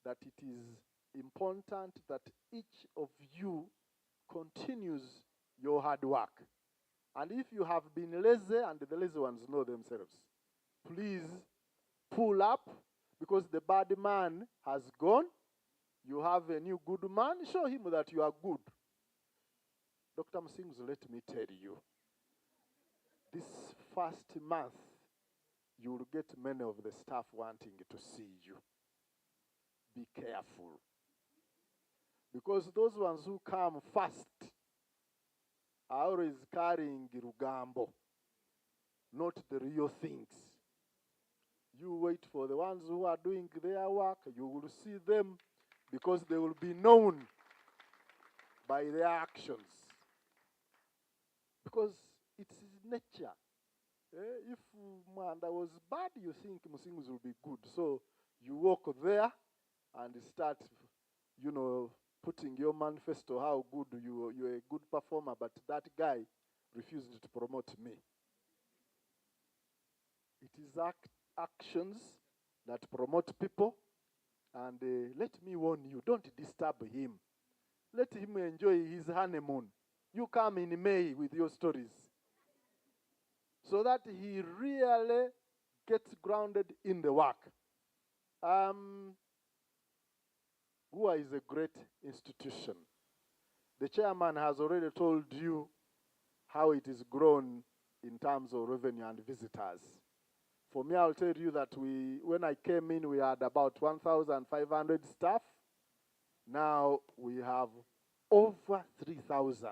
that it is important that each of you continues your hard work. And if you have been lazy, and the lazy ones know themselves, please pull up, because the bad man has gone. You have a new good man. Show him that you are good. Dr. Musinguzi, let me tell you, this first month, you will get many of the staff wanting to see you. Be careful. Because those ones who come first are always carrying Rugambo, not the real things. You wait for the ones who are doing their work. You will see them, because they will be known by their actions. Because it's nature. If Mwanda was bad, you think Musinguzi will be good. So you walk there and start, putting your manifesto how good you're a good performer, but that guy refused to promote me. It is actions that promote people. And let me warn you, don't disturb him. Let him enjoy his honeymoon. You come in May with your stories, so that he really gets grounded in the work. UWA is a great institution. The chairman has already told you how it is grown in terms of revenue and visitors. For me, I'll tell you that when I came in, we had about 1,500 staff. Now we have over 3,000.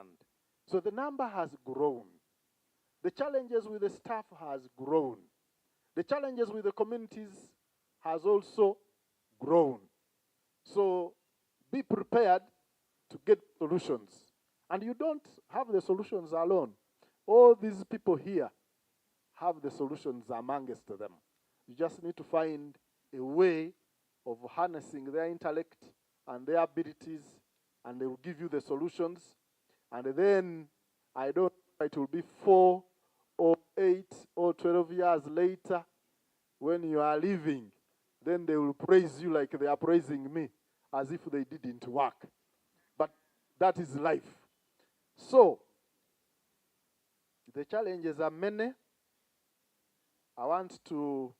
So the number has grown. The challenges with the staff has grown. The challenges with the communities has also grown. So be prepared to get solutions. And you don't have the solutions alone. All these people here have the solutions amongst them. You just need to find a way of harnessing their intellect and their abilities, and they will give you the solutions. And then, I don't know, it will be 4 or 8 or 12 years later, when you are leaving, then they will praise you like they are praising me, as if they didn't work. But that is life. So, the challenges are many. I want to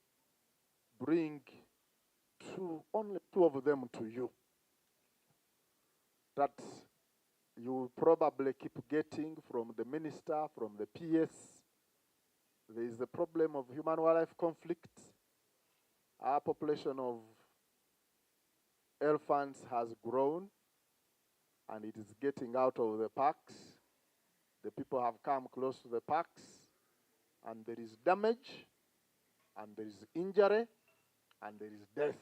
bring only two of them to you, that you will probably keep getting from the minister, from the PS. There is the problem of human-wildlife conflict. Our population of elephants has grown, and it is getting out of the parks. The people have come close to the parks, and there is damage, and there is injury, and there is death.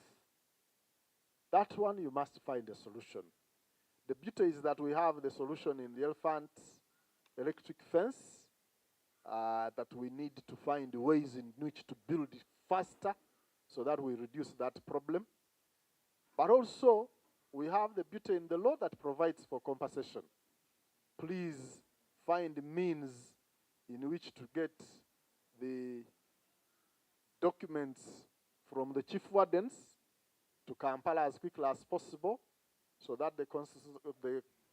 That one you must find a solution. The beauty is that we have the solution in the elephant electric fence, that we need to find ways in which to build it faster so that we reduce that problem. But also, we have the beauty in the law that provides for compensation. Please find means in which to get the documents from the chief wardens to Kampala as quickly as possible, so that the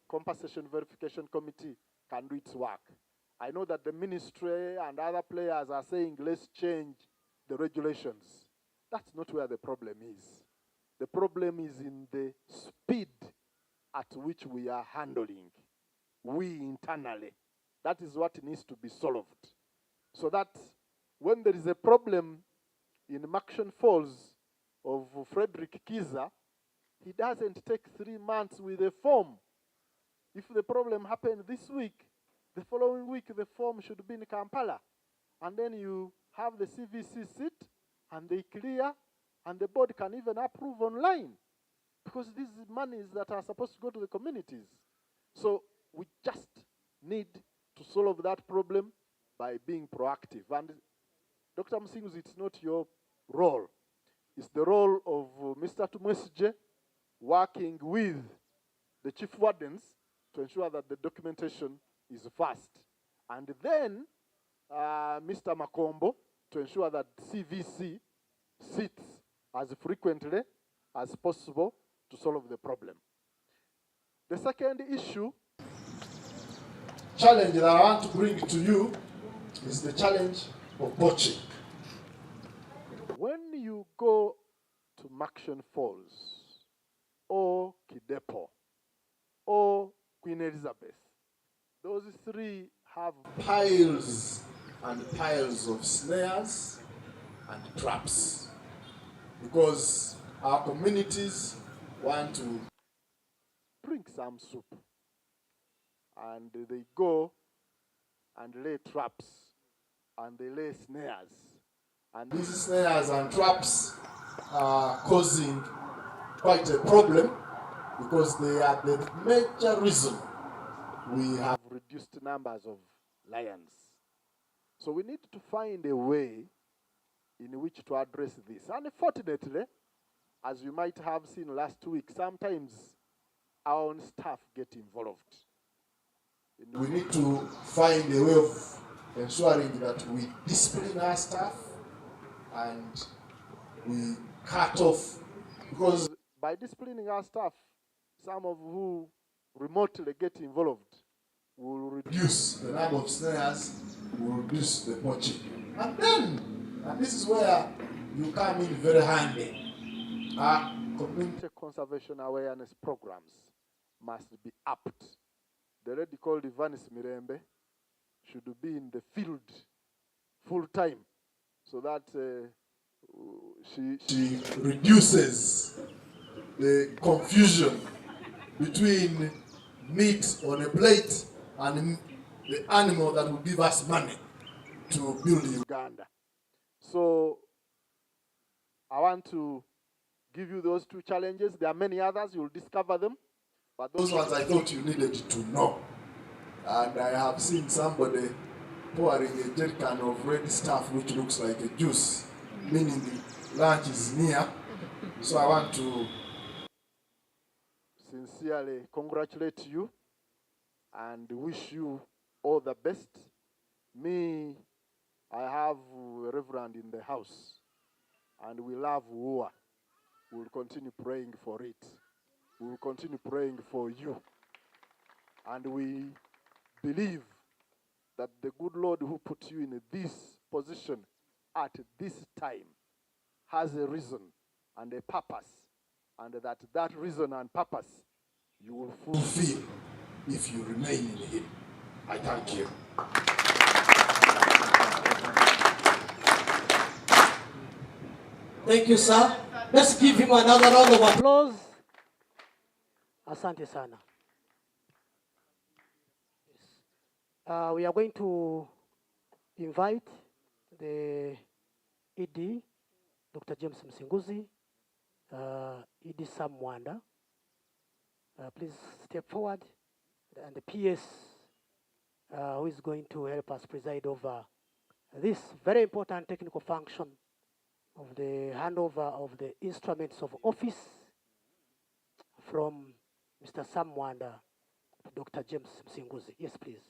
compensation verification committee can do its work. I know that the ministry and other players are saying, let's change the regulations. That's not where the problem is. The problem is in the speed at which we are handling, we internally. That is what needs to be solved. So that when there is a problem in Maction Falls of Frederick Kiza, he doesn't take 3 months with a form. If the problem happened this week, the following week the form should be in Kampala. And then you have the CVC sit, and they clear, and the board can even approve online. Because these monies that are supposed to go to the communities. So we just need to solve that problem by being proactive. And Dr. Msinguzi, it's not your role. It's the role of Mr. Tumwesije working with the chief wardens to ensure that the documentation is fast. And then Mr. Makombo to ensure that CVC sits as frequently as possible to solve the problem. The second issue, challenge that I want to bring to you is the challenge of poaching. When you go to Maction Falls or Kidepo or Queen Elizabeth, those three have piles and piles of snares and traps, because our communities want to drink some soup, and they go and lay traps and they lay snares. And these snares and traps are causing quite a problem, because they are the major reason we have reduced numbers of lions. So we need to find a way in which to address this. Unfortunately, as you might have seen last week, sometimes our own staff get involved. We need to find a way of ensuring that we discipline our staff and we cut off, because by disciplining our staff, some of who remotely get involved will reduce the number of snares, will reduce the poaching. And then, and this is where you come in very handy, community conservation awareness programs must be upped. The lady called Ivanis Mirembe should be in the field full time, so that she reduces the confusion between meat on a plate and the animal that will give us money to build Uganda. So I want to give you those two challenges. There are many others, you'll discover them. But those ones I thought you needed to know. And I have seen somebody pouring a jerrycan of red stuff which looks like a juice, meaning the lunch is near. So I want to sincerely congratulate you and wish you all the best. Me, I have a reverend in the house, and we love UWA. We'll continue praying for it. We will continue praying for you. And we believe that the good Lord who put you in this position at this time has a reason and a purpose, and that reason and purpose you will fulfill if you remain in Him. I thank you. Thank you, sir. Let's give him another round of applause. Asante sana. We are going to invite the ED, Dr. James Msinguzi, ED Sam Mwanda. Please step forward, and the PS who is going to help us preside over this very important technical function of the handover of the instruments of office from Mr. Sam Mwanda to Dr. James Msinguzi. Yes, please.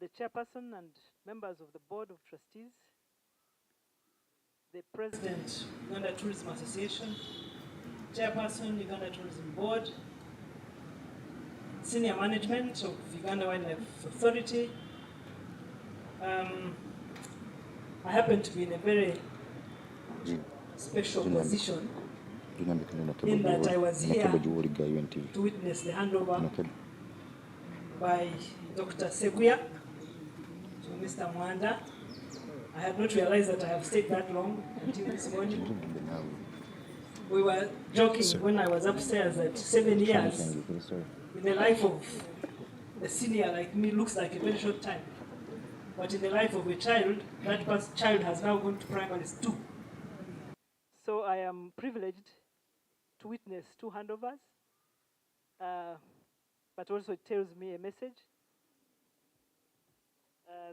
the chairperson and members of the board of trustees, the president, Uganda Tourism Association, chairperson, Uganda Tourism Board, senior management of Uganda Wildlife Authority. I happen to be in a very special position in that I was here to witness the handover by Dr. Seguya to Mr. Mwanda. I had not realized that I have stayed that long until this morning. We were joking when I was upstairs that 7 years in the life of a senior like me looks like a very short time. But in the life of a child, that child has now gone to primary 2. So I am privileged to witness 2 handovers, but also it tells me a message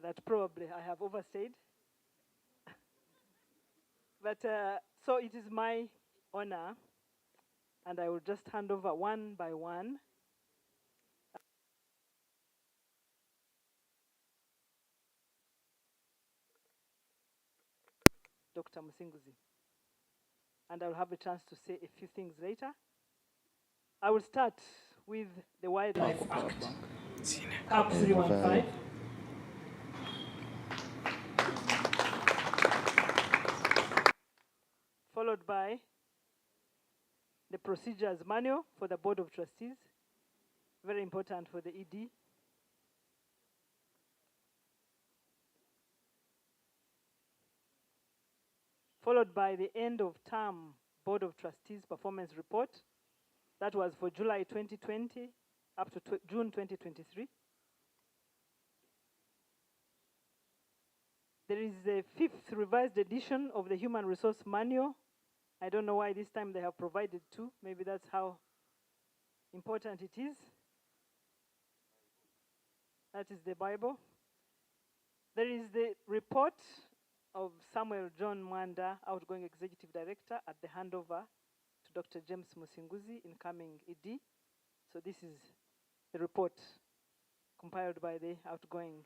that probably I have overstayed. But so it is my honor, and I will just hand over one by one. Dr. Musinguzi. And I'll have a chance to say a few things later. I will start with the Wildlife Act, CAP 315. Followed by the procedures manual for the Board of Trustees, very important for the ED. Followed by the end of term Board of Trustees performance report. That was for July 2020 up to June 2023. There is a 5th revised edition of the Human Resource Manual. I don't know why this time they have provided 2. Maybe that's how important it is. That is the Bible. There is the report of Samuel John Mwanda, Outgoing Executive Director, at the handover to Dr. James Musinguzi, incoming ED. So this is the report compiled by the outgoing.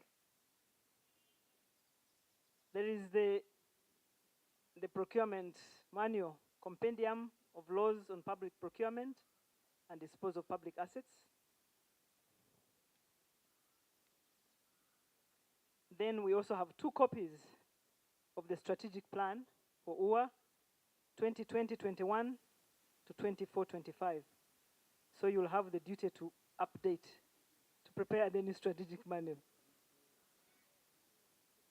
There is the procurement manual, compendium of laws on public procurement and disposal of public assets. Then we also have 2 copies of the strategic plan for UWA, 2020-21 to 24-25. So you'll have the duty to update, to prepare the new strategic manual.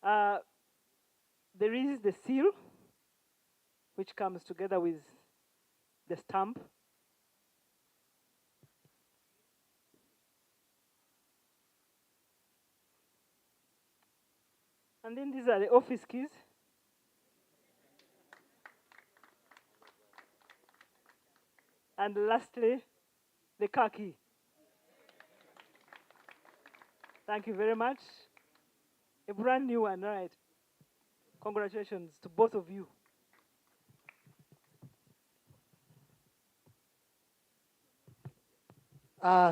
There is the seal, which comes together with the stamp. And then these are the office keys. And lastly, the car key. Thank you very much. A brand new one, right? Congratulations to both of you.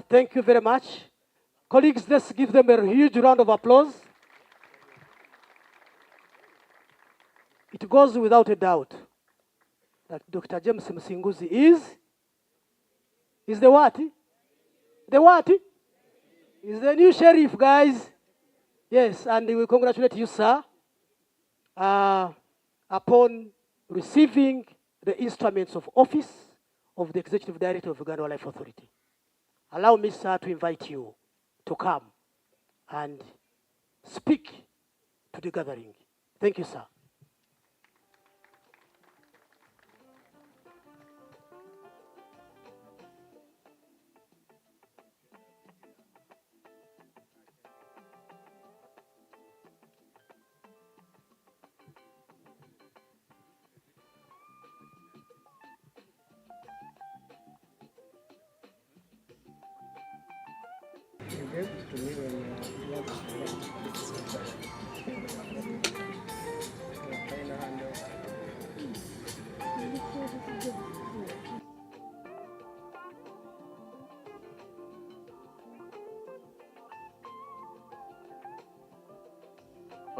Thank you very much. Colleagues, let's give them a huge round of applause. It goes without a doubt that Dr. James Musinguzi is the what? The what? Is the new sheriff, guys. Yes, and we congratulate you, sir, upon receiving the instruments of office of the Executive Director of Uganda Wildlife Authority. Allow me, sir, to invite you to come and speak to the gathering. Thank you, sir.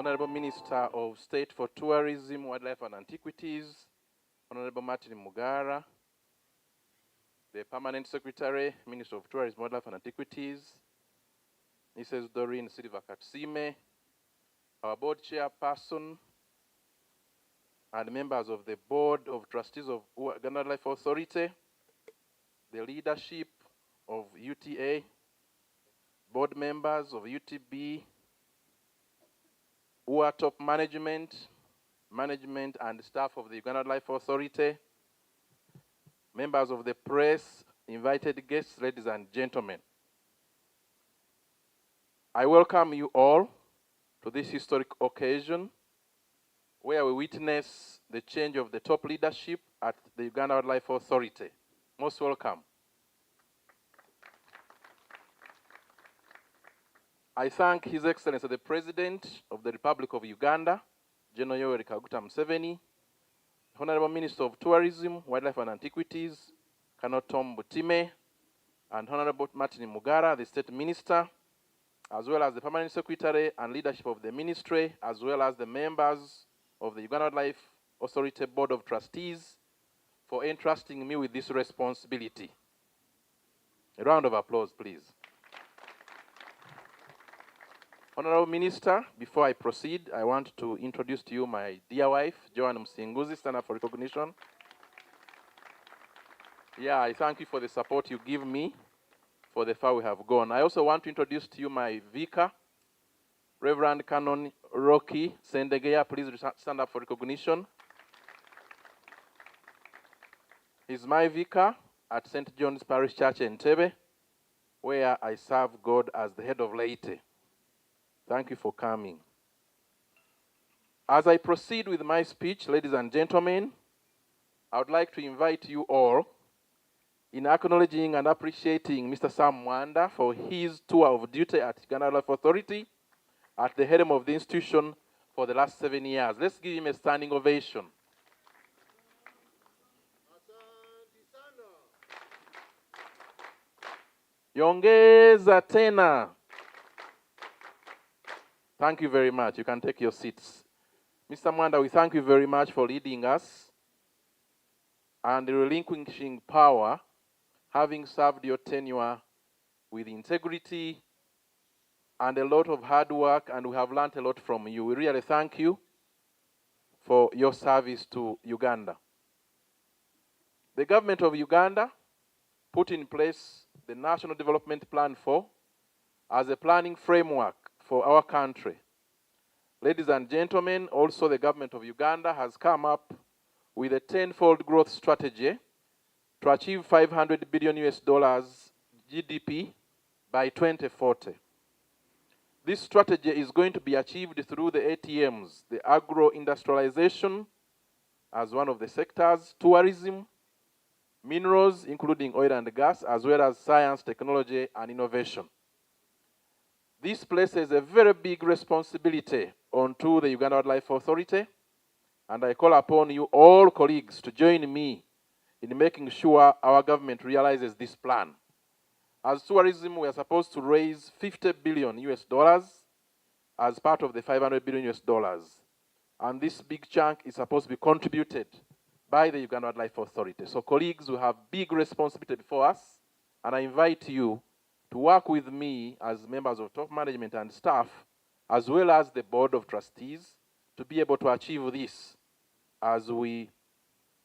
Honorable Minister of State for Tourism, Wildlife and Antiquities, Honorable Martin Mugara, the Permanent Secretary, Minister of Tourism, Wildlife and Antiquities, Mrs. Doreen Silva Katsime, our board chairperson, and members of the Board of Trustees of Uganda Wildlife Authority, the leadership of UTA, board members of UTB, UWA top management and staff of the Uganda Wildlife Authority, members of the press, invited guests, ladies and gentlemen. I welcome you all to this historic occasion where we witness the change of the top leadership at the Uganda Wildlife Authority. Most welcome. I thank His Excellency the President of the Republic of Uganda, General Yoweri Kaguta Museveni, Honorable Minister of Tourism, Wildlife and Antiquities, Colonel Tom Butime, and Honorable Martin Mugara, the State Minister, as well as the Permanent Secretary and leadership of the Ministry, as well as the members of the Uganda Wildlife Authority Board of Trustees, for entrusting me with this responsibility. A round of applause, please. Honorable Minister, before I proceed, I want to introduce to you my dear wife, Joanne Msinguzi. Stand up for recognition. Yeah, I thank you for the support you give me for the far we have gone. I also want to introduce to you my vicar, Reverend Canon Rocky Sendegeya. Please stand up for recognition. He's my vicar at St. John's Parish Church in Entebbe, where I serve God as the head of laity. Thank you for coming. As I proceed with my speech, ladies and gentlemen, I would like to invite you all in acknowledging and appreciating Mr. Sam Mwanda for his tour of duty at Uganda Wildlife Authority at the helm of the institution for the last 7 years. Let's give him a standing ovation. Yongeza tena. Thank you very much. You can take your seats. Mr. Mwanda, we thank you very much for leading us and relinquishing power, having served your tenure with integrity and a lot of hard work, and we have learned a lot from you. We really thank you for your service to Uganda. The government of Uganda put in place the National Development Plan 4 as a planning framework for our country. Ladies and gentlemen, also the government of Uganda has come up with a 10-fold growth strategy to achieve $500 billion GDP by 2040. This strategy is going to be achieved through the ATMs, the agro-industrialization as one of the sectors, tourism, minerals, including oil and gas, as well as science, technology, and innovation. This places a very big responsibility onto the Uganda Wildlife Authority, and I call upon you all colleagues to join me in making sure our government realizes this plan. As tourism, we are supposed to raise $50 billion as part of the $500 billion. And this big chunk is supposed to be contributed by the Uganda Wildlife Authority. So colleagues, we have big responsibility before us, and I invite you to work with me as members of top management and staff, as well as the Board of Trustees, to be able to achieve this as we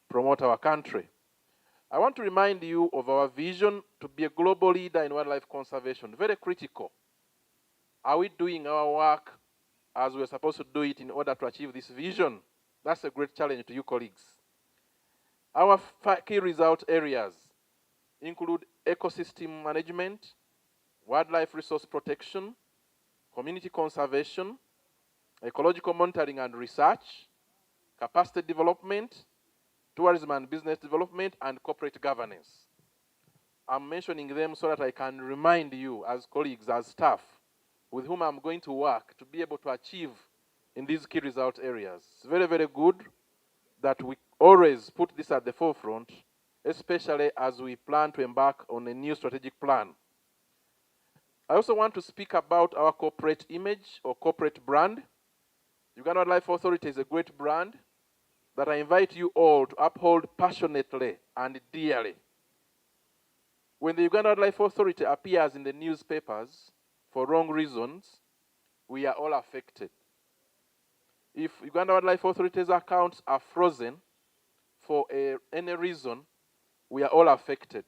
promote our country. I want to remind you of our vision to be a global leader in wildlife conservation. Very critical. Are we doing our work as we're supposed to do it in order to achieve this vision? That's a great challenge to you colleagues. Our key result areas include ecosystem management, wildlife resource protection, community conservation, ecological monitoring and research, capacity development, tourism and business development, and corporate governance. I'm mentioning them so that I can remind you as colleagues, as staff, with whom I'm going to work to be able to achieve in these key result areas. It's very, very good that we always put this at the forefront, especially as we plan to embark on a new strategic plan. I also want to speak about our corporate image or corporate brand. Uganda Wildlife Authority is a great brand that I invite you all to uphold passionately and dearly. When the Uganda Wildlife Authority appears in the newspapers for wrong reasons, we are all affected. If Uganda Wildlife Authority's accounts are frozen for any reason, we are all affected.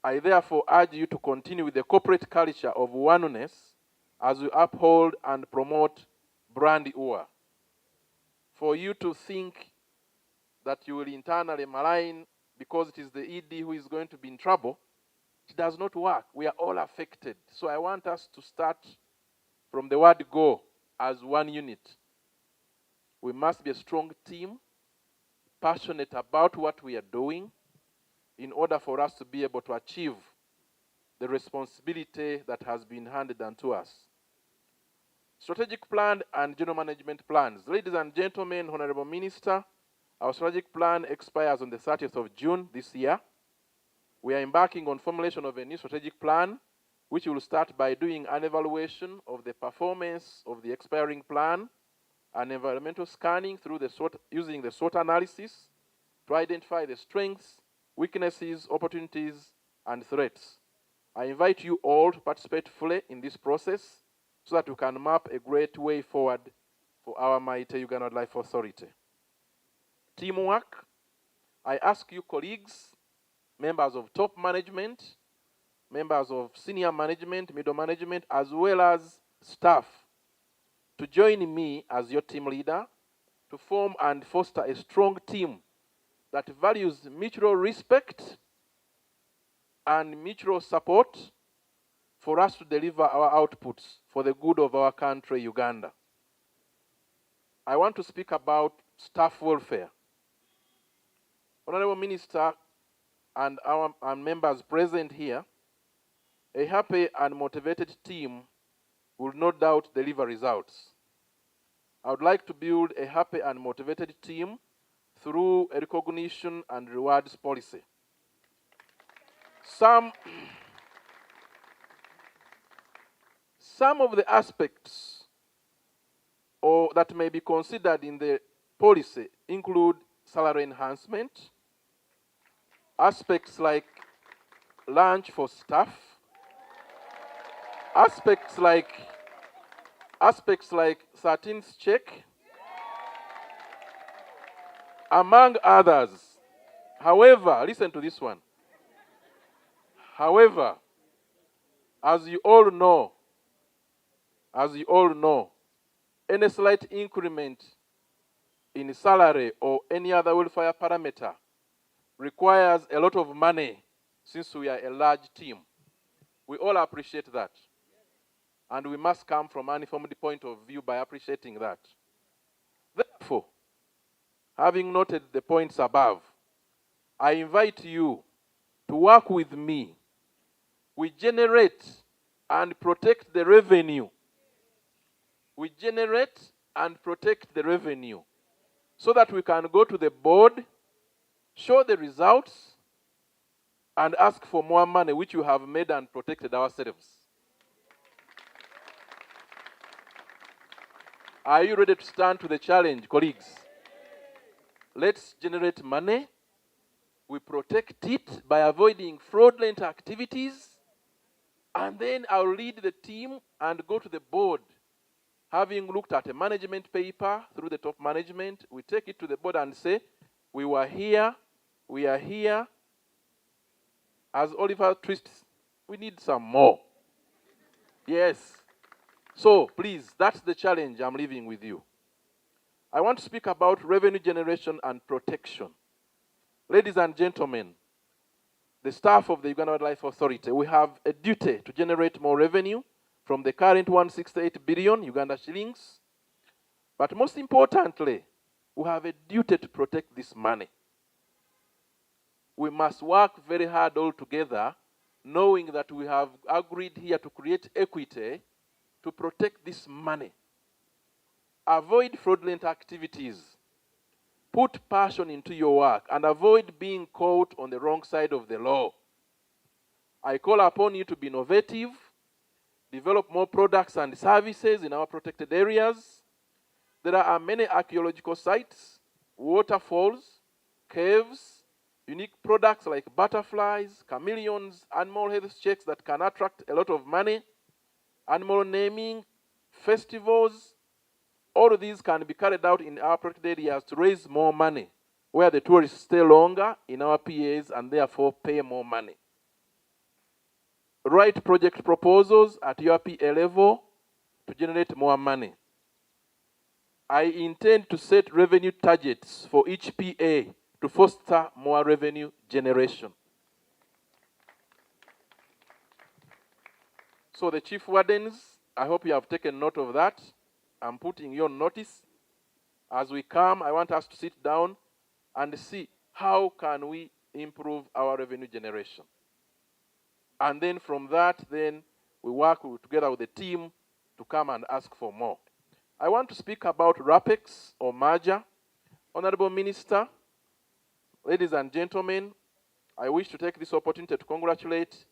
I therefore urge you to continue with the corporate culture of oneness as we uphold and promote brand UWA. For you to think that you will internally malign because it is the ED who is going to be in trouble, it does not work. We are all affected. So I want us to start from the word go as one unit. We must be a strong team, passionate about what we are doing, in order for us to be able to achieve the responsibility that has been handed unto us. Strategic plan and general management plans. Ladies and gentlemen, Honorable Minister, our strategic plan expires on the 30th of June this year. We are embarking on formulation of a new strategic plan, which will start by doing an evaluation of the performance of the expiring plan and environmental scanning through the using the SWOT analysis to identify the strengths, weaknesses, opportunities, and threats. I invite you all to participate fully in this process so that we can map a great way forward for our mighty Uganda Wildlife Authority. Teamwork. I ask you colleagues, members of top management, members of senior management, middle management, as well as staff, to join me as your team leader to form and foster a strong team that values mutual respect and mutual support for us to deliver our outputs for the good of our country, Uganda. I want to speak about staff welfare. Honorable Minister and our members present here, a happy and motivated team will no doubt deliver results. I would like to build a happy and motivated team through a recognition and rewards policy. Some of the aspects that may be considered in the policy include salary enhancement, aspects like lunch for staff, aspects like 13th check, among others. However, listen to this one. However, as you all know, any slight increment in salary or any other welfare parameter requires a lot of money since we are a large team. We all appreciate that. And we must come from an informed point of view by appreciating that. Therefore, having noted the points above, I invite you to work with me. We generate and protect the revenue. We generate and protect the revenue so that we can go to the board, show the results, and ask for more money, which we have made and protected ourselves. Are you ready to stand to the challenge, colleagues? Let's generate money. We protect it by avoiding fraudulent activities. And then I'll lead the team and go to the board. Having looked at a management paper through the top management, we take it to the board and say, we are here. As Oliver twists, we need some more. Yes. So, please, that's the challenge I'm leaving with you. I want to speak about revenue generation and protection. Ladies and gentlemen, the staff of the Uganda Wildlife Authority, we have a duty to generate more revenue from the current 168 billion Uganda shillings. But most importantly, we have a duty to protect this money. We must work very hard all together, knowing that we have agreed here to create equity to protect this money. Avoid fraudulent activities. Put passion into your work and avoid being caught on the wrong side of the law. I call upon you to be innovative, develop more products and services in our protected areas, there are many archaeological sites, waterfalls, caves, unique products like butterflies, chameleons, animal health checks that can attract a lot of money, animal naming, festivals. All of these can be carried out in our protected areas to raise more money, where the tourists stay longer in our PAs and therefore pay more money. Write project proposals at your PA level to generate more money. I intend to set revenue targets for each PA to foster more revenue generation. So the chief wardens, I hope you have taken note of that. I'm putting you on notice. As we come, I want us to sit down and see how can we improve our revenue generation. And then from that, then we work together with the team to come and ask for more. I want to speak about RAPEX or merger. Honorable Minister, ladies and gentlemen, I wish to take this opportunity to congratulate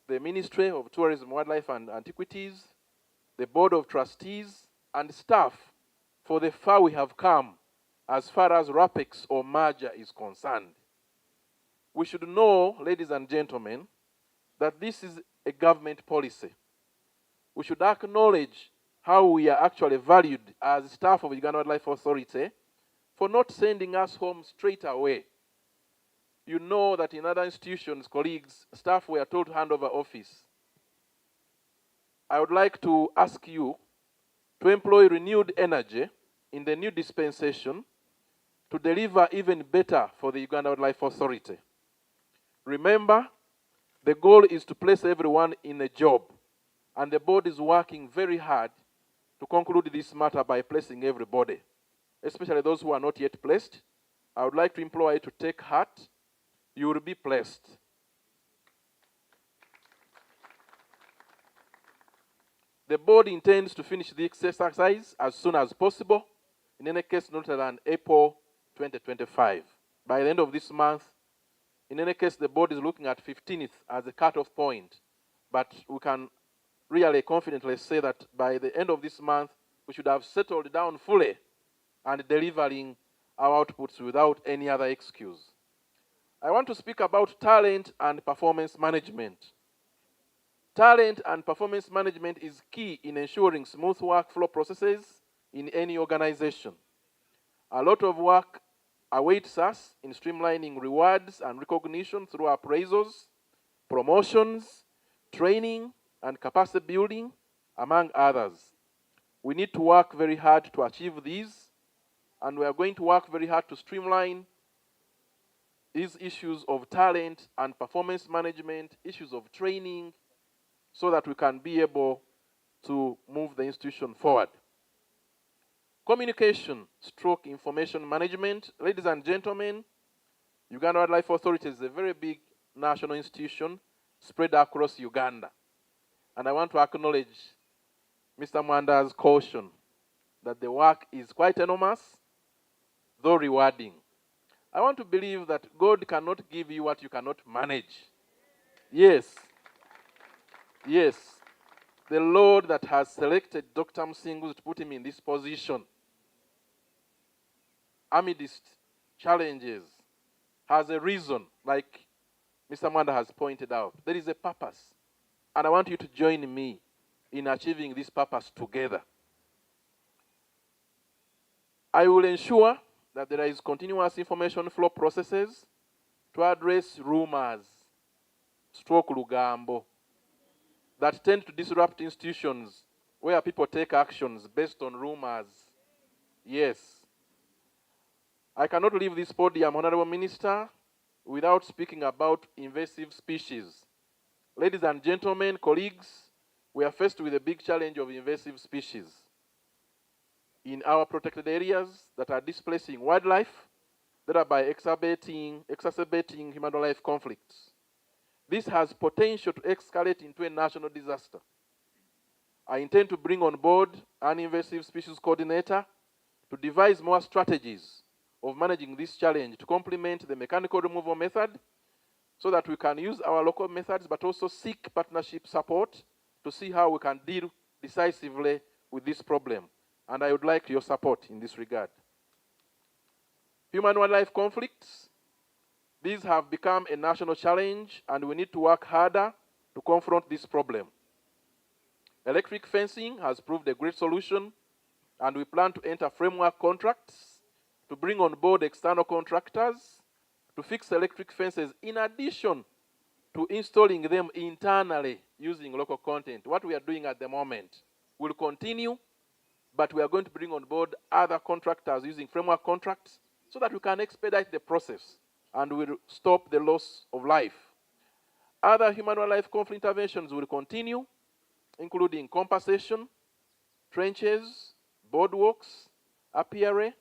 the Ministry of Tourism, Wildlife and Antiquities, the Board of Trustees, and staff for the far we have come as far as RAPEX or merger is concerned. We should know, ladies and gentlemen, that this is a government policy. We should acknowledge how we are actually valued as staff of the Uganda Wildlife Authority for not sending us home straight away. You know that in other institutions, colleagues, staff were told to hand over office. I would like to ask you to employ renewed energy in the new dispensation to deliver even better for the Uganda Wildlife Authority. Remember, the goal is to place everyone in a job, and the board is working very hard to conclude this matter by placing everybody, especially those who are not yet placed. I would like to implore you to take heart. You will be placed. The board intends to finish the exercise as soon as possible, in any case not later than April 2025. By the end of this month, in any case, the board is looking at 15th as a cutoff point, but we can really confidently say that by the end of this month, we should have settled down fully and delivering our outputs without any other excuse. I want to speak about talent and performance management. Talent and performance management is key in ensuring smooth workflow processes in any organization. A lot of work awaits us in streamlining rewards and recognition through appraisals, promotions, training, and capacity building, among others. We need to work very hard to achieve these, and we are going to work very hard to streamline these issues of talent and performance management, issues of training, so that we can be able to move the institution forward. Communication / information management. Ladies and gentlemen, Uganda Wildlife Authority is a very big national institution spread across Uganda. And I want to acknowledge Mr. Mwanda's caution that the work is quite enormous, though rewarding. I want to believe that God cannot give you what you cannot manage. Yes. Yes. The Lord that has selected Dr. Msingu to put him in this position, amidst challenges, has a reason, like Mr. Mwanda has pointed out. There is a purpose. And I want you to join me in achieving this purpose together. I will ensure that there is continuous information flow processes to address rumors, / lugambo, that tend to disrupt institutions where people take actions based on rumors. Yes. I cannot leave this podium, Honorable Minister, without speaking about invasive species. Ladies and gentlemen, colleagues, we are faced with a big challenge of invasive species in our protected areas that are displacing wildlife, thereby exacerbating human-wildlife conflicts. This has potential to escalate into a national disaster. I intend to bring on board an invasive species coordinator to devise more strategies of managing this challenge to complement the mechanical removal method so that we can use our local methods but also seek partnership support to see how we can deal decisively with this problem. and I would like your support in this regard. Human-wildlife conflicts. These have become a national challenge, and we need to work harder to confront this problem. Electric fencing has proved a great solution, and we plan to enter framework contracts to bring on board external contractors to fix electric fences in addition to installing them internally using local content. What we are doing at the moment will continue, but we are going to bring on board other contractors using framework contracts so that we can expedite the process and will stop the loss of life. Other human-wildlife conflict interventions will continue, including compensation, trenches, boardwalks, apiary,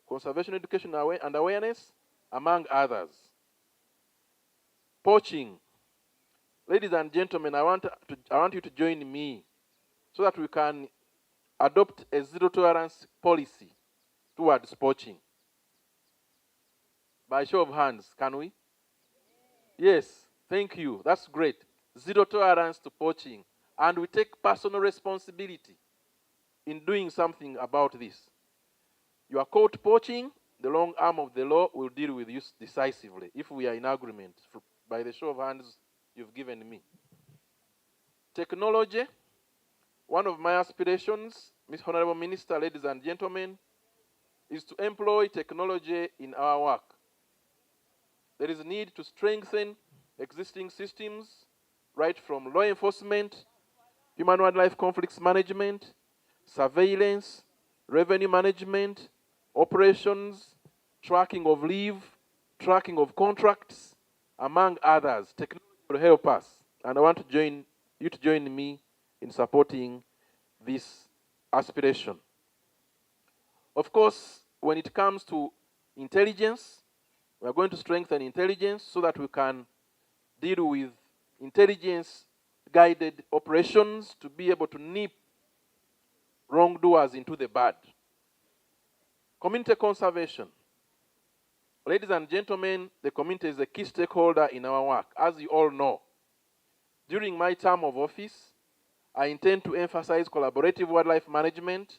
conservation education and awareness, among others. Poaching. Ladies and gentlemen, I want you to join me so that we can adopt a zero-tolerance policy towards poaching. By show of hands, can we? Yes, thank you. That's great. Zero tolerance to poaching. And we take personal responsibility in doing something about this. You are caught poaching, the long arm of the law will deal with you decisively if we are in agreement by the show of hands you've given me. Technology. One of my aspirations, Ms. Honorable Minister, ladies and gentlemen, is to employ technology in our work. There is a need to strengthen existing systems, right from law enforcement, human-wildlife conflicts management, surveillance, revenue management, operations, tracking of leave, tracking of contracts, among others. Technology will help us, and I want you to join me in supporting this aspiration. Of course, when it comes to intelligence, we are going to strengthen intelligence so that we can deal with intelligence-guided operations to be able to nip wrongdoers into the bud. Community conservation. Ladies and gentlemen, the community is a key stakeholder in our work, as you all know. During my term of office, I intend to emphasize collaborative wildlife management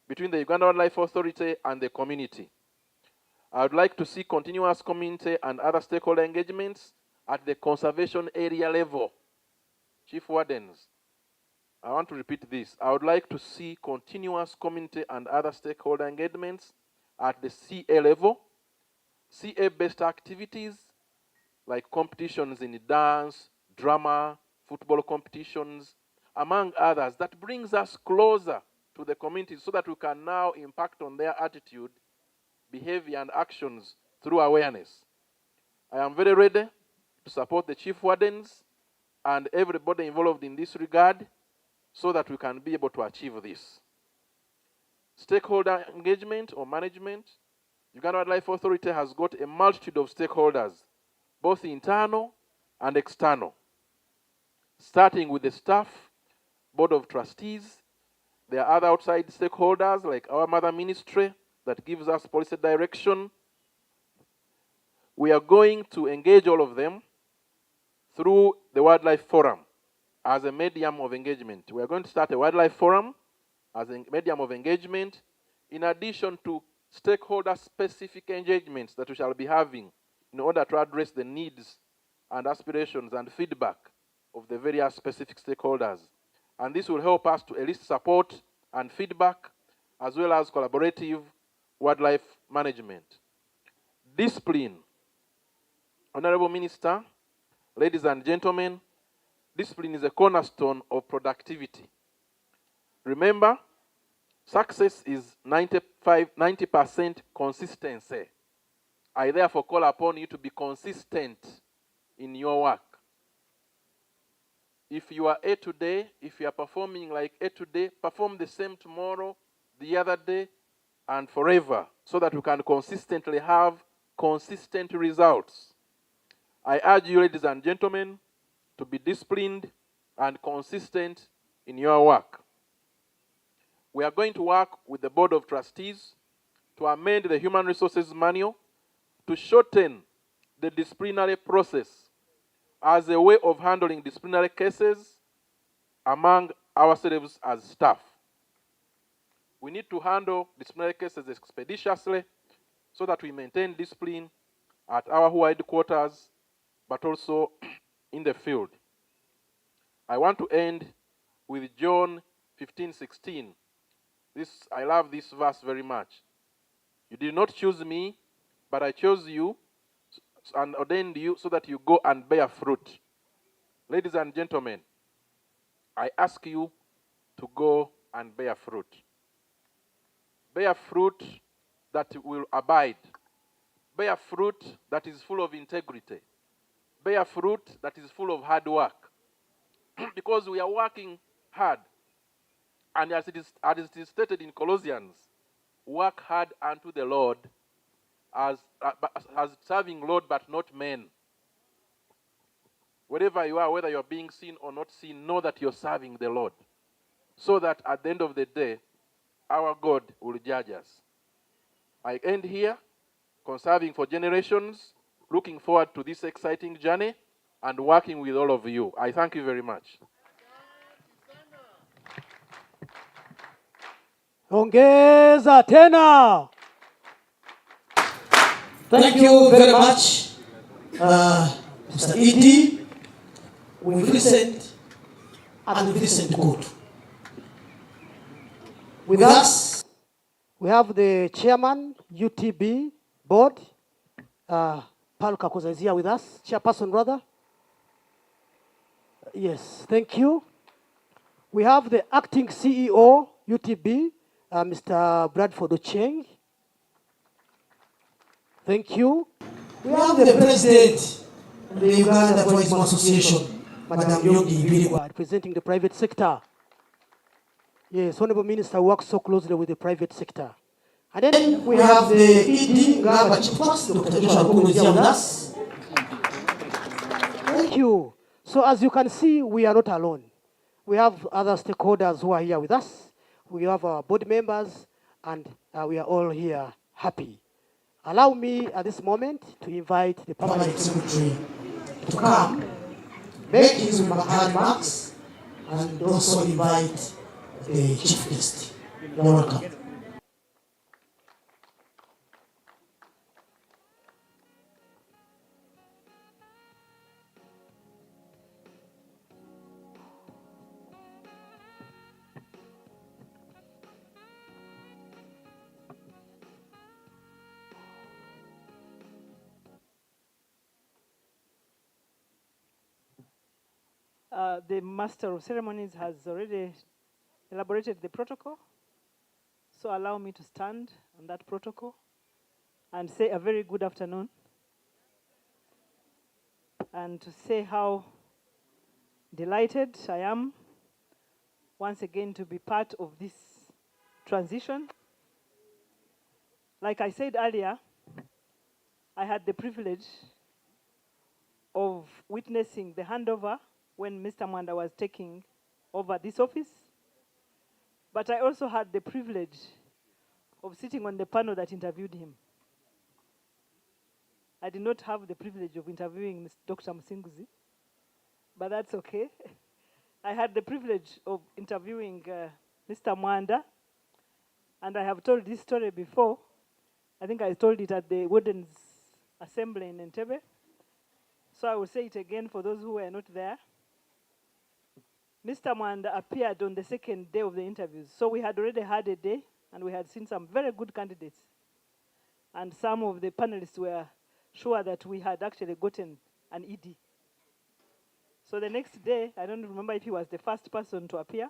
between the Uganda Wildlife Authority and the community. I would like to see continuous community and other stakeholder engagements at the conservation area level. Chief Wardens, I want to repeat this. I would like to see continuous community and other stakeholder engagements at the CA level, CA-based activities like competitions in dance, drama, football competitions, among others, that brings us closer to the community so that we can now impact on their attitude, behavior, and actions through awareness. I am very ready to support the Chief Wardens and everybody involved in this regard so that we can be able to achieve this. Stakeholder engagement or management. Uganda Wildlife Authority has got a multitude of stakeholders, both internal and external. Starting with the staff, board of trustees, there are other outside stakeholders like our mother ministry that gives us policy direction. We are going to engage all of them through the Wildlife Forum as a medium of engagement. We are going to start a Wildlife Forum as a medium of engagement in addition to stakeholder-specific engagements that we shall be having in order to address the needs and aspirations and feedback of the various specific stakeholders. And this will help us to elicit support and feedback as well as collaborative wildlife management. Discipline. Honorable Minister, ladies and gentlemen, discipline is a cornerstone of productivity. Remember, success is 90% consistency. I therefore call upon you to be consistent in your work. If you are A today, if you are performing like A today, perform the same tomorrow, the other day, and forever, so that we can consistently have consistent results. I urge you, ladies and gentlemen, to be disciplined and consistent in your work. We are going to work with the Board of Trustees to amend the Human Resources Manual to shorten the disciplinary process as a way of handling disciplinary cases among ourselves as staff. We need to handle disciplinary cases expeditiously so that we maintain discipline at our headquarters, but also in the field. I want to end with John 15:16. I love this verse very much. You did not choose me, but I chose you and ordained you so that you go and bear fruit. Ladies and gentlemen, I ask you to go and bear fruit. Bear fruit that will abide. Bear fruit that is full of integrity. Bear fruit that is full of hard work. Because we are working hard. And as it is stated in Colossians, work hard unto the Lord as serving Lord but not men. Wherever you are, whether you're being seen or not seen, know that you're serving the Lord. So that at the end of the day, our God will judge us. I end here, conserving for generations, looking forward to this exciting journey and working with all of you. I thank you very much. Ongeza tena. Thank you very much, Mr. ED. We've listened and we've listened good. With us, we have the chairman, UTB board, Paul Kakuza is here with us, chairperson rather. Yes, thank you. We have the acting CEO, UTB, Mr. Bradford Ocheng. Thank you. We have the president of the Uganda Tourism Association, Madam Yogi Birigwa, representing the private sector. Yes, Honorable Minister works so closely with the private sector. And then we have the ED, Ngaba Chief Trust, Dr. Joshua Kunu is here with us. Thank you. So as you can see, we are not alone. We have other stakeholders who are here with us. We have our board members, and we are all here happy. Allow me at this moment to invite the permanent secretary to come, make his remarks, and also invite the chief guest. You're welcome. The Master of Ceremonies has already elaborated the protocol. So allow me to stand on that protocol and say a very good afternoon. And to say how delighted I am once again to be part of this transition. Like I said earlier, I had the privilege of witnessing the handover when Mr. Mwanda was taking over this office. But I also had the privilege of sitting on the panel that interviewed him. I did not have the privilege of interviewing Dr. Musinguzi, but that's okay. I had the privilege of interviewing Mr. Mwanda, and I have told this story before. I think I told it at the Wardens Assembly in Entebbe. So I will say it again for those who were not there. Mr. Mwanda appeared on the second day of the interviews. So we had already had a day, and we had seen some very good candidates. And some of the panelists were sure that we had actually gotten an ED. So the next day, I don't remember if he was the first person to appear.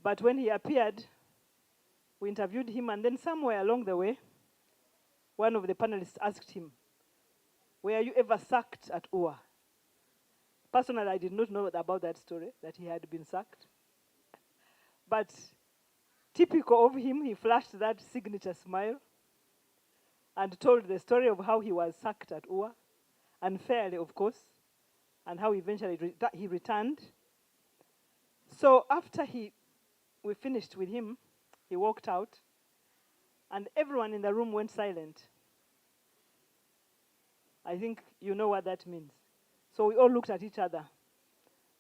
But when he appeared, we interviewed him, and then somewhere along the way, one of the panelists asked him, "Were you ever sacked at UWA?" Personally, I did not know about that story, that he had been sacked. But typical of him, he flashed that signature smile and told the story of how he was sacked at UWA, unfairly, of course, and how eventually he returned. So after we finished with him, he walked out, and everyone in the room went silent. I think you know what that means. So we all looked at each other.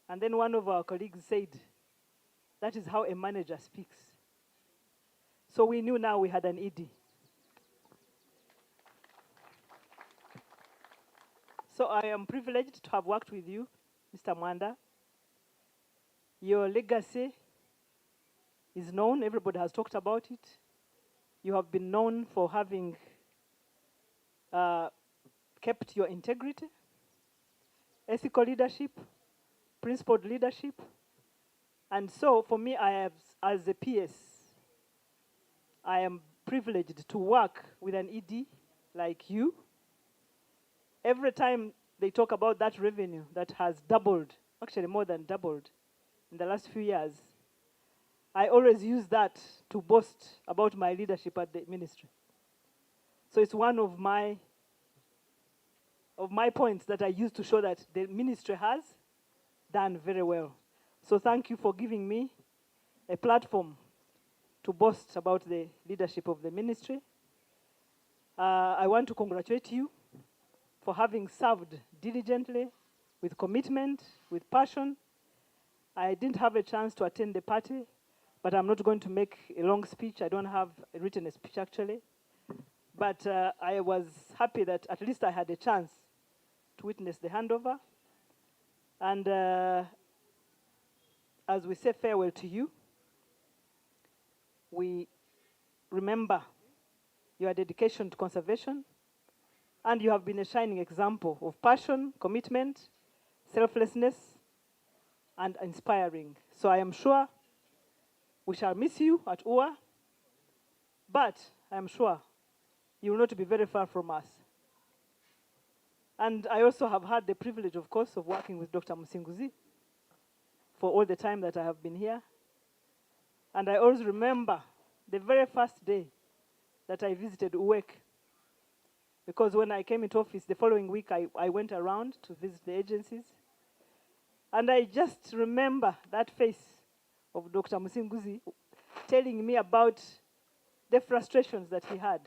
And then one of our colleagues said, "That is how a manager speaks." So we knew now we had an ED. So I am privileged to have worked with you, Mr. Mwanda. Your legacy is known. Everybody has talked about it. You have been known for having kept your integrity, ethical leadership, principled leadership. And so for me, as a PS, I am privileged to work with an ED like you. Every time they talk about that revenue that has doubled, actually more than doubled in the last few years, I always use that to boast about my leadership at the ministry. So it's one of my points that I use to show that the ministry has done very well. So thank you for giving me a platform to boast about the leadership of the ministry. I want to congratulate you for having served diligently, with commitment, with passion. I didn't have a chance to attend the party, but I'm not going to make a long speech. I don't have written a speech, actually. But I was happy that at least I had a chance to witness the handover. And as we say farewell to you, we remember your dedication to conservation, and you have been a shining example of passion, commitment, selflessness, and inspiring. So I am sure we shall miss you at UWA, but I am sure you will not be very far from us. And I also have had the privilege, of course, of working with Dr. Musinguzi for all the time that I have been here. And I always remember the very first day that I visited UWEC, because when I came into office the following week, I went around to visit the agencies. And I just remember that face of Dr. Musinguzi telling me about the frustrations that he had,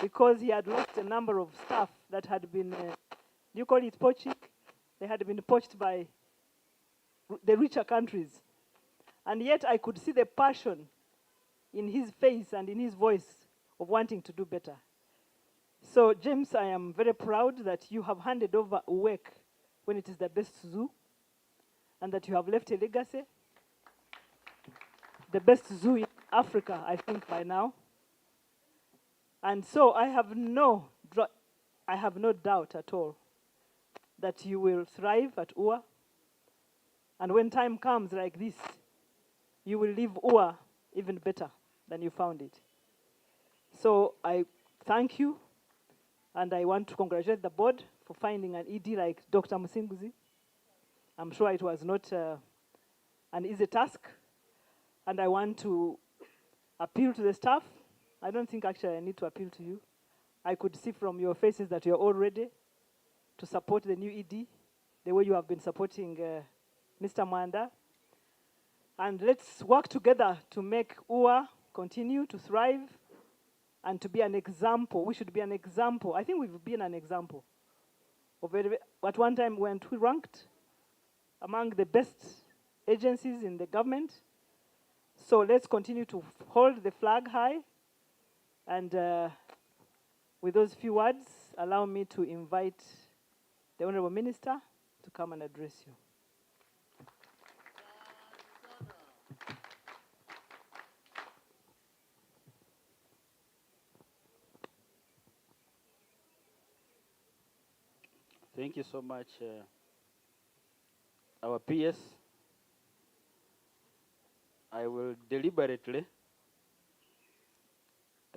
because he had lost a number of staff that had been, do you call it poaching? They had been poached by the richer countries. And yet I could see the passion in his face and in his voice of wanting to do better. So, James, I am very proud that you have handed over UWEC when it is the best zoo, and that you have left a legacy. The best zoo in Africa, I think, by now. And so I have no doubt at all that you will thrive at UWA. And when time comes like this, you will leave UWA even better than you found it. So I thank you, and I want to congratulate the board for finding an ED like Dr. Musinguzi. I'm sure it was not an easy task, and I want to appeal to the staff. I don't think actually I need to appeal to you. I could see from your faces that you're all ready to support the new ED, the way you have been supporting Mr. Mwanda. And let's work together to make UWA continue to thrive and to be an example. We should be an example. I think we've been an example. At one time, we ranked among the best agencies in the government. So let's continue to hold the flag high. And with those few words, allow me to invite the Honorable Minister to come and address you. Thank you so much, our PS. I will deliberately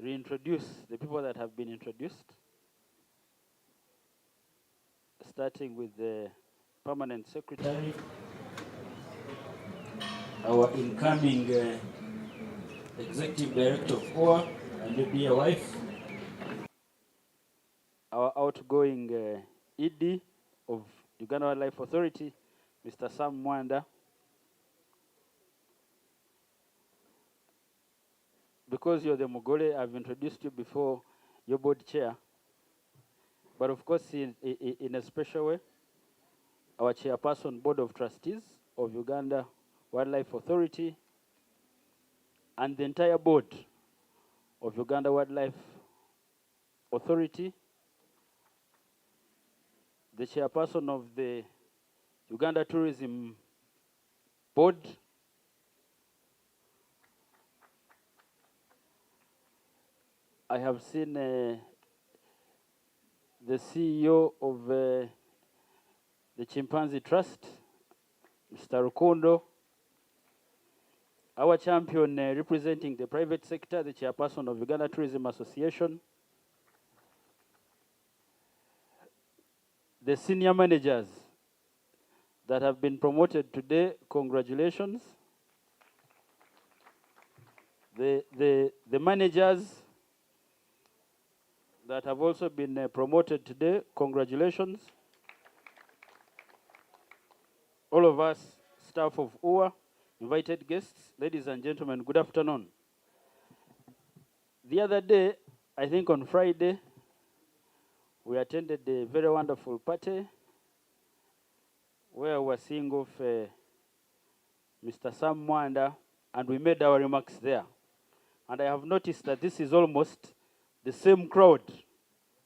reintroduce the people that have been introduced, starting with the Permanent Secretary, our incoming Executive Director of UWA, and your dear wife, our outgoing ED of Uganda Wildlife Authority, Mr. Sam Mwanda. Because you're the Mugole, I've introduced you before your board chair. But of course, in a special way, our chairperson, Board of Trustees of Uganda Wildlife Authority, and the entire board of Uganda Wildlife Authority, the chairperson of the Uganda Tourism Board, I have seen the CEO of the Chimpanzee Trust, Mr. Rukondo, our champion representing the private sector, the chairperson of Uganda Tourism Association, the senior managers that have been promoted today, congratulations. The managers that have also been promoted today, congratulations. All of us, staff of UWA, invited guests, ladies and gentlemen, good afternoon. The other day, I think on Friday, we attended a very wonderful party where we were seeing off Mr. Sam Mwanda, and we made our remarks there. And I have noticed that this is almost the same crowd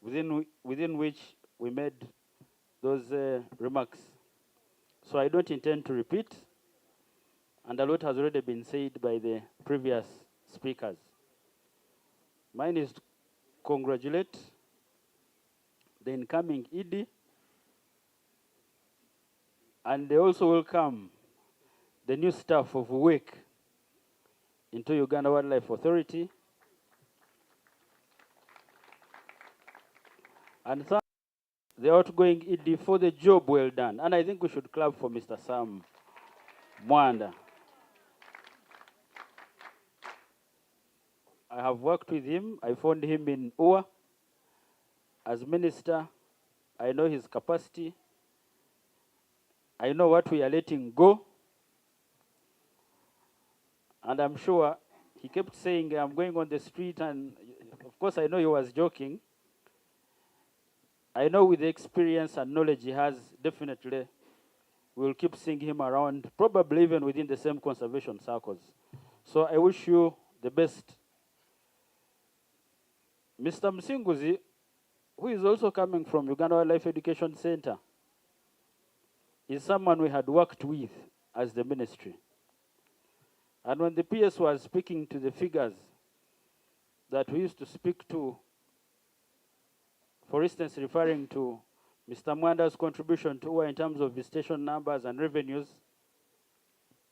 within which we made those remarks. So I don't intend to repeat, and a lot has already been said by the previous speakers. Mine is to congratulate the incoming ED, and they also welcome the new staff of UWA into Uganda Wildlife Authority. And thank the outgoing ED for the job well done. And I think we should clap for Mr. Sam Mwanda. I have worked with him. I found him in UWA as minister. I know his capacity. I know what we are letting go. And I'm sure he kept saying, I'm going on the street, and of course I know he was joking. I know with the experience and knowledge he has, definitely we'll keep seeing him around, probably even within the same conservation circles. So I wish you the best. Mr. Msinguzi, who is also coming from Uganda Wildlife Education Center, is someone we had worked with as the ministry. And when the PS was speaking to the figures that we used to speak to, for instance, referring to Mr. Mwanda's contribution to UWA in terms of visitation numbers and revenues,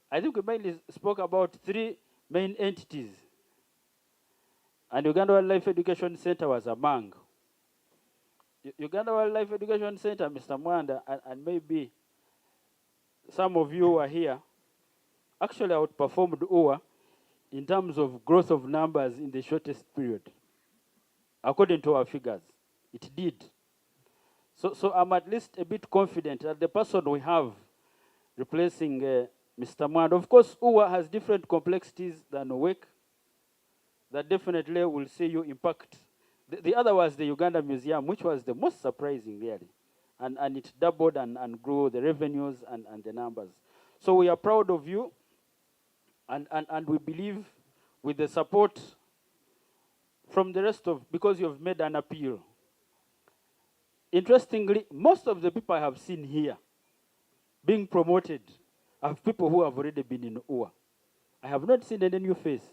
I think we mainly spoke about 3 main entities. And Uganda Wildlife Education Center was among. Uganda Wildlife Education Center, Mr. Mwanda, and maybe some of you who are here, actually outperformed UWA in terms of growth of numbers in the shortest period. According to our figures, it did. So I'm at least a bit confident that the person we have replacing Mr. Mwanda, of course, UWA has different complexities than UWA, that definitely will see you impact. The other was the Uganda Museum, which was the most surprising, really. And it doubled and grew the revenues and the numbers. So we are proud of you, and we believe with the support from the rest of, because you've made an appeal. Interestingly, most of the people I have seen here being promoted are people who have already been in UWA. I have not seen any new face,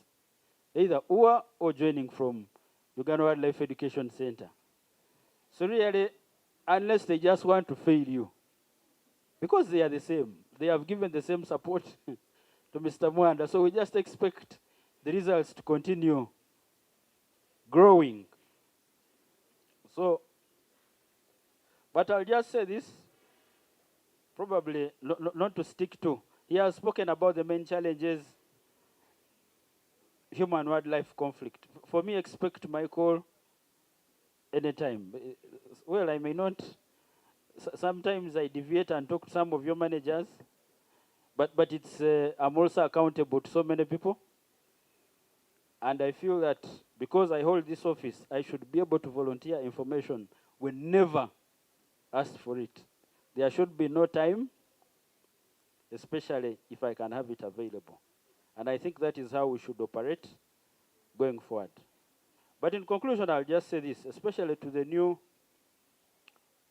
either UWA or joining from Uganda Wildlife Education Center. So really, unless they just want to fail you, because they are the same, they have given the same support to Mr. Mwanda, so we just expect the results to continue growing. So, but I'll just say this, probably not to stick to. He has spoken about the main challenges, human-wildlife conflict. For me, expect my call anytime. Well, I may not. Sometimes I deviate and talk to some of your managers, but it's I'm also accountable to so many people. And I feel that because I hold this office, I should be able to volunteer information whenever asked for it. There should be no time, especially if I can have it available. And I think that is how we should operate going forward. But in conclusion, I'll just say this, especially to the new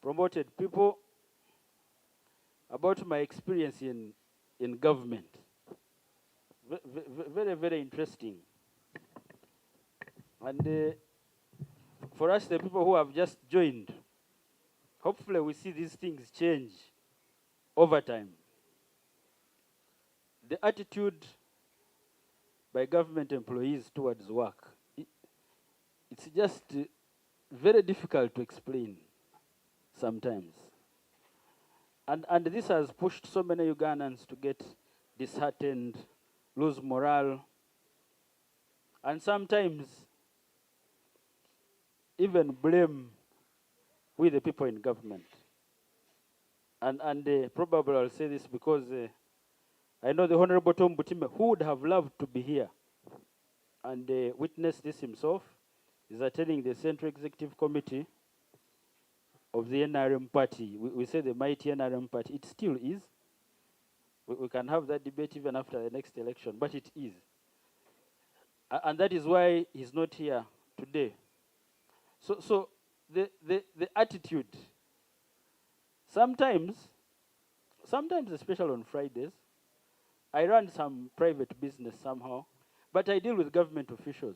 promoted people, about my experience in government. Very, very interesting. And for us, the people who have just joined, hopefully we see these things change over time. The attitude by government employees towards work, it's just very difficult to explain sometimes. And this has pushed so many Ugandans to get disheartened, lose morale, and sometimes even blame we the people in government. And probably I'll say this because I know the Honorable Tom Butime, who would have loved to be here and witness this himself, is attending the Central Executive Committee of the NRM party. We say the mighty NRM party. It still is. We can have that debate even after the next election, but it is. And that is why he's not here today. So the attitude, sometimes, especially on Fridays, I run some private business somehow, but I deal with government officials.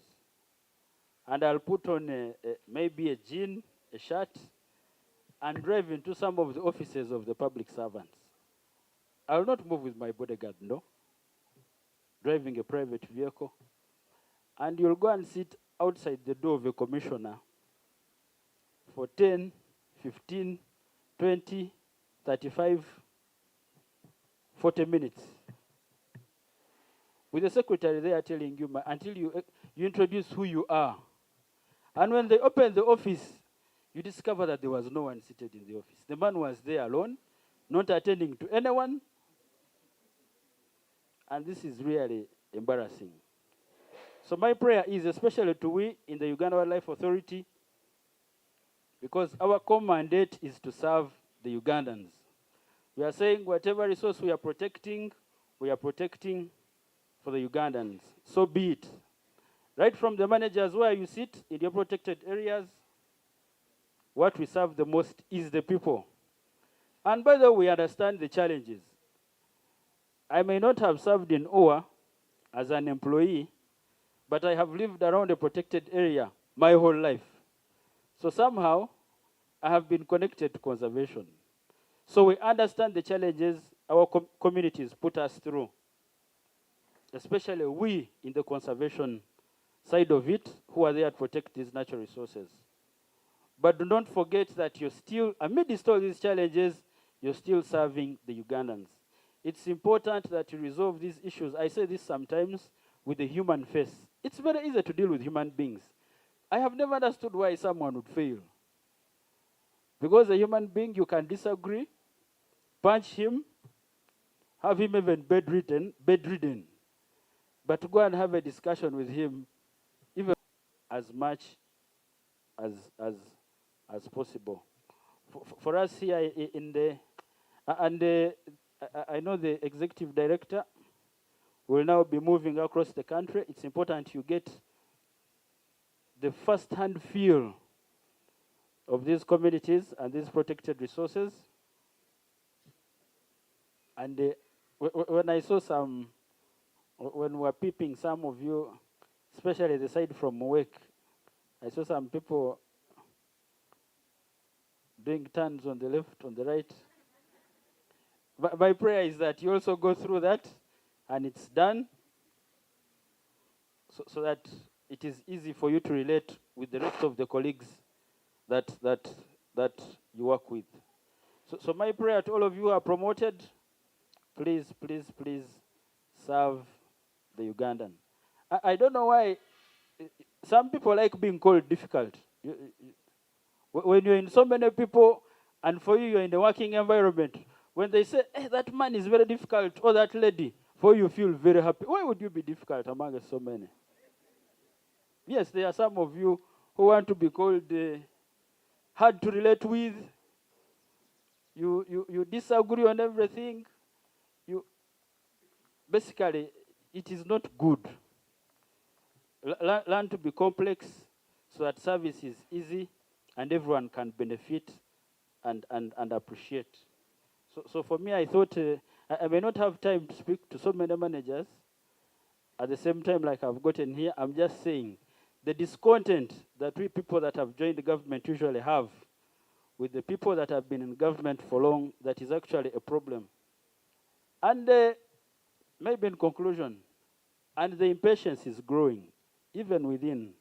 And I'll put on maybe a jean, a shirt, and drive into some of the offices of the public servants. I'll not move with my bodyguard, no. Driving a private vehicle. And you'll go and sit outside the door of a commissioner for 10, 15, 20, 35, 40 minutes. With the secretary there telling you, until you introduce who you are. And when they open the office, you discover that there was no one seated in the office. The man was there alone, not attending to anyone. And this is really embarrassing. So my prayer is especially to we in the Uganda Wildlife Authority, because our core mandate is to serve the Ugandans. We are saying whatever resource we are protecting for the Ugandans. So be it. Right from the managers where you sit in your protected areas, what we serve the most is the people. And by the way, we understand the challenges. I may not have served in OA as an employee, but I have lived around a protected area my whole life. So somehow, I have been connected to conservation. So we understand the challenges our communities put us through, especially we in the conservation side of it, who are there to protect these natural resources. But do not forget that you're still, amidst all these challenges, you're still serving the Ugandans. It's important that you resolve these issues. I say this sometimes with the human face. It's very easy to deal with human beings. I have never understood why someone would fail. Because a human being, you can disagree, punch him, have him even bedridden. But to go and have a discussion with him, even as much as possible. For us here in the, I know the executive director will now be moving across the country. It's important you get the first-hand feel of these communities and these protected resources. And when I saw when we were peeping, some of you, especially the side from work, I saw some people doing turns on the left, on the right. But my prayer is that you also go through that, and it's done, so that it is easy for you to relate with the rest of the colleagues that you work with. So my prayer to all of you who are promoted, please serve the Ugandan. I don't know why some people like being called difficult. When you're in so many people, and for you, you're in a working environment, when they say, hey, that man is very difficult, or that lady, for you feel very happy. Why would you be difficult among so many? Yes, there are some of you who want to be called hard to relate with. You disagree on everything. Basically, it is not good. Learn to be complex. so that service is easy and everyone can benefit and appreciate. So for me, I thought I may not have time to speak to so many managers at the same time like I've gotten here. I'm just saying the discontent that we people that have joined the government usually have with the people that have been in government for long, that is actually a problem. And maybe in conclusion, and the impatience is growing, even within.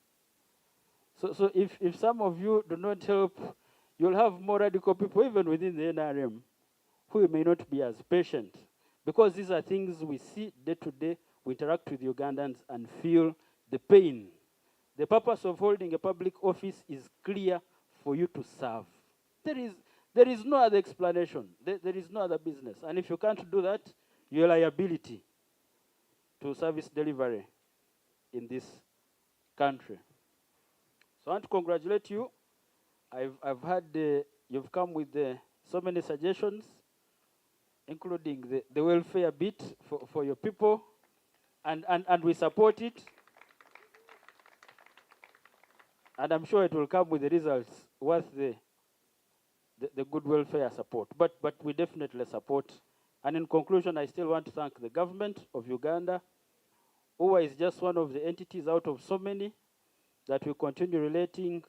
So if some of you do not help, you'll have more radical people, even within the NRM, who may not be as patient. Because these are things we see day to day, we interact with Ugandans and feel the pain. The purpose of holding a public office is clear for you to serve. There is no other explanation. There is no other business. And if you can't do that, your liability to service delivery in this country. So I want to congratulate you. I've had, you've come with so many suggestions, including the welfare bit for your people, and we support it. And I'm sure it will come with the results worth the good welfare support. But we definitely support. And in conclusion, I still want to thank the government of Uganda. UWA is just one of the entities out of so many that we continue relating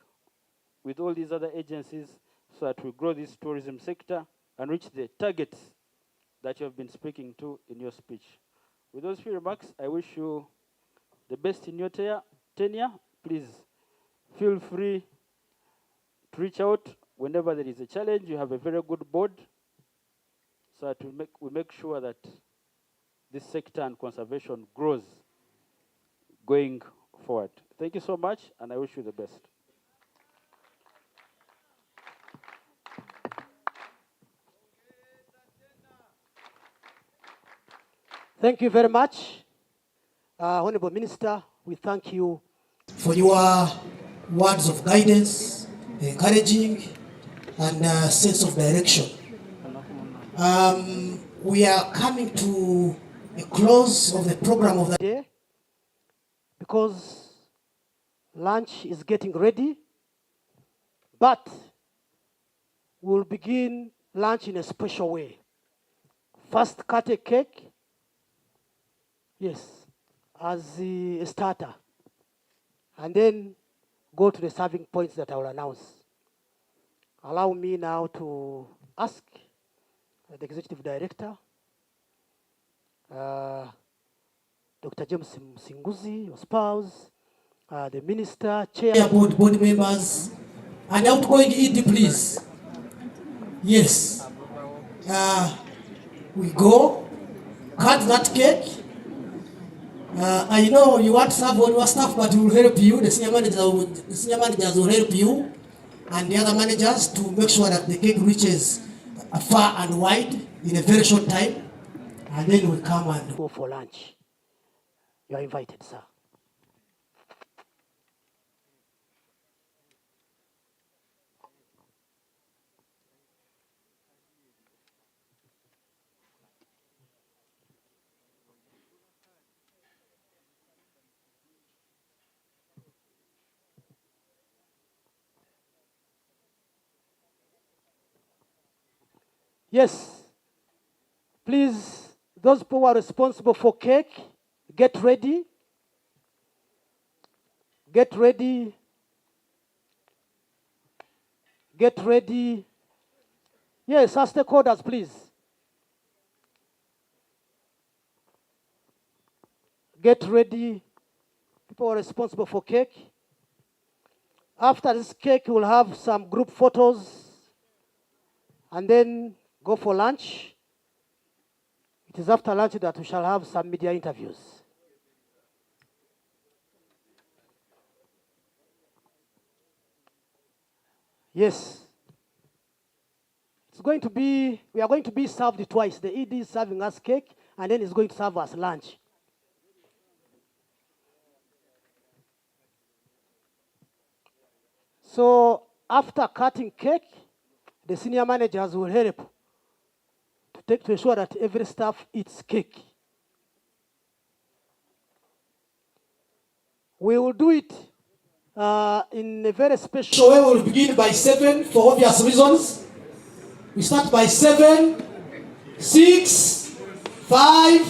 with all these other agencies so that we grow this tourism sector and reach the targets that you have been speaking to in your speech. With those few remarks, I wish you the best in your tenure. Please feel free to reach out whenever there is a challenge. You have a very good board, so that we make sure that this sector and conservation grows going forward. Thank you so much, and I wish you the best. Thank you very much, Honorable Minister. We thank you for your words of guidance, encouraging, and sense of direction. We are coming to a close of the program of the day because lunch is getting ready, but we'll begin lunch in a special way. First, cut a cake. Yes, as a starter. And then go to the serving points that I will announce. Allow me now to ask the Executive Director, Dr. James Singuzi, your spouse, the Minister, Chair, board members, and Outgoing ED, please. Yes. We go, cut that cake. I know you want to serve all your staff, but we will help you. The senior managers will help you, and the other managers to make sure that the cake reaches far and wide in a very short time, and then we come and go for lunch. You are invited, sir. Yes, please, those who are responsible for cake, get ready. Get ready. Get ready. Yes, our stakeholders, please. Get ready. People are responsible for cake. After this cake, we'll have some group photos and then go for lunch. It is after lunch that we shall have some media interviews. Yes. It's going to be, we are going to be served twice. The ED is serving us cake, and then it's going to serve us lunch. So after cutting cake, the senior managers will help to ensure that every staff eats cake. We will do it in a very special way. We'll begin by 7 for obvious reasons. We start by 7, 6, 5,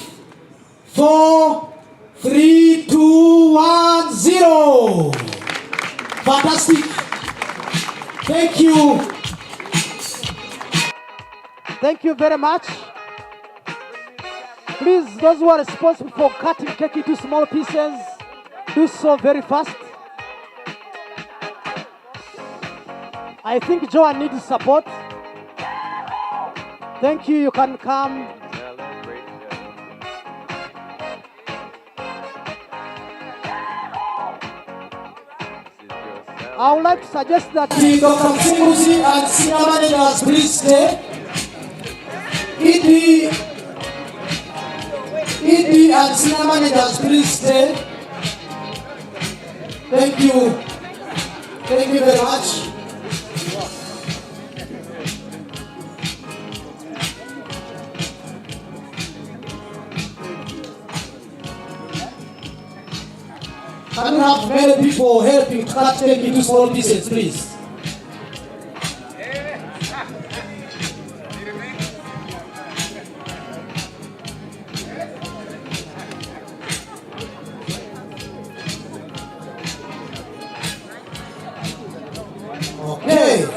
4, 3, 2, 1, 0. Fantastic. Thank you. Thank you very much. Please, those who are responsible for cutting cake into small pieces, do so very fast. I think Joan needs support. Thank you. You can come. I would like to suggest that Dr. Simuzi and senior managers please stay. ED and senior managers please stay. Thank you. Thank you very much. Can we have many people helping to cut cake into small pieces, please? Okay.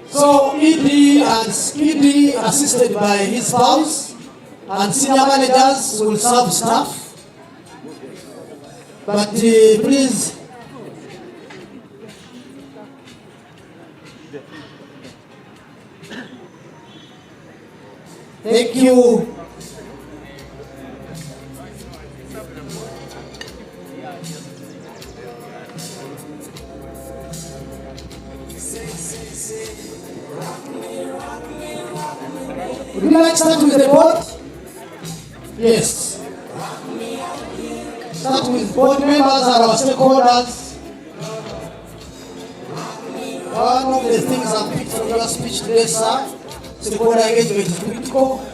So ED assisted by his spouse and senior managers will serve staff. But please, thank you. Would you like to start with the board? Yes. Start with board members and our stakeholders. One of the things I picked from your speech today, sir, stakeholder engagement is critical.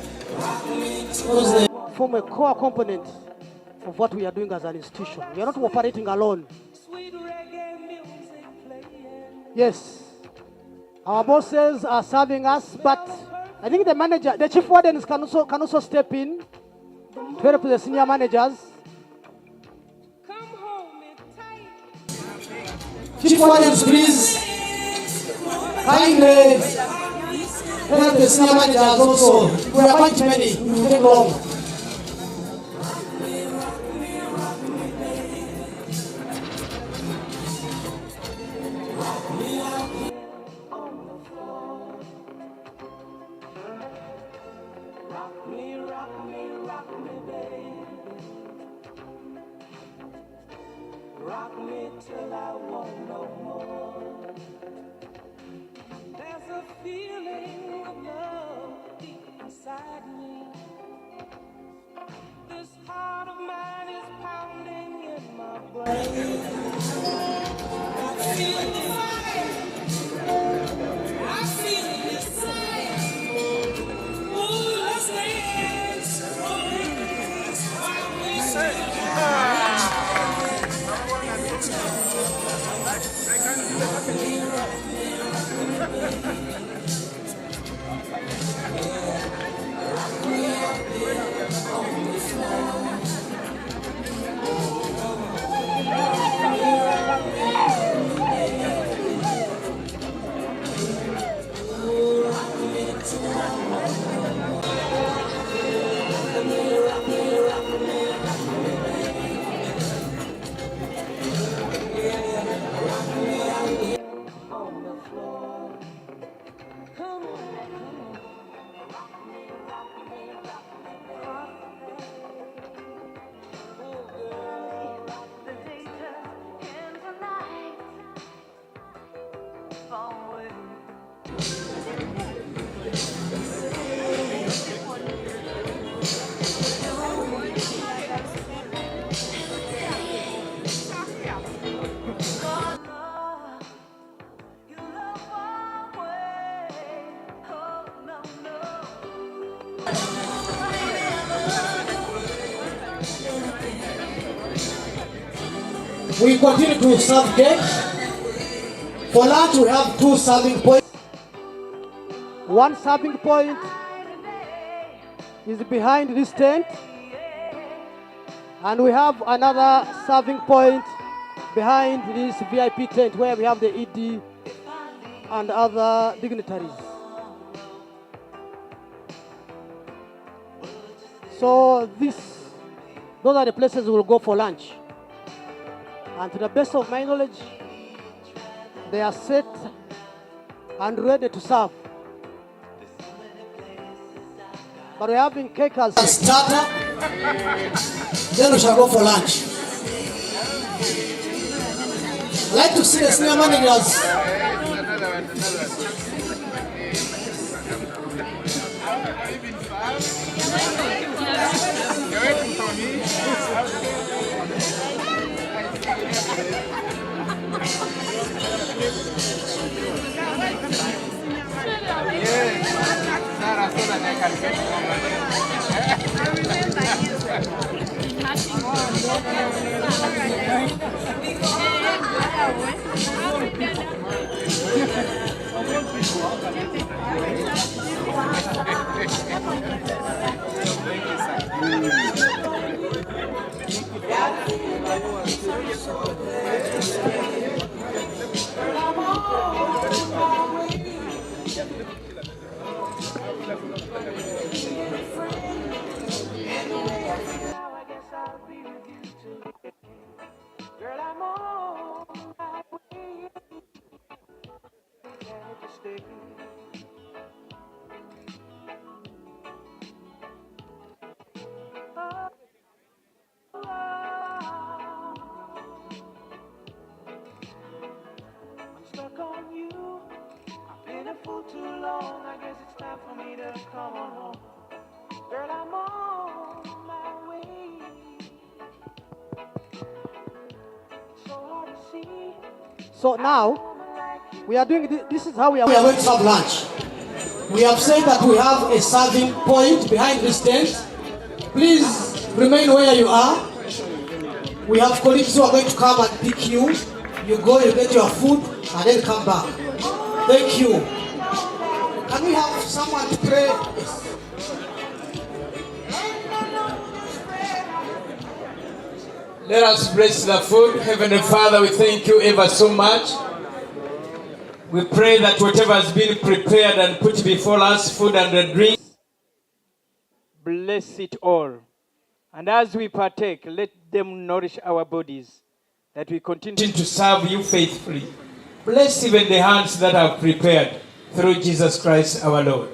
Because they form a core component of what we are doing as an institution. We are not operating alone. Yes. Our bosses are serving us, but I think the manager, the chief wardens can also step in to help the senior managers. Chief wardens, please kindly help the senior managers also. We are quite many, it will take long. Rock me till I want no more. There's a feeling of love deep inside me. This heart of mine is pounding in my brain. I feel the fire. I feel the same. Ooh, let's dance. While we say We continue to serve cake. For lunch, we have 2 serving points. One serving point is behind this tent, and we have another serving point behind this VIP tent where we have the ED and other dignitaries. So those are the places we'll go for lunch. And to the best of my knowledge, they are set and ready to serve. But we're having cake as a starter, then we shall go for lunch. I'd like to see the senior managers. So now, we are doing this is how we are going to have lunch. We have said that we have a serving point behind this tent. Please remain where you are. We have colleagues who are going to come and pick you. You go, you get your food, and then come back. Thank you. Can we have someone to pray? Yes. Let us bless the food. Heavenly Father, we thank you ever so much. We pray that whatever has been prepared and put before us, food and the drink, bless it all. And as we partake, let them nourish our bodies, that we continue to serve you faithfully. Bless even the hands that have prepared, through Jesus Christ our Lord.